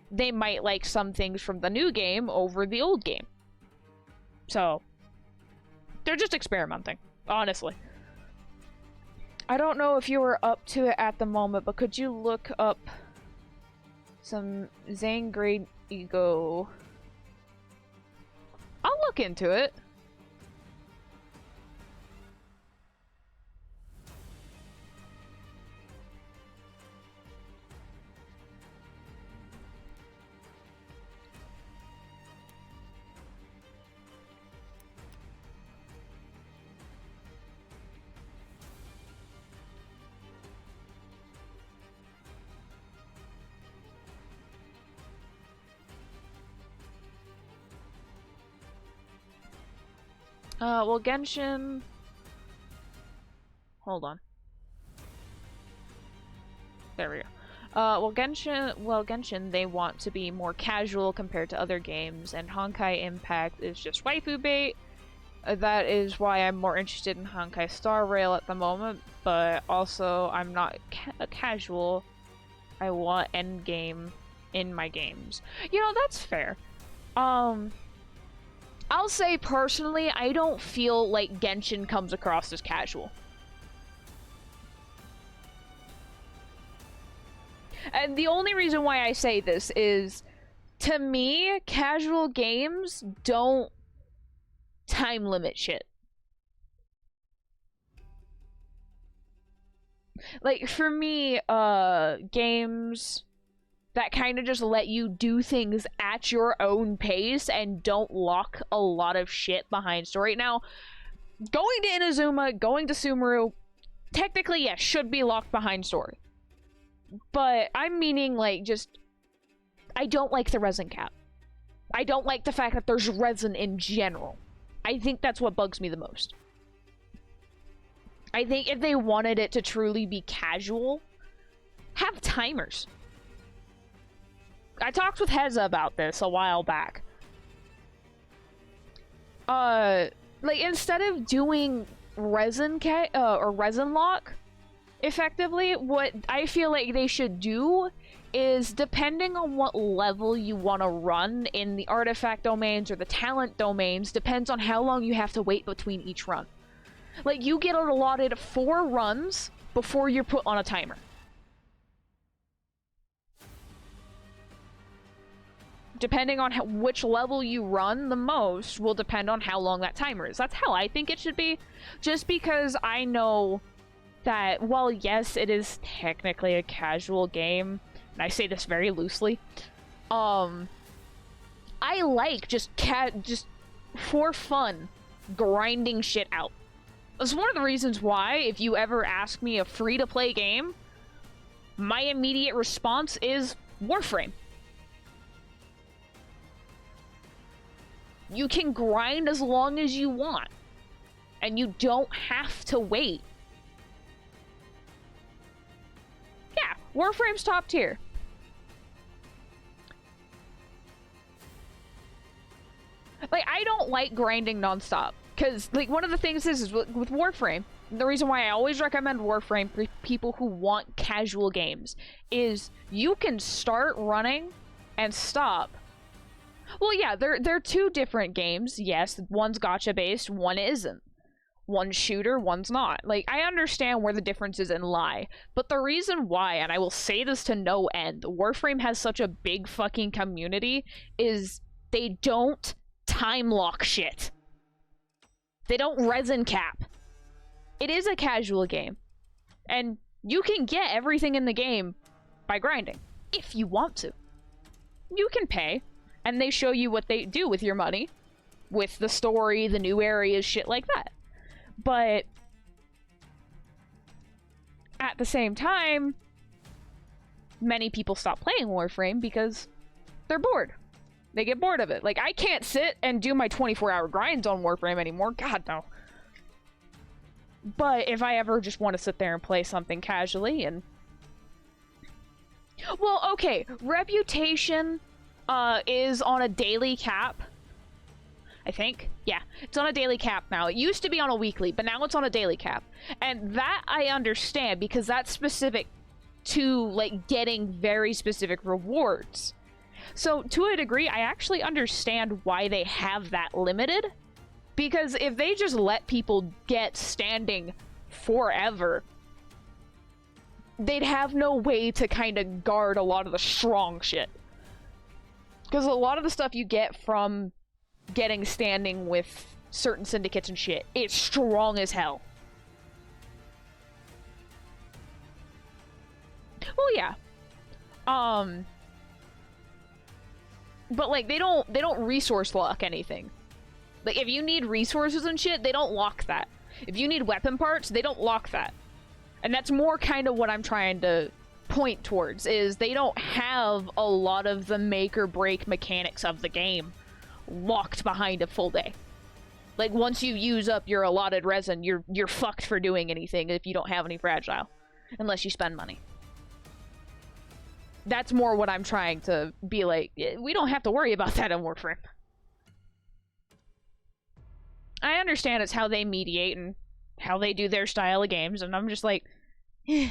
they might like some things from the new game over the old game. So, they're just experimenting, honestly. I don't know if you were up to it at the moment, but could you look up some Zangrade Ego? I'll look into it. Well, Genshin... Hold on. There we go. Well, Genshin, they want to be more casual compared to other games, and Honkai Impact is just waifu bait. That is why I'm more interested in Honkai Star Rail at the moment, but also I'm not casual. I want endgame in my games. You know, that's fair. I'll say personally, I don't feel like Genshin comes across as casual. And the only reason why I say this is, to me, casual games don't time limit shit. Like, for me, games that kind of just let you do things at your own pace and don't lock a lot of shit behind story. Now, going to Inazuma, going to Sumeru, technically, yes, should be locked behind story. But I'm meaning, like, just... I don't like the resin cap. I don't like the fact that there's resin in general. I think that's what bugs me the most. I think if they wanted it to truly be casual, have timers. I talked with Heza about this a while back. Like, instead of doing resin or resin lock, effectively, what I feel like they should do is, depending on what level you want to run in the artifact domains or the talent domains, depends on how long you have to wait between each run. Like, you get allotted 4 runs before you're put on a timer. Depending on which level you run the most will depend on how long that timer is. That's how I think it should be. Just because I know that, while yes, it is technically a casual game, and I say this very loosely, I like just for fun grinding shit out. It's one of the reasons why, if you ever ask me a free-to-play game, my immediate response is Warframe. You can grind as long as you want, and you don't have to wait. Yeah, Warframe's top tier. Like, I don't like grinding nonstop, because, like, one of the things is with Warframe, the reason why I always recommend Warframe for people who want casual games is you can start running and stop. Well, yeah, they're two different games. Yes, one's gacha based, one isn't. One's shooter, one's not. Like, I understand where the differences in lie, but the reason why, and I will say this to no end, Warframe has such a big fucking community is they don't time lock shit. They don't resin cap. It is a casual game, and you can get everything in the game by grinding, if you want to. You can pay, and they show you what they do with your money, with the story, the new areas, shit like that. But at the same time, many people stop playing Warframe because they're bored. They get bored of it. Like, I can't sit and do my 24-hour grinds on Warframe anymore. God, no. But if I ever just want to sit there and play something casually and... Well, okay. Reputation is on a daily cap. I think. Yeah. It's on a daily cap now. It used to be on a weekly, but now it's on a daily cap. And that I understand because that's specific to, like, getting very specific rewards. So, to a degree, I actually understand why they have that limited. Because if they just let people get standing forever, they'd have no way to kind of guard a lot of the strong shit. Because a lot of the stuff you get from getting standing with certain syndicates and shit, it's strong as hell. Well, yeah. But, like, they don't resource lock anything. Like, if you need resources and shit, they don't lock that. If you need weapon parts, they don't lock that. And that's more kind of what I'm trying to point towards, is they don't have a lot of the make or break mechanics of the game locked behind a full day. Like, once you use up your allotted resin, you're fucked for doing anything if you don't have any fragile. Unless you spend money. That's more what I'm trying to be like, we don't have to worry about that in Warframe. I understand it's how they mediate and how they do their style of games, and I'm just like, eh.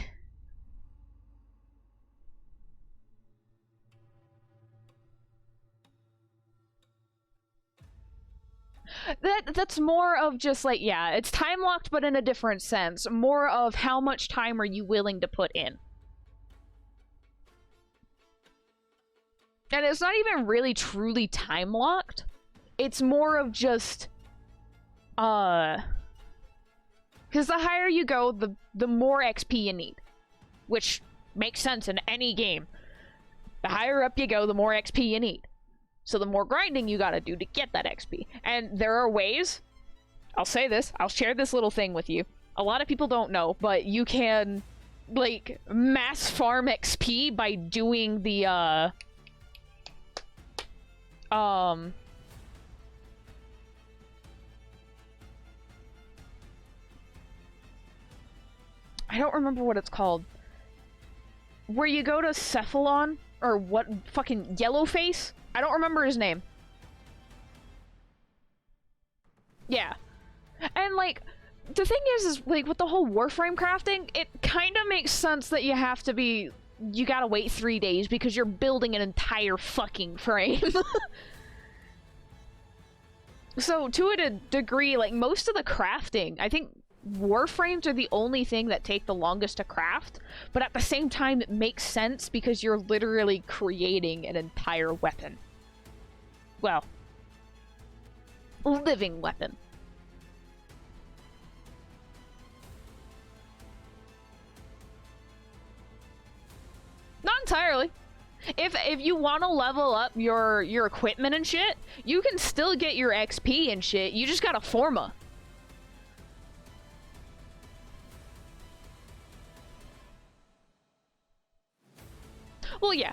That's more of just like, yeah, it's time locked, but in a different sense. More of how much time are you willing to put in. And it's not even really truly time locked. It's more of just, because the higher you go, the more XP you need. Which makes sense in any game. The higher up you go, the more XP you need. So the more grinding you gotta do to get that XP. And there are ways, I'll say this, I'll share this little thing with you. A lot of people don't know, but you can, like, mass farm XP by doing the, I don't remember what it's called. Where you go to Cephalon, or what, fucking Yellowface? I don't remember his name. Yeah. And, like, the thing is like, with the whole Warframe crafting, it kind of makes sense that you have to be, you gotta wait 3 days because you're building an entire fucking frame. So, to a degree, like, most of the crafting, I think Warframes are the only thing that take the longest to craft, but at the same time, it makes sense because you're literally creating an entire weapon. Well, living weapon. Not entirely. If you want to level up your equipment and shit, you can still get your XP and shit. You just gotta forma. Well, yeah.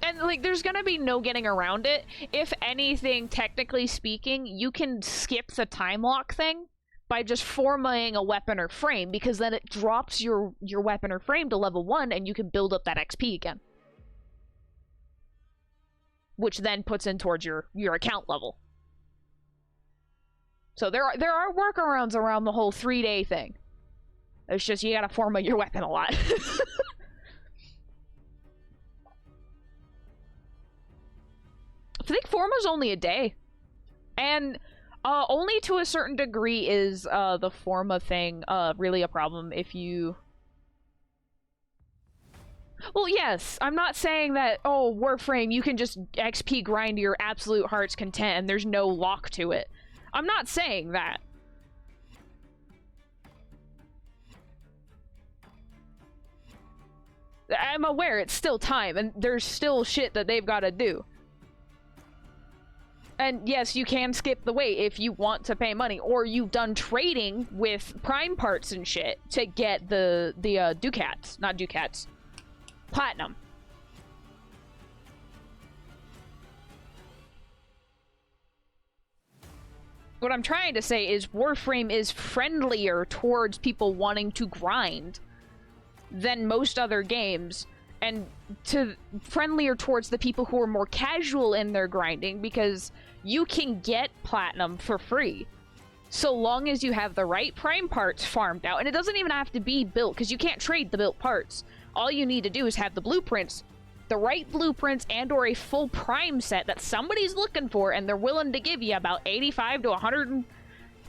And, like, there's gonna be no getting around it. If anything, technically speaking, you can skip the time lock thing by just formatting a weapon or frame, because then it drops your weapon or frame to level 1, and you can build up that XP again. Which then puts in towards your account level. So there are workarounds around the whole 3-day thing. It's just you gotta format your weapon a lot. I think Forma's only a day. And only to a certain degree is the Forma thing really a problem if you... Well, yes, I'm not saying that, oh, Warframe, you can just XP grind to your absolute heart's content and there's no lock to it. I'm not saying that. I'm aware it's still time, and there's still shit that they've got to do. And yes, you can skip the wait if you want to pay money, or you've done trading with prime parts and shit to get the ducats, not ducats, platinum. What I'm trying to say is Warframe is friendlier towards people wanting to grind than most other games, and friendlier towards the people who are more casual in their grinding, because you can get platinum for free so long as you have the right prime parts farmed out. And it doesn't even have to be built, because you can't trade the built parts. All you need to do is have the blueprints, the right blueprints, and or a full prime set that somebody's looking for, and they're willing to give you about 85 to 100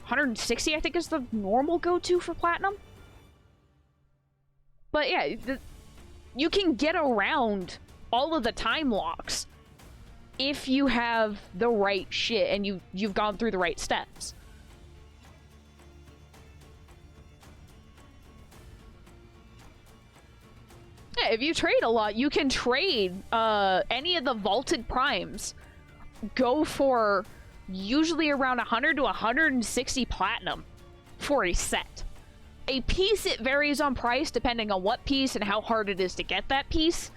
160, I think, is the normal go-to for platinum. But yeah, you can get around all of the time locks if you have the right shit and you've gone through the right steps. Yeah, if you trade a lot, you can trade any of the vaulted primes. Go for usually around 100 to 160 platinum for a set. A piece, it varies on price depending on what piece and how hard it is to get that piece.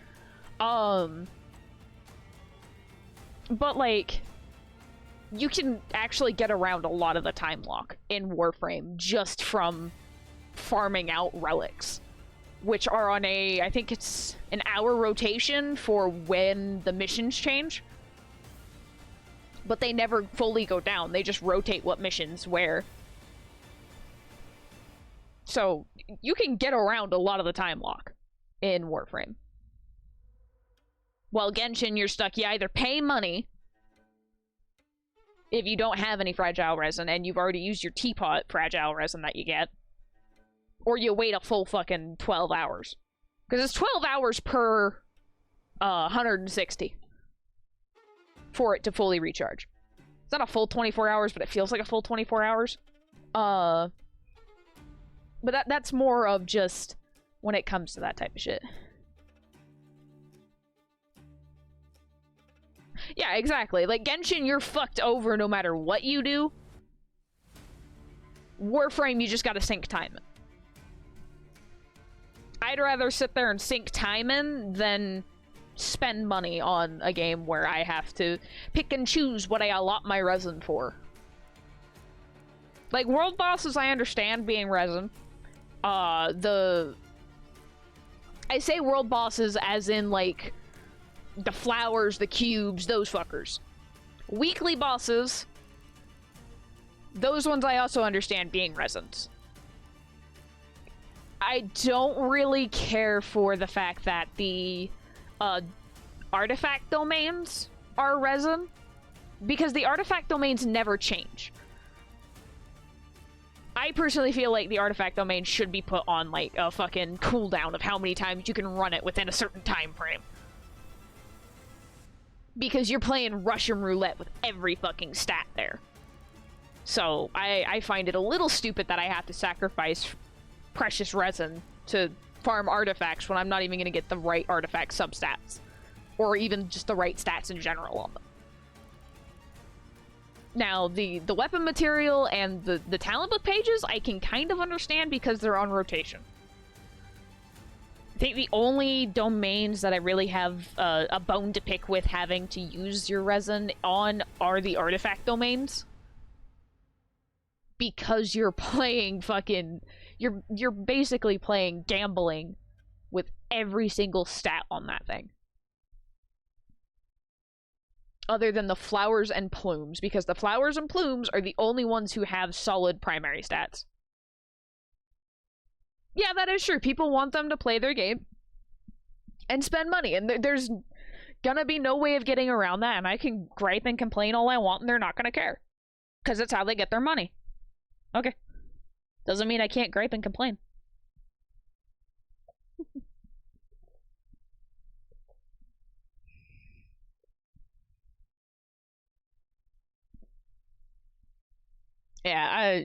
But like, you can actually get around a lot of the time lock in Warframe just from farming out relics, which are on a, I think it's an hour rotation for when the missions change. But they never fully go down, they just rotate what missions where. So, you can get around a lot of the time lock in Warframe. While Genshin, you're stuck. You either pay money if you don't have any fragile resin and you've already used your teapot fragile resin that you get, or you wait a full fucking 12 hours. Because it's 12 hours per 160 for it to fully recharge. It's not a full 24 hours, but it feels like a full 24 hours. But that's more of just when it comes to that type of shit. Yeah, exactly. Like, Genshin, you're fucked over no matter what you do. Warframe, you just gotta sink time in. I'd rather sit there and sink time in than spend money on a game where I have to pick and choose what I allot my resin for. Like, world bosses, I understand being resin. I say world bosses as in, like, the flowers, the cubes, those fuckers. Weekly bosses, those ones I also understand being resins. I don't really care for the fact that the artifact domains are resin, because the artifact domains never change. I personally feel like the artifact domain should be put on, like, a fucking cooldown of how many times you can run it within a certain time frame. Because you're playing Russian roulette with every fucking stat there. So, I find it a little stupid that I have to sacrifice precious resin to farm artifacts when I'm not even going to get the right artifact substats. Or even just the right stats in general on them. Now, the weapon material and the talent book pages, I can kind of understand because they're on rotation. I think the only domains that I really have a bone to pick with having to use your resin on are the artifact domains. Because you're playing fucking... You're basically playing gambling with every single stat on that thing. Other than the flowers and plumes, because the flowers and plumes are the only ones who have solid primary stats. Yeah, that is true. People want them to play their game and spend money, and there's gonna be no way of getting around that, and I can gripe and complain all I want, and they're not gonna care. Because it's how they get their money. Okay. Doesn't mean I can't gripe and complain. Yeah,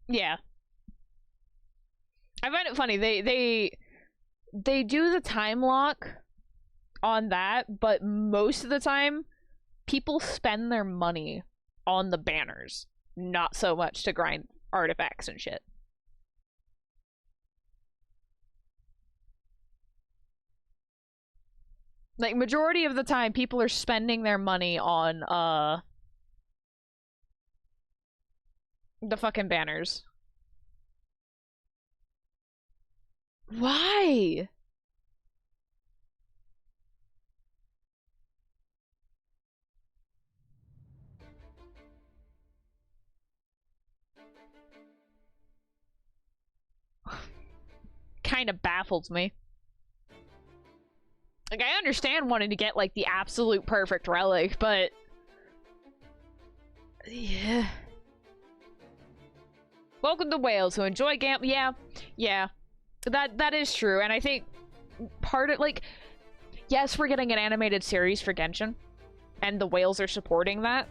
yeah. I find it funny. They do the time lock on that, but most of the time people spend their money on the banners, not so much to grind artifacts and shit. Like, majority of the time, people are spending their money on, the fucking banners. Why? Kind of baffles me. Like, I understand wanting to get, like, the absolute perfect relic, but... yeah. Welcome to Wales, who enjoy yeah. That is true, and I think part of, like... yes, we're getting an animated series for Genshin, and the whales are supporting that.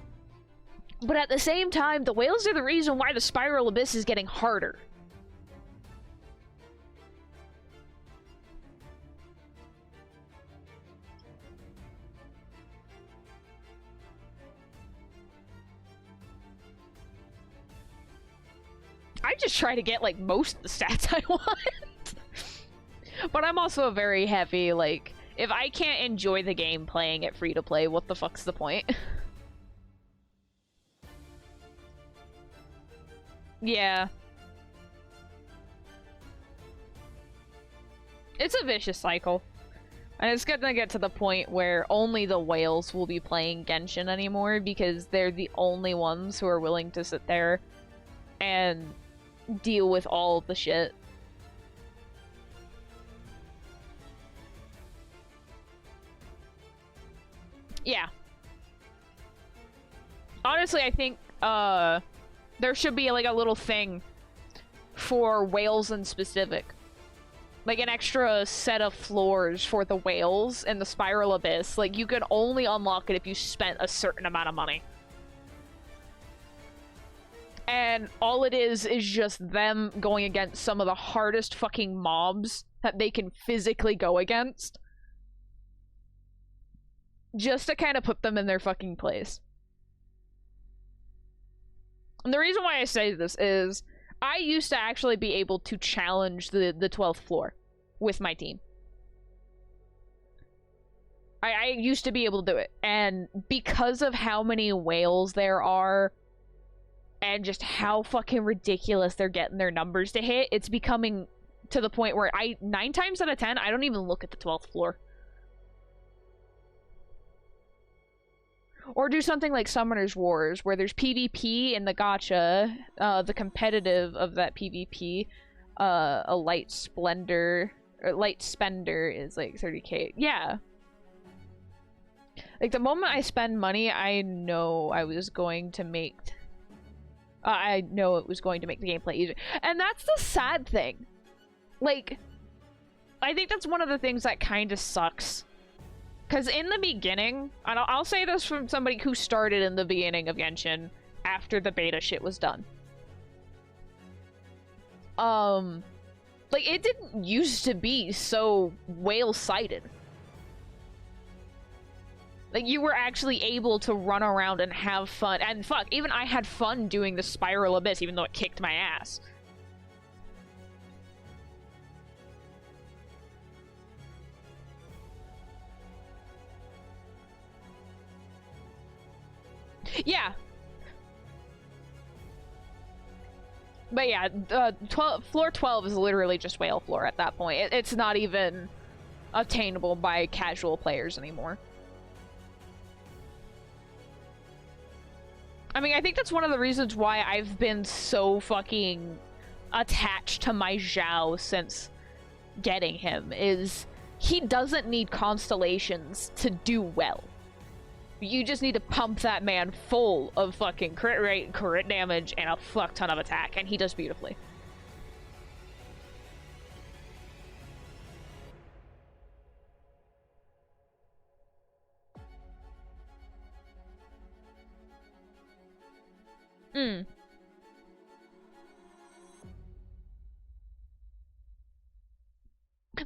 But at the same time, the whales are the reason why the Spiral Abyss is getting harder. I just try to get, like, most of the stats I want. But I'm also a very heavy, like, if I can't enjoy the game playing it free-to-play, what the fuck's the point? Yeah. It's a vicious cycle. And it's gonna get to the point where only the whales will be playing Genshin anymore, because they're the only ones who are willing to sit there and deal with all of the shit. Yeah. Honestly, I think, there should be, like, a little thing for whales in specific. Like, an extra set of floors for the whales in the Spiral Abyss. Like, you could only unlock it if you spent a certain amount of money. And all it is just them going against some of the hardest fucking mobs that they can physically go against. Just to kind of put them in their fucking place. And the reason why I say this is, I used to actually be able to challenge the 12th floor with my team. I used to be able to do it. And because of how many whales there are, and just how fucking ridiculous they're getting their numbers to hit, it's becoming to the point where 9 times out of 10, I don't even look at the 12th floor. Or do something like Summoner's Wars, where there's PvP in the gacha, the competitive of that PvP, a light splendor, or light spender is like 30k. Yeah. Like, the moment I spend money, I know I was going to make... I know it was going to make the gameplay easier. And that's the sad thing. Like, I think that's one of the things that kind of sucks. Because in the beginning, and I'll say this from somebody who started in the beginning of Genshin after the beta shit was done. Like, it didn't used to be so whale-sided. Like, you were actually able to run around and have fun. And fuck, even I had fun doing the Spiral Abyss, even though it kicked my ass. Yeah. But yeah, floor 12 is literally just whale floor at that point. It's not even obtainable by casual players anymore. I mean, I think that's one of the reasons why I've been so fucking attached to my Zhao since getting him, is he doesn't need constellations to do well. You just need to pump that man full of fucking crit rate, crit damage, and a fuck ton of attack, and he does beautifully.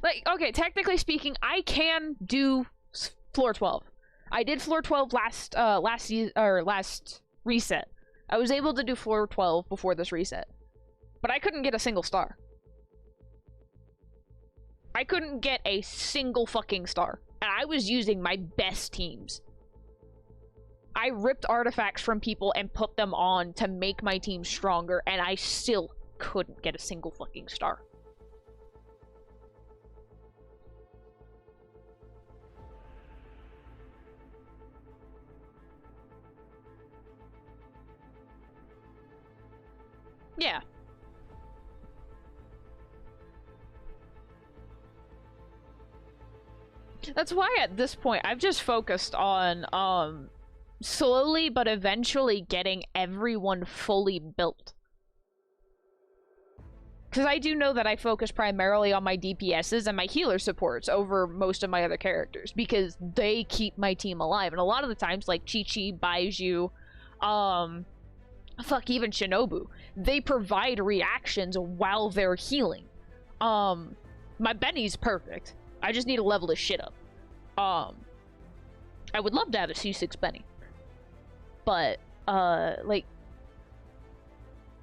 Like, okay, technically speaking, I can do floor 12. I did floor 12 last reset. I was able to do floor 12 before this reset. But I couldn't get a single star. I couldn't get a single fucking star. And I was using my best teams. I ripped artifacts from people and put them on to make my team stronger, and I still couldn't get a single fucking star. Yeah. That's why at this point I've just focused on slowly but eventually getting everyone fully built. Because I do know that I focus primarily on my DPSs and my healer supports over most of my other characters, because they keep my team alive. And a lot of the times, like Chi-Chi, Baizhu, fuck, even Shinobu, they provide reactions while they're healing. My Benny's perfect. I just need to level this shit up. I would love to have a C6 Benny. But, like,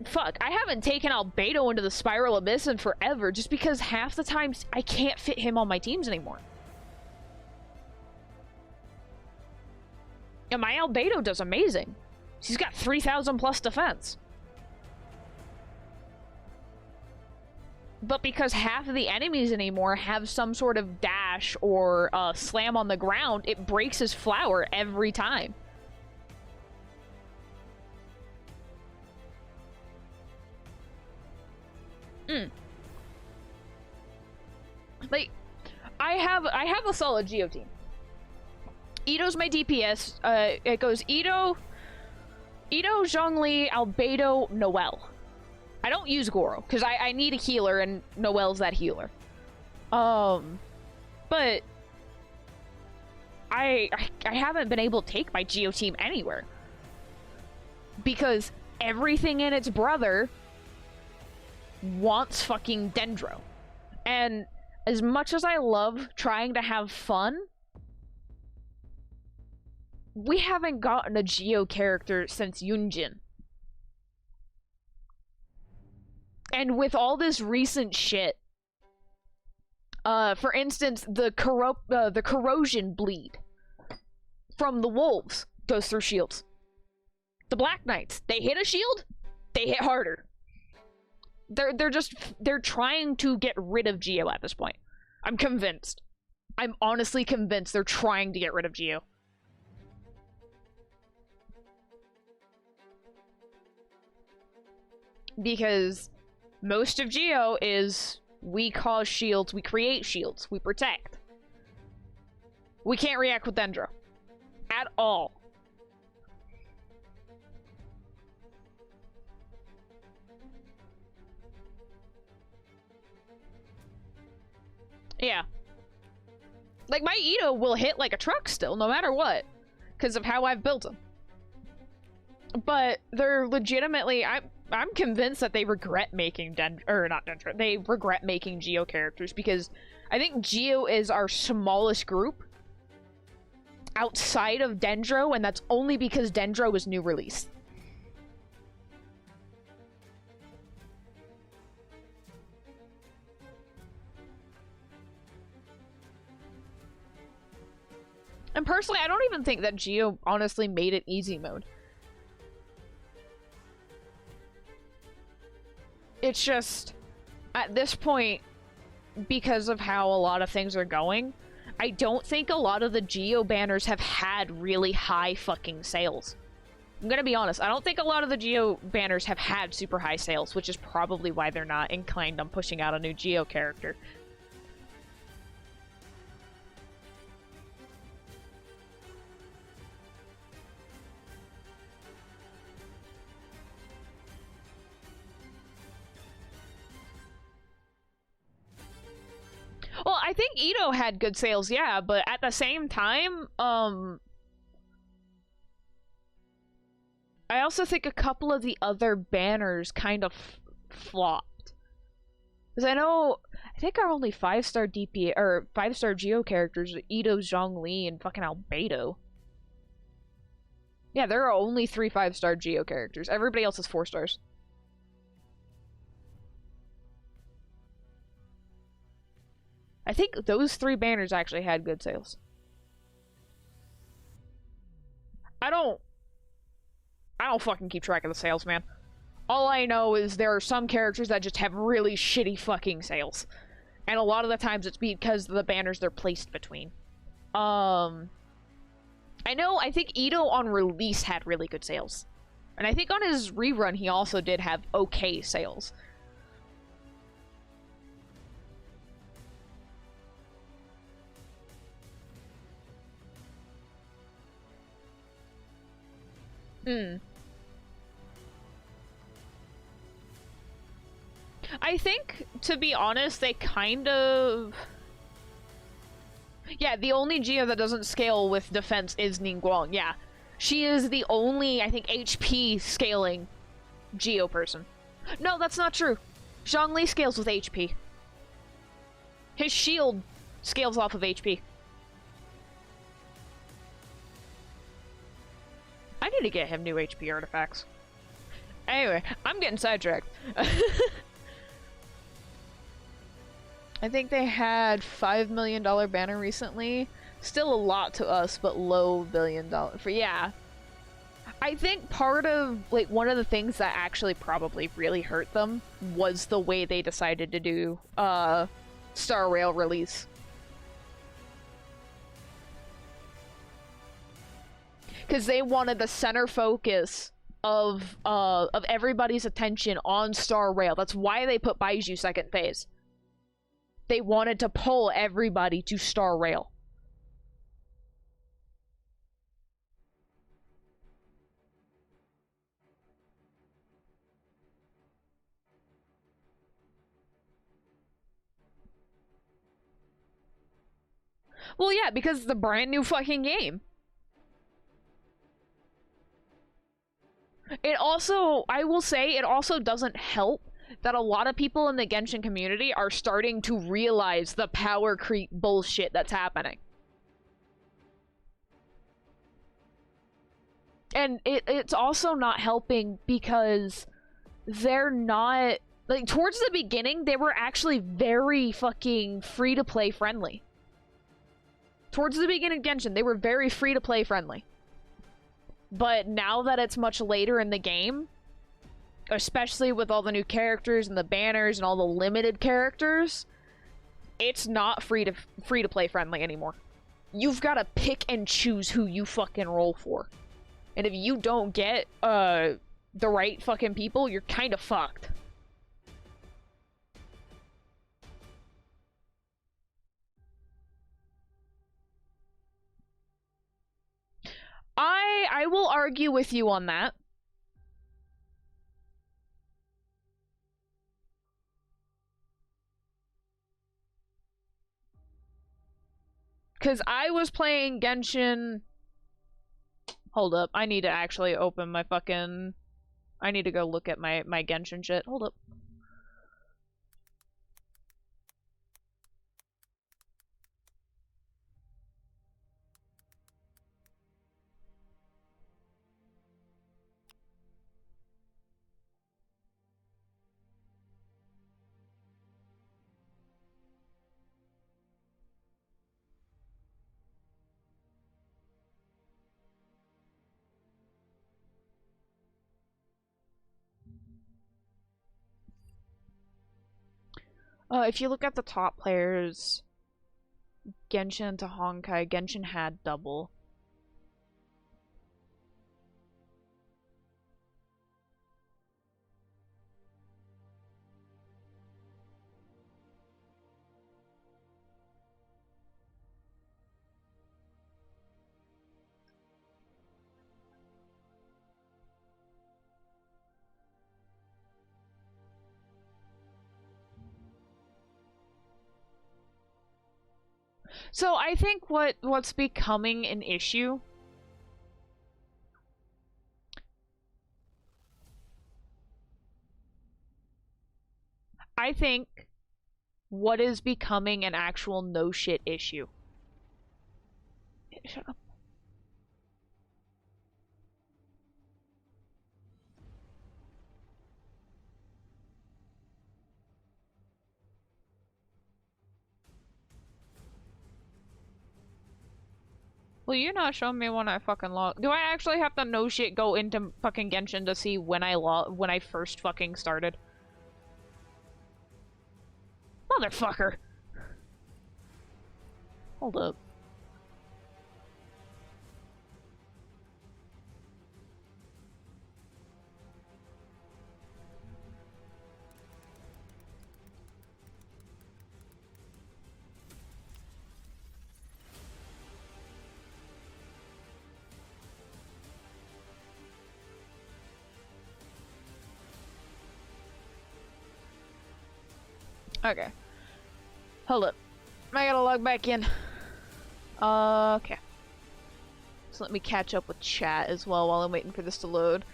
fuck, I haven't taken Albedo into the Spiral Abyss in forever, just because half the times I can't fit him on my teams anymore. And my Albedo does amazing. He's got 3,000 plus defense. But because half of the enemies anymore have some sort of dash or slam on the ground, it breaks his flower every time. Like, I have a solid Geo team. Ito's my DPS. It goes Ito, Zhongli, Albedo, Noelle. I don't use Goro, because I need a healer, and Noelle's that healer. But I haven't been able to take my Geo team anywhere. Because everything in its brother wants fucking Dendro. And as much as I love trying to have fun, we haven't gotten a Geo character since Yunjin. And with all this recent shit, for instance, the corrosion bleed from the wolves goes through shields. The Black Knights, they hit a shield, they hit harder. They're trying to get rid of Geo at this point. I'm convinced. I'm honestly convinced they're trying to get rid of Geo. Because most of Geo is we cause shields, we create shields, we protect. We can't react with Dendro. At all. Yeah. Like, my Ito will hit like a truck still, no matter what. Because of how I've built them. But they're legitimately... I'm convinced that they regret making they regret making Geo characters, because I think Geo is our smallest group outside of Dendro, and that's only because Dendro was new release. And personally, I don't even think that Geo honestly made it easy mode. It's just, at this point, because of how a lot of things are going, I don't think a lot of the Geo banners have had really high fucking sales. I'm gonna be honest, I don't think a lot of the Geo banners have had super high sales, which is probably why they're not inclined on pushing out a new Geo character. Well, I think Ito had good sales, yeah, but at the same time, I also think a couple of the other banners kind of flopped. Because I think our only 5-star DP, or 5-star Geo characters are Ito, Zhongli, and fucking Albedo. Yeah, there are only 3 5-star Geo characters. Everybody else is 4 stars. I think those 3 banners actually had good sales. I don't fucking keep track of the sales, man. All I know is there are some characters that just have really shitty fucking sales. And a lot of the times it's because of the banners they're placed between. I think Ito on release had really good sales. And I think on his rerun he also did have okay sales. I think, to be honest, they kind of... Yeah, the only Geo that doesn't scale with defense is Ningguang, yeah. She is the only, I think, HP scaling Geo person. No, that's not true. Zhongli scales with HP. His shield scales off of HP. I need to get him new HP artifacts. Anyway, I'm getting sidetracked. I think they had $5 million banner recently. Still a lot to us, but low $1 billion. Yeah. I think part of, like, one of the things that actually probably really hurt them was the way they decided to do, Star Rail release. Because they wanted the center focus of everybody's attention on Star Rail. That's why they put Baizhu second phase. They wanted to pull everybody to Star Rail. Well, yeah, because it's a brand new fucking game. It also, I will say, it also doesn't help that a lot of people in the Genshin community are starting to realize the power creep bullshit that's happening. And it's also not helping because they're not... Like, towards the beginning, they were actually very fucking free-to-play friendly. Towards the beginning of Genshin, they were very free-to-play friendly. But now that it's much later in the game, especially with all the new characters and the banners and all the limited characters, it's not free to play friendly anymore. You've got to pick and choose who you fucking roll for. And if you don't get the right fucking people, you're kind of fucked. I will argue with you on that. Because I was playing Genshin... Hold up, I need to actually open my fucking... I need to go look at my Genshin shit. Hold up. If you look at the top players, Genshin to Honkai, Genshin had double. So I think what's becoming an issue I think what is becoming an actual no shit issue. Shut up. Well, you're not showing me when I fucking log. Do I actually have to no shit go into fucking Genshin to see when I first fucking started? Motherfucker! Hold up. Okay. Hold up. I gotta log back in. Okay. So let me catch up with chat as well while I'm waiting for this to load.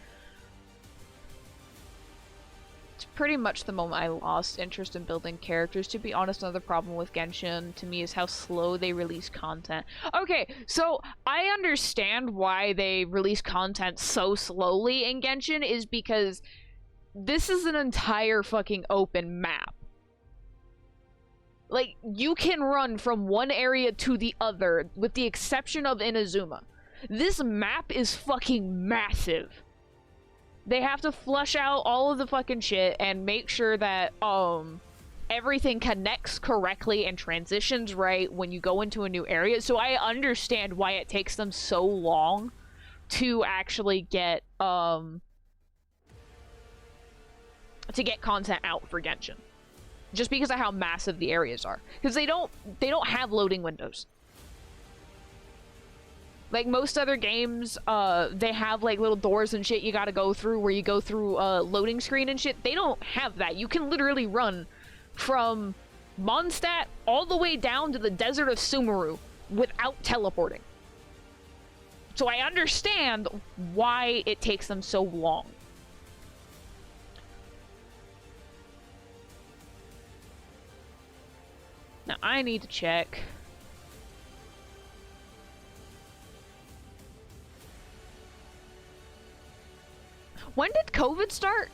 It's pretty much the moment I lost interest in building characters. To be honest, another problem with Genshin to me is how slow they release content. Okay, so I understand why they release content so slowly in Genshin is because this is an entire fucking open map. Like, you can run from one area to the other, with the exception of Inazuma. This map is fucking massive. They have to flush out all of the fucking shit and make sure that, everything connects correctly and transitions right when you go into a new area. So I understand why it takes them so long to actually get, to get content out for Genshin. Just because of how massive the areas are. Because they don't have loading windows. Like most other games, they have like little doors and shit you gotta go through where you go through a loading screen and shit. They don't have that. You can literally run from Mondstadt all the way down to the desert of Sumeru without teleporting. So I understand why it takes them so long. Now, I need to check. When did COVID start?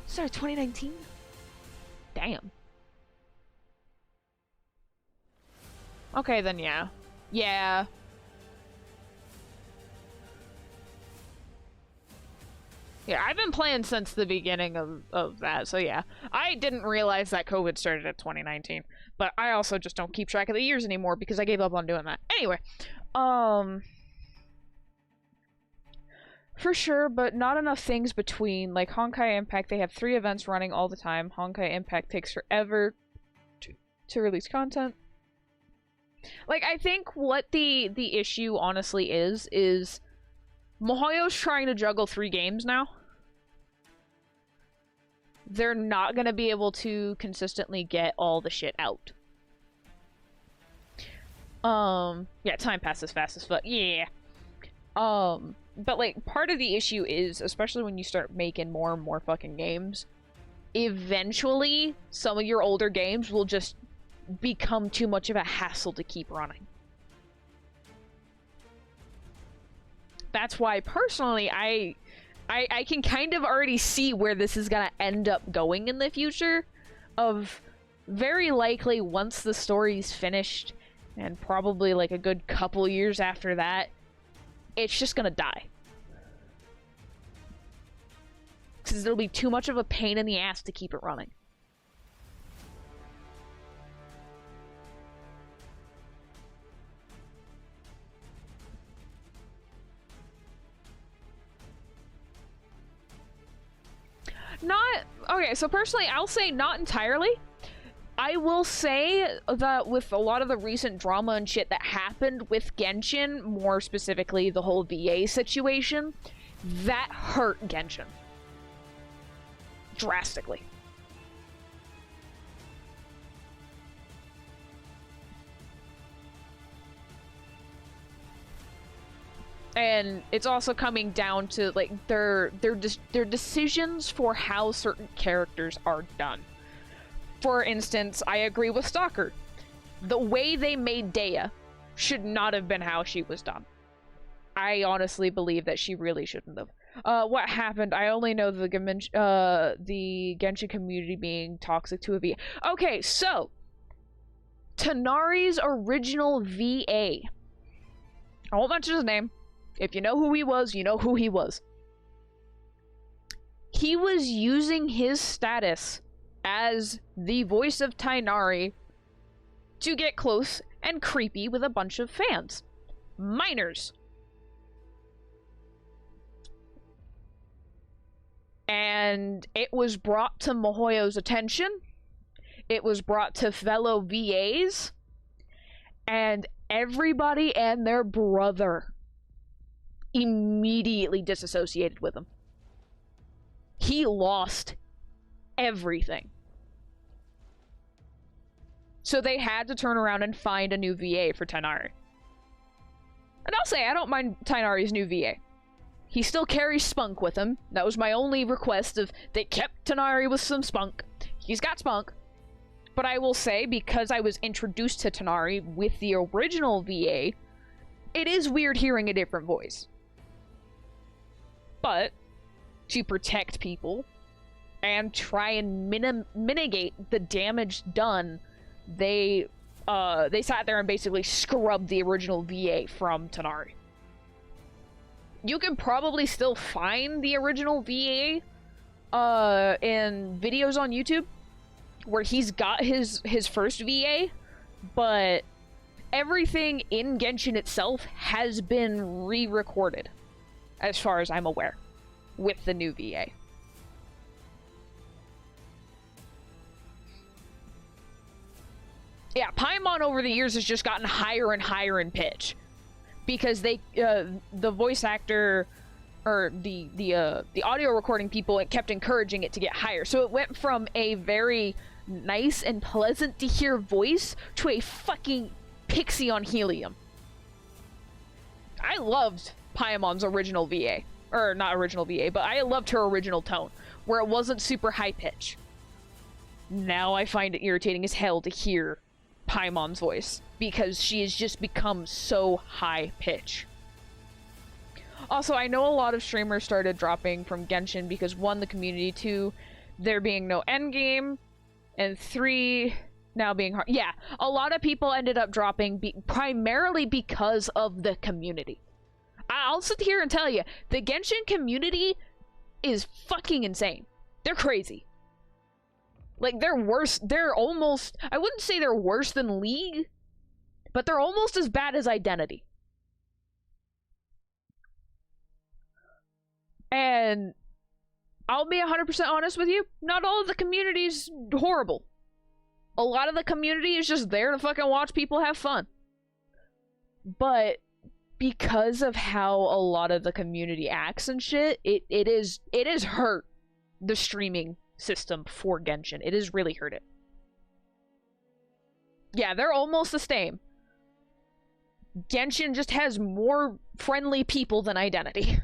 Started 2019? Damn. Okay, then yeah. Yeah. Yeah, I've been playing since the beginning of that, so yeah. I didn't realize that COVID started at 2019, but I also just don't keep track of the years anymore because I gave up on doing that. Anyway, for sure, but not enough things between. Like Honkai Impact, they have 3 events running all the time. Honkai Impact takes forever to release content. Like, I think what the issue honestly is MiHoYo's trying to juggle 3 games now. They're not gonna be able to consistently get all the shit out. Yeah, time passes fast as fuck. Yeah. But like, part of the issue is, especially when you start making more and more fucking games, eventually some of your older games will just become too much of a hassle to keep running. That's why, personally, I can kind of already see where this is gonna end up going in the future. Of very likely, once the story's finished, and probably like a good couple years after that, it's just gonna die. Because it'll be too much of a pain in the ass to keep it running. Okay, so personally, I'll say not entirely. I will say that with a lot of the recent drama and shit that happened with Genshin, more specifically the whole VA situation, that hurt Genshin. Drastically. And it's also coming down to like their decisions for how certain characters are done. For instance, I agree with Stalker. The way they made Dea should not have been how she was done. I honestly believe that she really shouldn't have. What happened? I only know the Genshin community being toxic to a VA. Okay, so Tighnari's original VA. I won't mention his name. If you know who he was, you know who he was. He was using his status as the voice of Tighnari to get close and creepy with a bunch of fans. Minors. And it was brought to Mihoyo's attention. It was brought to fellow VAs. And everybody and their brother immediately disassociated with him. He lost everything. So they had to turn around and find a new VA for Tighnari. And I'll say, I don't mind Tighnari's new VA. He still carries spunk with him. That was my only request of, they kept Tighnari with some spunk. He's got spunk. But I will say, because I was introduced to Tighnari with the original VA, it is weird hearing a different voice. But, to protect people, and try and mitigate the damage done, they sat there and basically scrubbed the original VA from Tighnari. You can probably still find the original VA in videos on YouTube where he's got his first VA, but everything in Genshin itself has been re-recorded, as far as I'm aware, with the new VA. Yeah, Paimon over the years has just gotten higher and higher in pitch. Because they, the voice actor, or the audio recording people, it kept encouraging it to get higher. So it went from a very nice and pleasant to hear voice to a fucking pixie on helium. I loved Paimon's original VA. Or, not original VA, but I loved her original tone, where it wasn't super high pitch. Now I find it irritating as hell to hear Paimon's voice, because she has just become so high pitch. Also, I know a lot of streamers started dropping from Genshin because 1, the community, 2, there being no endgame, and 3, now being hard. Yeah, a lot of people ended up dropping primarily because of the community. I'll sit here and tell you, the Genshin community is fucking insane. They're crazy. Like, they're worse. They're almost... I wouldn't say they're worse than League, but they're almost as bad as Identity. And I'll be 100% honest with you, not all of the community's horrible. A lot of the community is just there to fucking watch people have fun. But because of how a lot of the community acts and shit, it is hurt the streaming system for Genshin. It has really hurt it. Yeah, they're almost the same. Genshin just has more friendly people than Identity.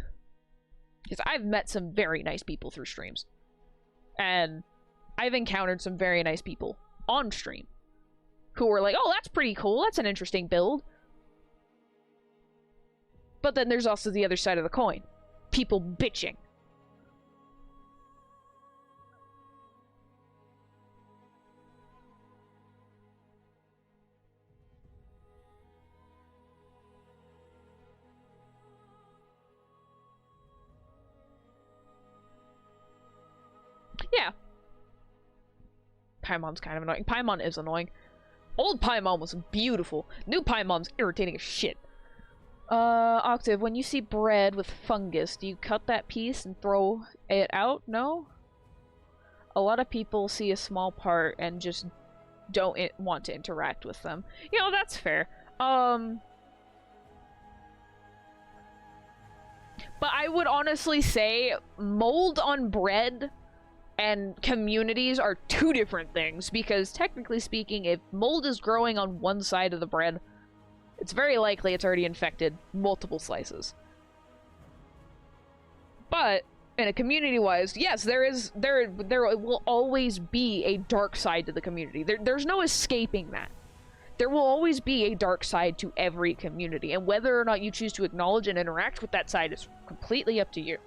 Because I've met some very nice people through streams. And I've encountered some very nice people on stream who were like, oh, that's pretty cool, that's an interesting build. But then there's also the other side of the coin. People bitching. Paimon's kind of annoying. Paimon is annoying. Old Paimon was beautiful. New Paimon's irritating as shit. Octave, when you see bread with fungus, do you cut that piece and throw it out? No? A lot of people see a small part and just don't want to interact with them. You know, that's fair. But I would honestly say mold on bread and communities are two different things, because technically speaking, if mold is growing on one side of the bread, it's very likely it's already infected multiple slices. But in a community-wise, yes, there will always be a dark side to the community. There's no escaping that. There will always be a dark side to every community, and whether or not you choose to acknowledge and interact with that side is completely up to you.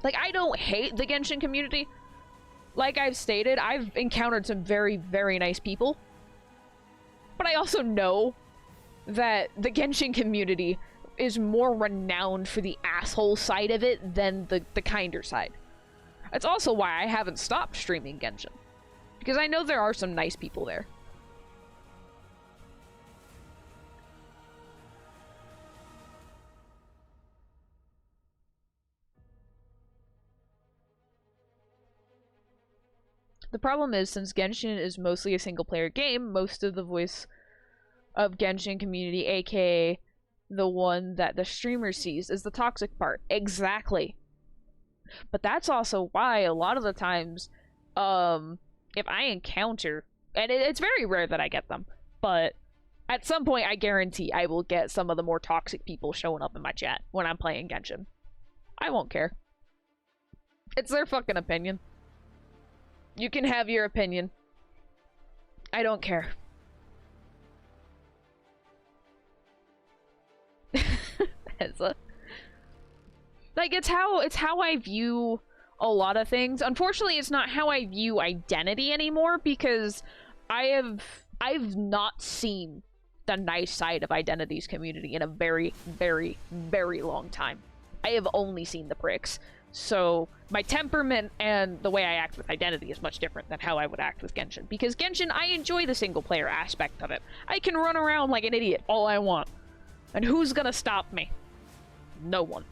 Like, I don't hate the Genshin community. Like I've stated, I've encountered some very, very nice people. But I also know that the Genshin community is more renowned for the asshole side of it than the kinder side. That's also why I haven't stopped streaming Genshin. Because I know there are some nice people there. The problem is, since Genshin is mostly a single-player game, most of the voice of Genshin community, aka the one that the streamer sees, is the toxic part. Exactly. But that's also why a lot of the times, if I encounter, and it's very rare that I get them, but at some point I guarantee I will get some of the more toxic people showing up in my chat when I'm playing Genshin. I won't care. It's their fucking opinion. You can have your opinion. I don't care. Like, it's how I view a lot of things. Unfortunately, it's not how I view identity anymore, because I've not seen the nice side of Identity's community in a very, very, very long time. I have only seen the pricks. So my temperament and the way I act with Identity is much different than how I would act with Genshin. Because Genshin, I enjoy the single player aspect of it. I can run around like an idiot all I want. And who's gonna stop me? No one.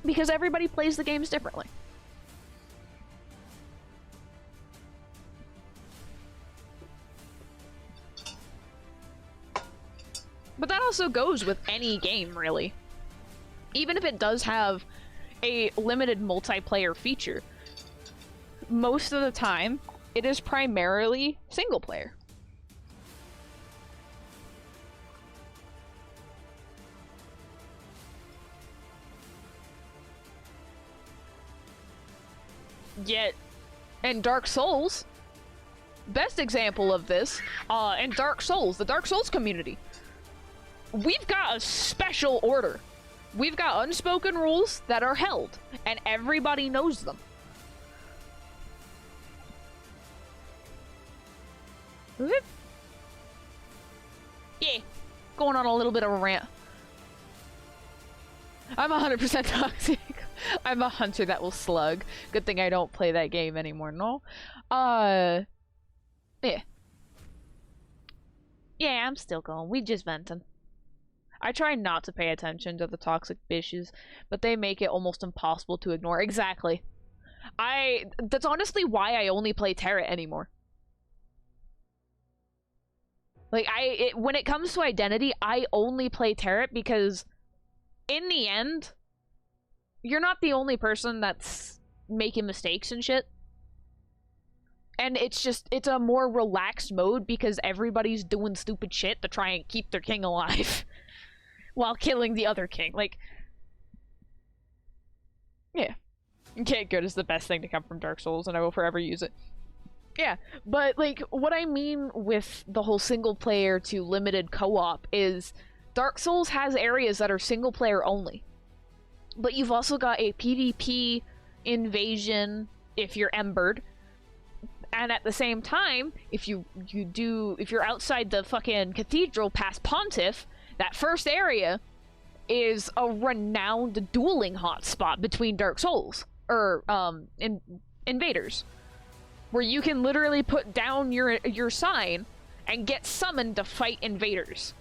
Because everybody plays the games differently. But that also goes with any game, really. Even if it does have a limited multiplayer feature, most of the time, it is primarily single player. Yet, in Dark Souls, best example of this, in Dark Souls, the Dark Souls community, we've got a special order. We've got unspoken rules that are held, and everybody knows them. Yeah, going on a little bit of a rant. I'm 100% toxic. I'm a hunter that will slug. Good thing I don't play that game anymore, no? Yeah. Yeah, I'm still going. We just venting. I try not to pay attention to the toxic bitches, but they make it almost impossible to ignore. Exactly. That's honestly why I only play Terra anymore. Like, when it comes to Identity, I only play Terra because, in the end, you're not the only person that's making mistakes and shit. And it's a more relaxed mode because everybody's doing stupid shit to try and keep their king alive. While killing the other king. Like, yeah. Okay, good is the best thing to come from Dark Souls, and I will forever use it. Yeah, but, like, what I mean with the whole single-player to limited co-op is Dark Souls has areas that are single-player only. But you've also got a PvP invasion if you're embered. And at the same time, if you're outside the fucking cathedral past Pontiff, that first area is a renowned dueling hotspot between Dark Souls, or, invaders. where you can literally put down your sign and get summoned to fight invaders.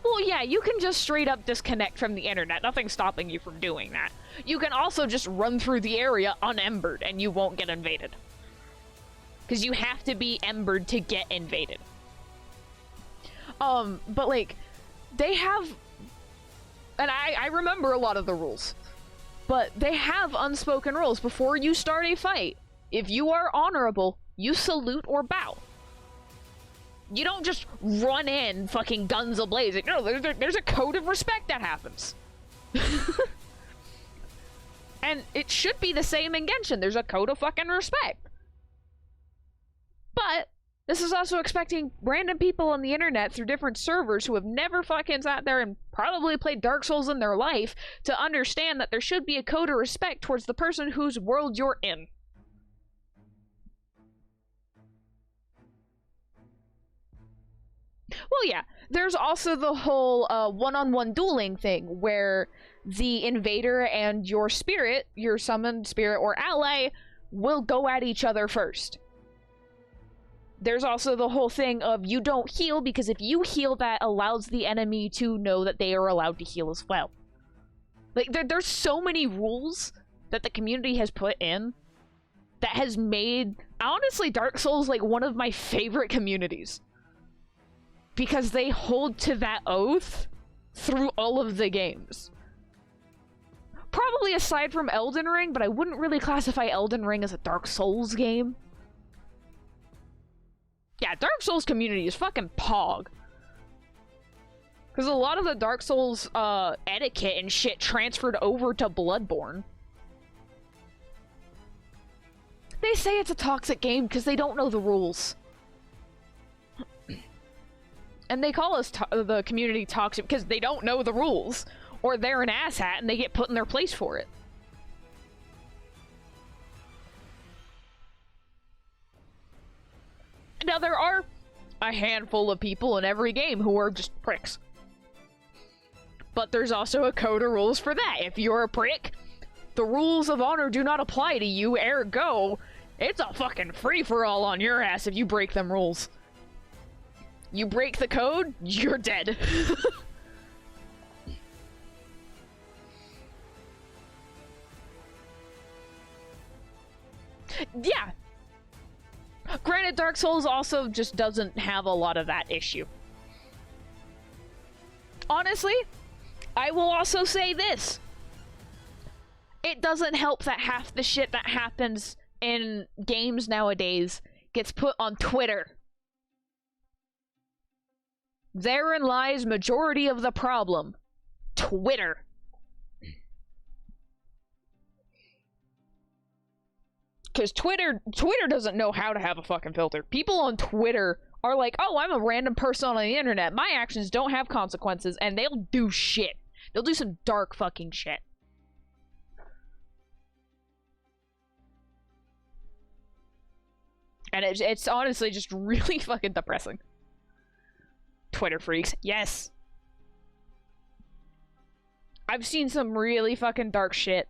Well, yeah, you can just straight up disconnect from the internet. Nothing's stopping you from doing that. You can also just run through the area unembered and you won't get invaded. Because you have to be embered to get invaded. But like, they have... And I remember a lot of the rules. But they have unspoken rules before you start a fight. If you are honorable, you salute or bow. You don't just run in fucking guns a-blazing. No, there's a code of respect that happens. And it should be the same in Genshin. There's a code of fucking respect. But this is also expecting random people on the internet through different servers who have never fucking sat there and probably played Dark Souls in their life to understand that there should be a code of respect towards the person whose world you're in. Well, yeah, there's also the whole one-on-one dueling thing where the invader and your spirit, your summoned spirit or ally, will go at each other first. There's also the whole thing of you don't heal, because if you heal, that allows the enemy to know that they are allowed to heal as well. Like, there's so many rules that the community has put in that has made, honestly, Dark Souls, like, one of my favorite communities. Because they hold to that oath through all of the games. Probably aside from Elden Ring, but I wouldn't really classify Elden Ring as a Dark Souls game. Yeah, Dark Souls community is fucking pog. Because a lot of the Dark Souls etiquette and shit transferred over to Bloodborne. They say it's a toxic game because they don't know the rules. And they call us the community toxic because they don't know the rules. Or they're an asshat and they get put in their place for it. Now, there are a handful of people in every game who are just pricks. But there's also a code of rules for that. If you're a prick, the rules of honor do not apply to you, ergo, it's a fucking free-for-all on your ass if you break them rules. You break the code, you're dead. Yeah. Granted, Dark Souls also just doesn't have a lot of that issue. Honestly, I will also say this. It doesn't help that half the shit that happens in games nowadays gets put on Twitter. Therein lies majority of the problem. Twitter. Because Twitter doesn't know how to have a fucking filter. People on Twitter are like, oh, I'm a random person on the internet. My actions don't have consequences, and they'll do shit. They'll do some dark fucking shit. And it's honestly just really fucking depressing. Twitter freaks. Yes. I've seen some really fucking dark shit.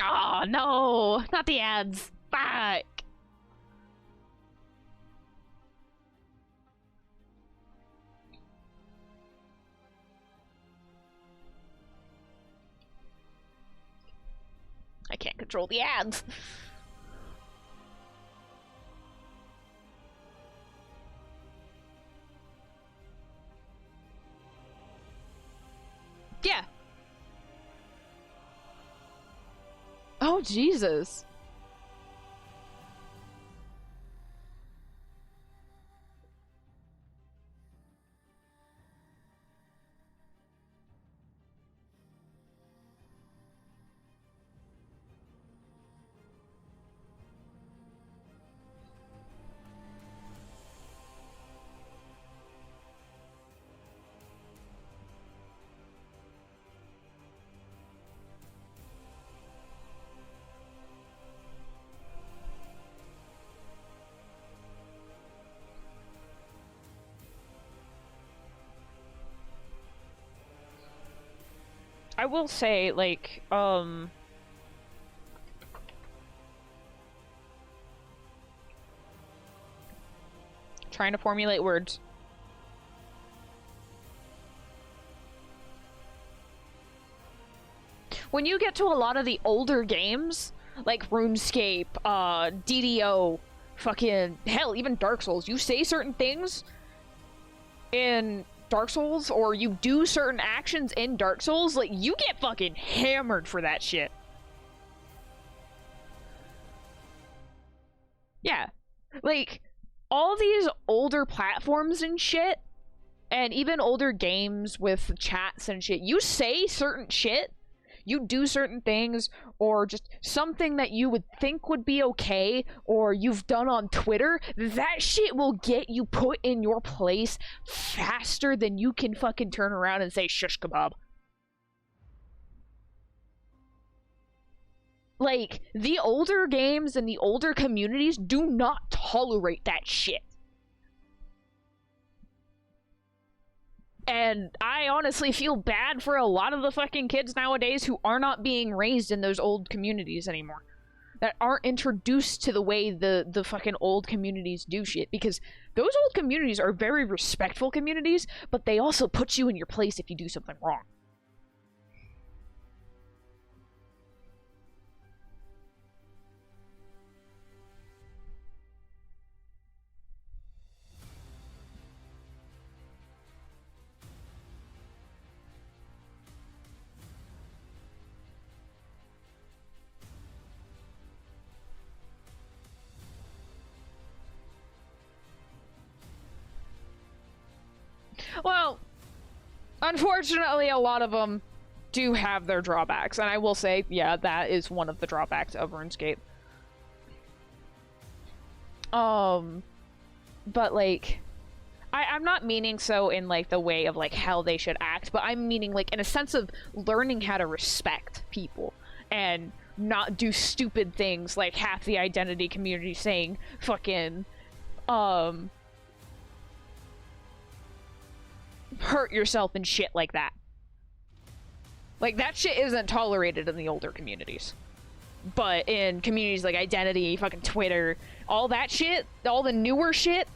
Oh, no! Not the ads! Fuck! I can't control the ads. Yeah. Oh, Jesus. I will say, like, trying to formulate words. When you get to a lot of the older games, like RuneScape, DDO, fucking, hell, even Dark Souls, you say certain things in Dark Souls, or you do certain actions in Dark Souls, like, you get fucking hammered for that shit. Yeah. Like, all these older platforms and shit, and even older games with chats and shit, you say certain shit, you do certain things, or just something that you would think would be okay, or you've done on Twitter, that shit will get you put in your place faster than you can fucking turn around and say shish kebab. Like, the older games and the older communities do not tolerate that shit. And I honestly feel bad for a lot of the fucking kids nowadays who are not being raised in those old communities anymore. That aren't introduced to the way the fucking old communities do shit. Because those old communities are very respectful communities, but they also put you in your place if you do something wrong. Well, unfortunately, a lot of them do have their drawbacks, and I will say, yeah, that is one of the drawbacks of RuneScape. But, like, I'm not meaning so in, like, the way of, like, how they should act, but I'm meaning, like, in a sense of learning how to respect people, and not do stupid things like half the identity community saying fucking, hurt yourself and shit like that. Like, that shit isn't tolerated in the older communities. But in communities like Identity, fucking Twitter, all that shit, all the newer shit,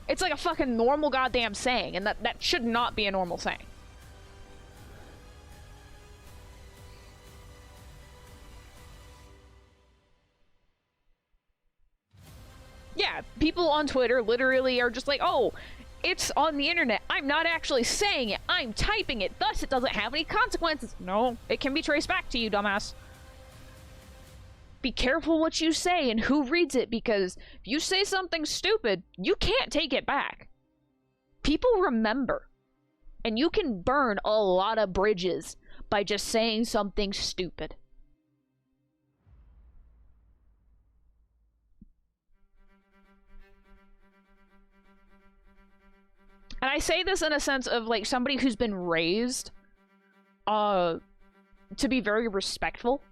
it's like a fucking normal goddamn saying, and that should not be a normal saying. Yeah, people on Twitter literally are just like, oh, it's on the internet. I'm not actually saying it. I'm typing it. Thus, it doesn't have any consequences. No, it can be traced back to you, dumbass. Be careful what you say and who reads it, because if you say something stupid, you can't take it back. People remember. And you can burn a lot of bridges by just saying something stupid. And I say this in a sense of, like, somebody who's been raised, to be very respectful.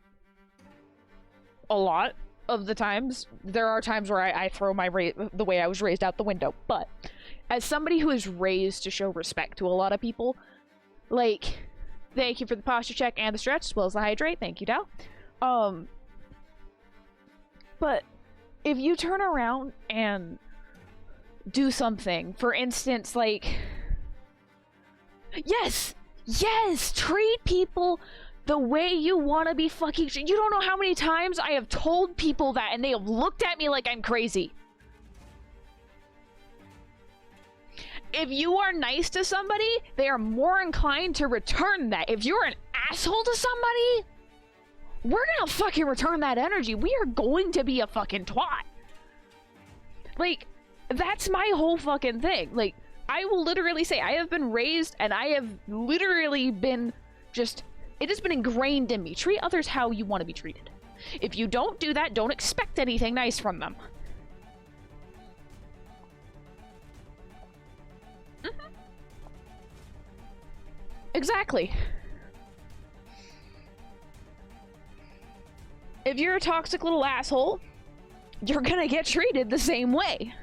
A lot of the times. There are times where I throw the way I was raised out the window. But, as somebody who is raised to show respect to a lot of people, like, thank you for the posture check and the stretch, as well as the hydrate. Thank you, Dow. But, if you turn around and do something, for instance, like, yes, treat people the way you want to be fucking. You don't know how many times I have told people that, and they have looked at me like I'm crazy. If you are nice to somebody, they are more inclined to return that. If you're an asshole to somebody, we're gonna fucking return that energy. We are going to be a fucking twat. Like, that's my whole fucking thing. Like, I will literally say, I have been raised, and I have literally been just, it has been ingrained in me. Treat others how you want to be treated. If you don't do that, don't expect anything nice from them. Exactly. If you're a toxic little asshole, you're gonna get treated the same way.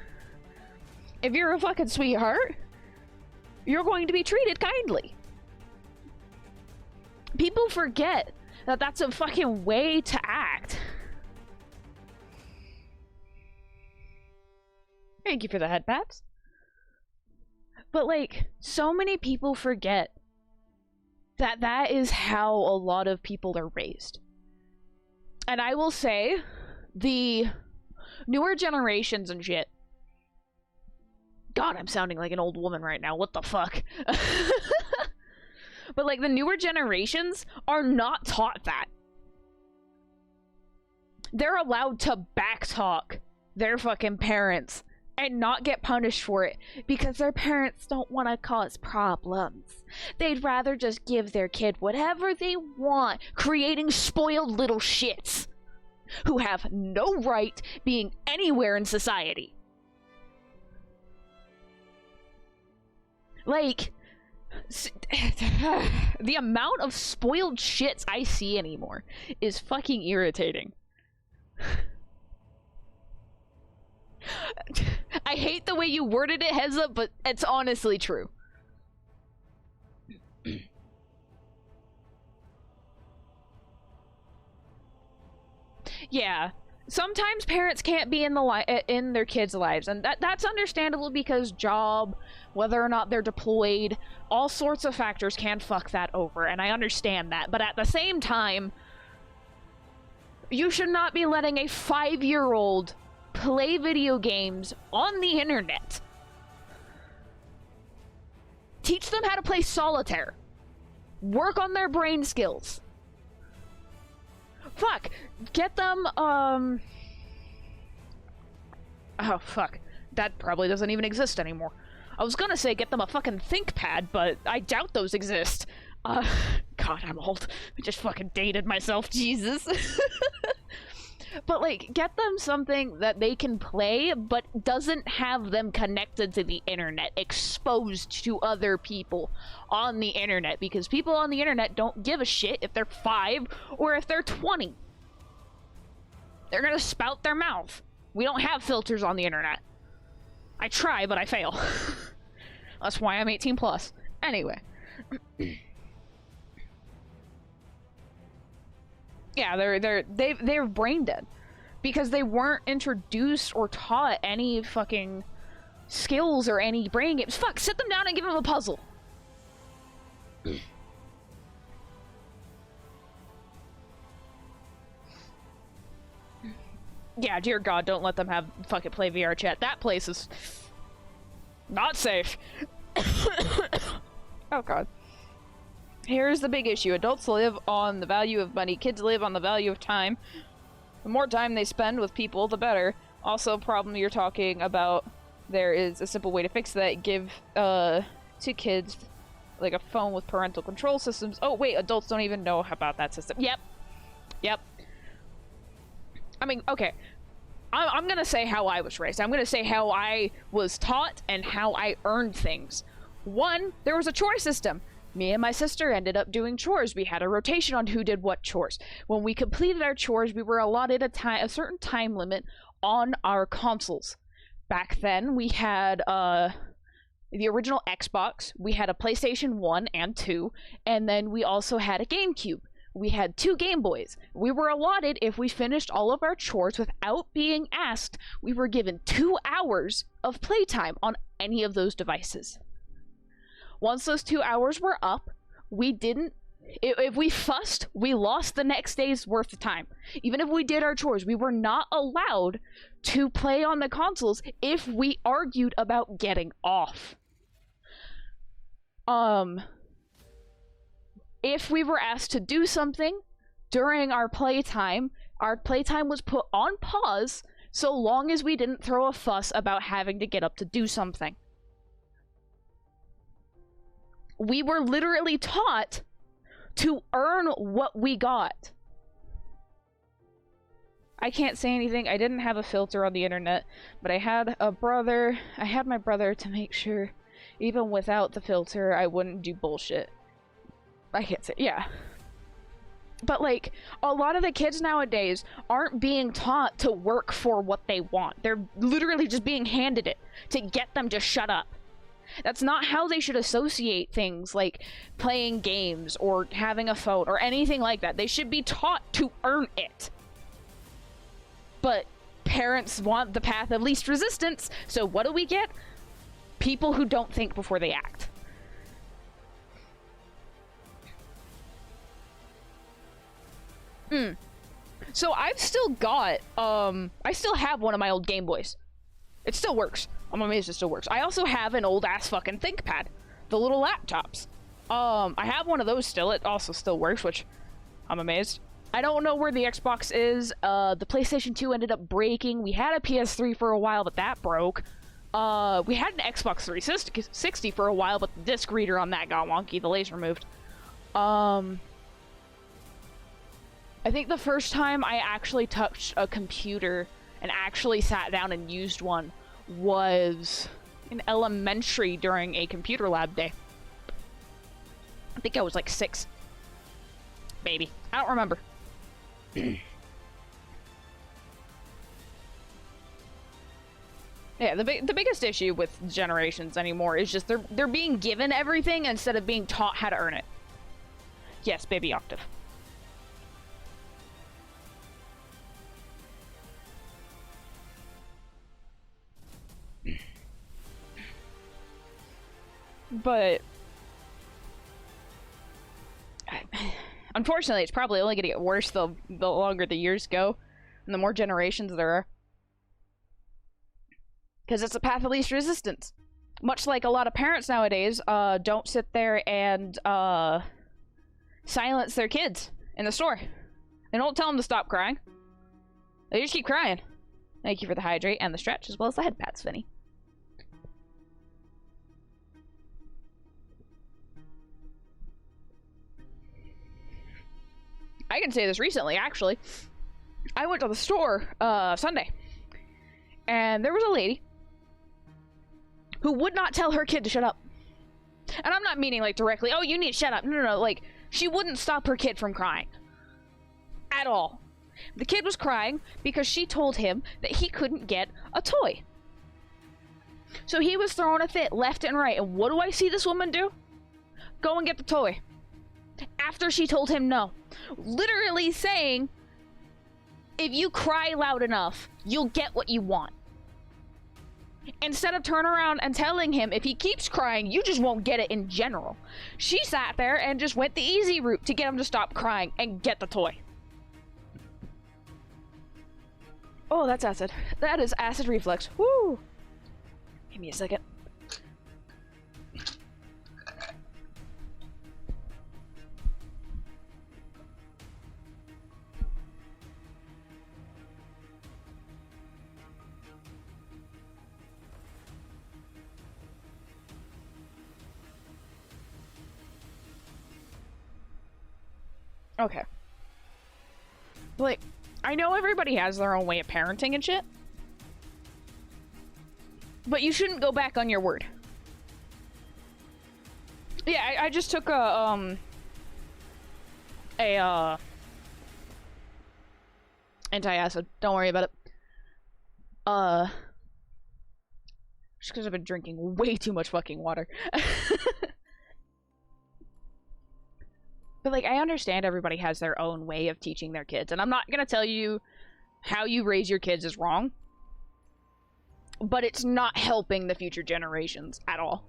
If you're a fucking sweetheart, you're going to be treated kindly. People forget that that's a fucking way to act. Thank you for the head pats. But, like, so many people forget that that is how a lot of people are raised. And I will say, the newer generations and shit. God, I'm sounding like an old woman right now. What the fuck? But, like, the newer generations are not taught that. They're allowed to backtalk their fucking parents and not get punished for it because their parents don't want to cause problems. They'd rather just give their kid whatever they want, creating spoiled little shits who have no right being anywhere in society. Like, the amount of spoiled shits I see anymore is fucking irritating. I hate the way you worded it, Heza, but it's honestly true. Yeah. Sometimes parents can't be in their kids' lives, and that's understandable because job, whether or not they're deployed, all sorts of factors can fuck that over, and I understand that. But at the same time, you should not be letting a 5-year-old play video games on the internet. Teach them how to play solitaire. Work on their brain skills. Fuck. Get them, oh, fuck. That probably doesn't even exist anymore. I was gonna say get them a fucking ThinkPad, but I doubt those exist. God, I'm old. I just fucking dated myself, Jesus. But, like, get them something that they can play, but doesn't have them connected to the internet, exposed to other people on the internet, because people on the internet don't give a shit if they're 5 or if they're 20. They're gonna spout their mouth. We don't have filters on the internet. I try, but I fail. That's why I'm 18 plus. Anyway. Yeah, they're brain dead because they weren't introduced or taught any fucking skills or any brain games. Fuck, sit them down and give them a puzzle. Yeah, dear God, don't let them have fucking play VR chat. That place is not safe. Oh God. Here's the big issue. Adults live on the value of money. Kids live on the value of time. The more time they spend with people, the better. Also, problem you're talking about, there is a simple way to fix that. Give, to kids, like a phone with parental control systems. Oh, wait, adults don't even know about that system. Yep. Yep. I mean, okay. I'm gonna say how I was raised. I'm gonna say how I was taught and how I earned things. One, there was a chore system. Me and my sister ended up doing chores. We had a rotation on who did what chores. When we completed our chores, we were allotted a certain time limit on our consoles. Back then, we had the original Xbox, we had a PlayStation 1 and 2, and then we also had a GameCube. We had 2 Game Boys. We were allotted, if we finished all of our chores without being asked, we were given 2 hours of playtime on any of those devices. Once those 2 hours were up, we didn't... If we fussed, we lost the next day's worth of time. Even if we did our chores, we were not allowed to play on the consoles if we argued about getting off. If we were asked to do something during our playtime was put on pause so long as we didn't throw a fuss about having to get up to do something. We were literally taught to earn what we got. I can't say anything. I didn't have a filter on the internet, but I had my brother to make sure, even without the filter, I wouldn't do bullshit. I can't say, yeah. But, like, a lot of the kids nowadays aren't being taught to work for what they want. They're literally just being handed it to get them to shut up. That's not how they should associate things like playing games or having a phone or anything like that. They should be taught to earn it. But parents want the path of least resistance, so what do we get? People who don't think before they act. So I've still got, I still have one of my old Game Boys. It still works. I'm amazed it still works. I also have an old ass fucking ThinkPad. The little laptops. I have one of those still. It also still works, which I'm amazed. I don't know where the Xbox is. The PlayStation 2 ended up breaking. We had a PS3 for a while, but that broke. We had an Xbox 360 for a while, but the disc reader on that got wonky. The laser moved. I think the first time I actually touched a computer and actually sat down and used one was in elementary during a computer lab day. I think I was like 6. Maybe. I don't remember. Yeah, the biggest issue with generations anymore is just they're being given everything instead of being taught how to earn it. Yes, baby Octave. But unfortunately, it's probably only going to get worse the longer the years go and the more generations there are. Because it's a path of least resistance. Much like a lot of parents nowadays don't sit there and silence their kids in the store. They don't tell them to stop crying. They just keep crying. Thank you for the hydrate and the stretch, as well as the head pats, Vinny. I can say this recently, actually. I went to the store Sunday, and there was a lady who would not tell her kid to shut up. And I'm not meaning like directly, oh, you need to shut up. No, like, she wouldn't stop her kid from crying. At all. The kid was crying because she told him that he couldn't get a toy. So he was throwing a fit left and right, and what do I see this woman do? Go and get the toy. After she told him no. Literally saying, if you cry loud enough, you'll get what you want. Instead of turn around and telling him if he keeps crying, you just won't get it in general. She sat there and just went the easy route to get him to stop crying and get the toy. Oh, that's acid. That is acid reflux. Woo! Give me a second. Okay. Like, I know everybody has their own way of parenting and shit, but you shouldn't go back on your word. Yeah, I just took a anti-acid. Don't worry about it. Just because I've been drinking way too much fucking water. But, like, I understand everybody has their own way of teaching their kids, and I'm not gonna tell you how you raise your kids is wrong, but it's not helping the future generations at all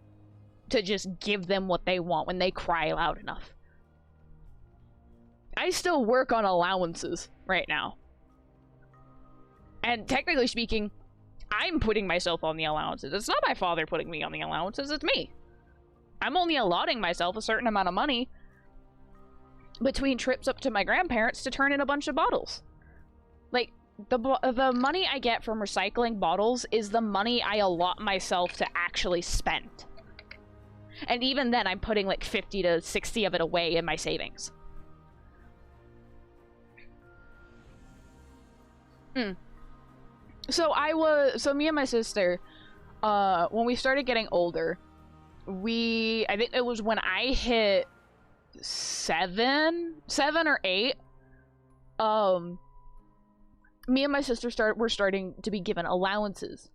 to just give them what they want when they cry loud enough. I still work on allowances right now. And technically speaking, I'm putting myself on the allowances. It's not my father putting me on the allowances, it's me. I'm only allotting myself a certain amount of money between trips up to my grandparents to turn in a bunch of bottles. Like, the money I get from recycling bottles is the money I allot myself to actually spend. And even then, I'm putting like 50 to 60 of it away in my savings. So me and my sister, when we started getting older, I think it was when I hit 7 or 8, me and my sister were starting to be given allowances,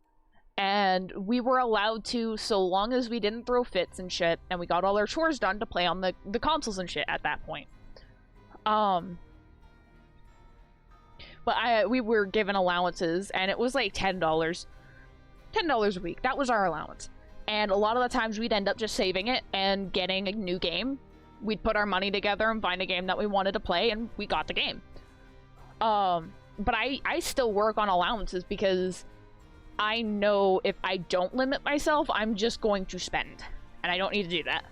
and we were allowed to, so long as we didn't throw fits and shit, and we got all our chores done, to play on the consoles and shit at that point. But we were given allowances, and it was like $10. $10 a week. That was our allowance. And a lot of the times we'd end up just saving it and getting a new game. We'd put our money together and find a game that we wanted to play, and we got the game. But I still work on allowances because I know if I don't limit myself, I'm just going to spend. And I don't need to do that.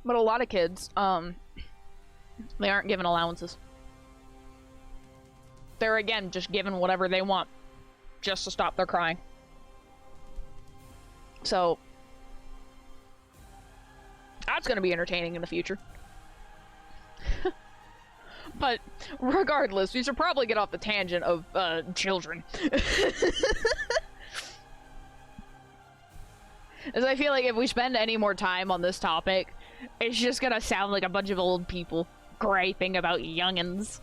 But a lot of kids, they aren't given allowances. They're, again, just given whatever they want, just to stop their crying. So, that's gonna be entertaining in the future. But, regardless, we should probably get off the tangent of, children. As I feel like if we spend any more time on this topic, it's just gonna sound like a bunch of old people griping about youngins.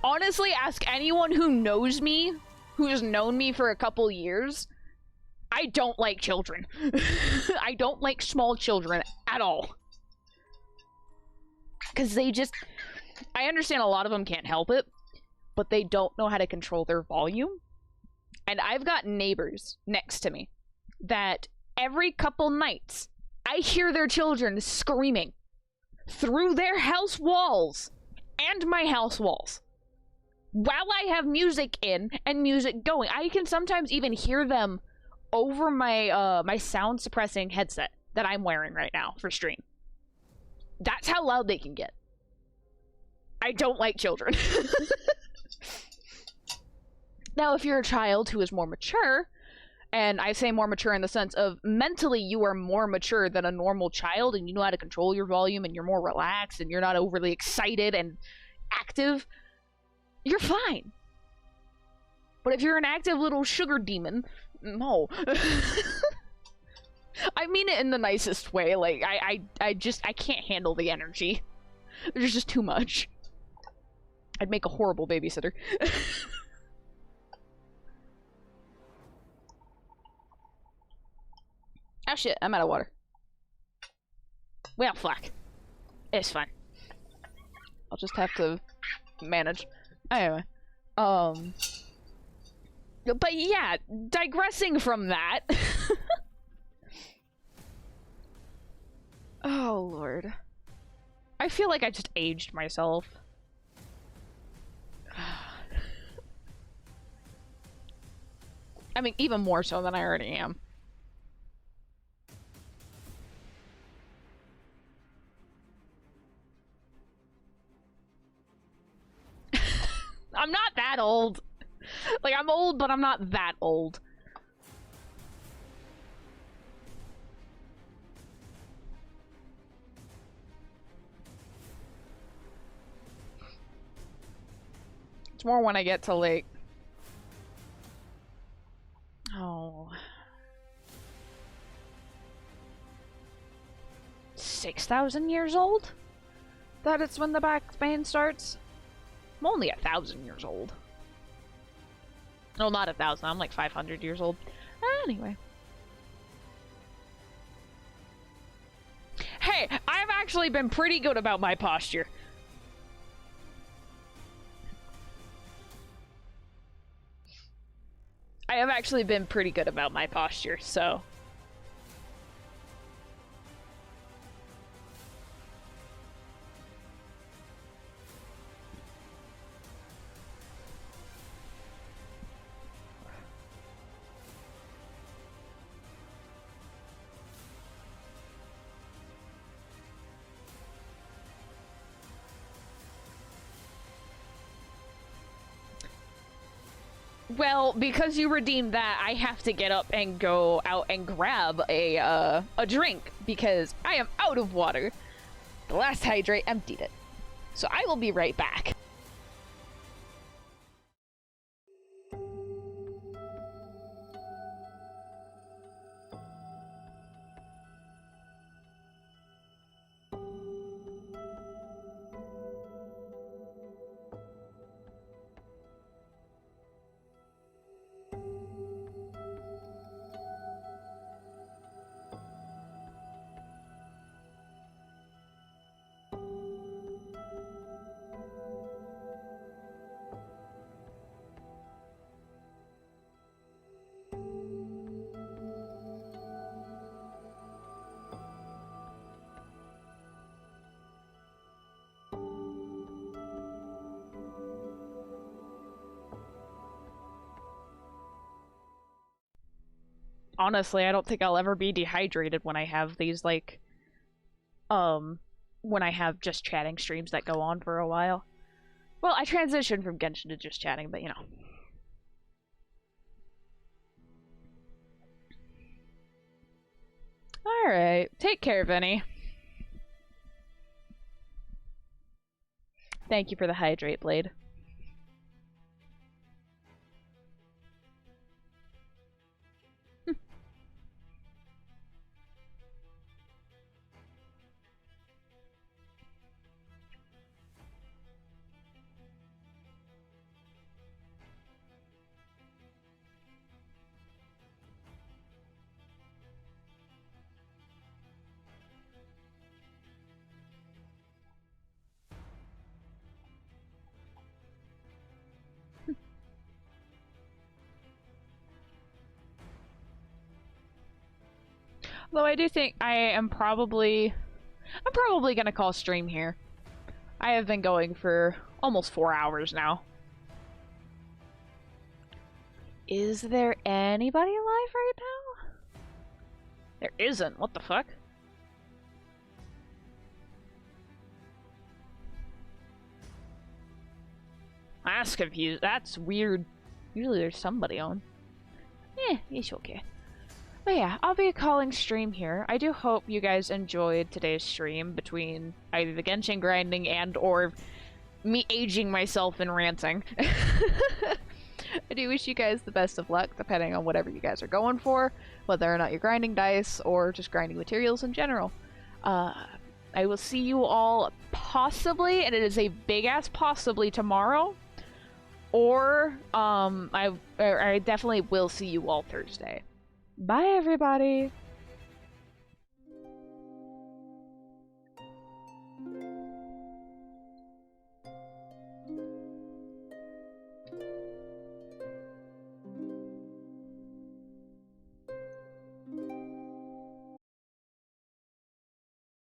Honestly, ask anyone who knows me, who's known me for a couple years, I don't like children. I don't like small children at all. Because they just... I understand a lot of them can't help it, but they don't know how to control their volume. And I've got neighbors next to me that every couple nights I hear their children screaming through their house walls and my house walls while I have music in and music going. I can sometimes even hear them over my my sound suppressing headset that I'm wearing right now for stream. That's how loud they can get. I don't like children. Now, if you're a child who is more mature, and I say more mature in the sense of mentally you are more mature than a normal child and you know how to control your volume and you're more relaxed and you're not overly excited and active, you're fine. But if you're an active little sugar demon, no. I mean it in the nicest way. Like, I can't handle the energy. There's just too much. I'd make a horrible babysitter. Oh shit, I'm out of water. Well, fuck. It's fine. I'll just have to manage. Anyway. But yeah, digressing from that. Oh, Lord. I feel like I just aged myself. I mean, even more so than I already am. I'm not that old. Like, I'm old, but I'm not that old. It's more when I get to, like... Oh... 6,000 years old? That it's when the back pain starts? I'm only 1,000 years old. No, not 1,000. I'm like 500 years old. Anyway. Hey, I've actually been pretty good about my posture. I have actually been pretty good about my posture, so... Well, because you redeemed that, I have to get up and go out and grab a drink, because I am out of water. The last hydrate emptied it. So I will be right back. honestly, I don't think I'll ever be dehydrated when I have these, like, when I have just chatting streams that go on for a while. Well, I transitioned from Genshin to just chatting, but you know. Alright, take care, Vinny. Thank you for the hydrate blade. Though I do think I'm probably gonna call stream here. I have been going for almost 4 hours now. Is there anybody alive right now? There isn't. What the fuck? That's confused. That's weird. Usually there's somebody on. It's okay. But yeah, I'll be calling stream here. I do hope you guys enjoyed today's stream between either the Genshin grinding and or me aging myself and ranting. I do wish you guys the best of luck depending on whatever you guys are going for, whether or not you're grinding dice or just grinding materials in general. I will see you all possibly, and it is a big ass possibly, tomorrow, or I definitely will see you all Thursday. Bye, everybody!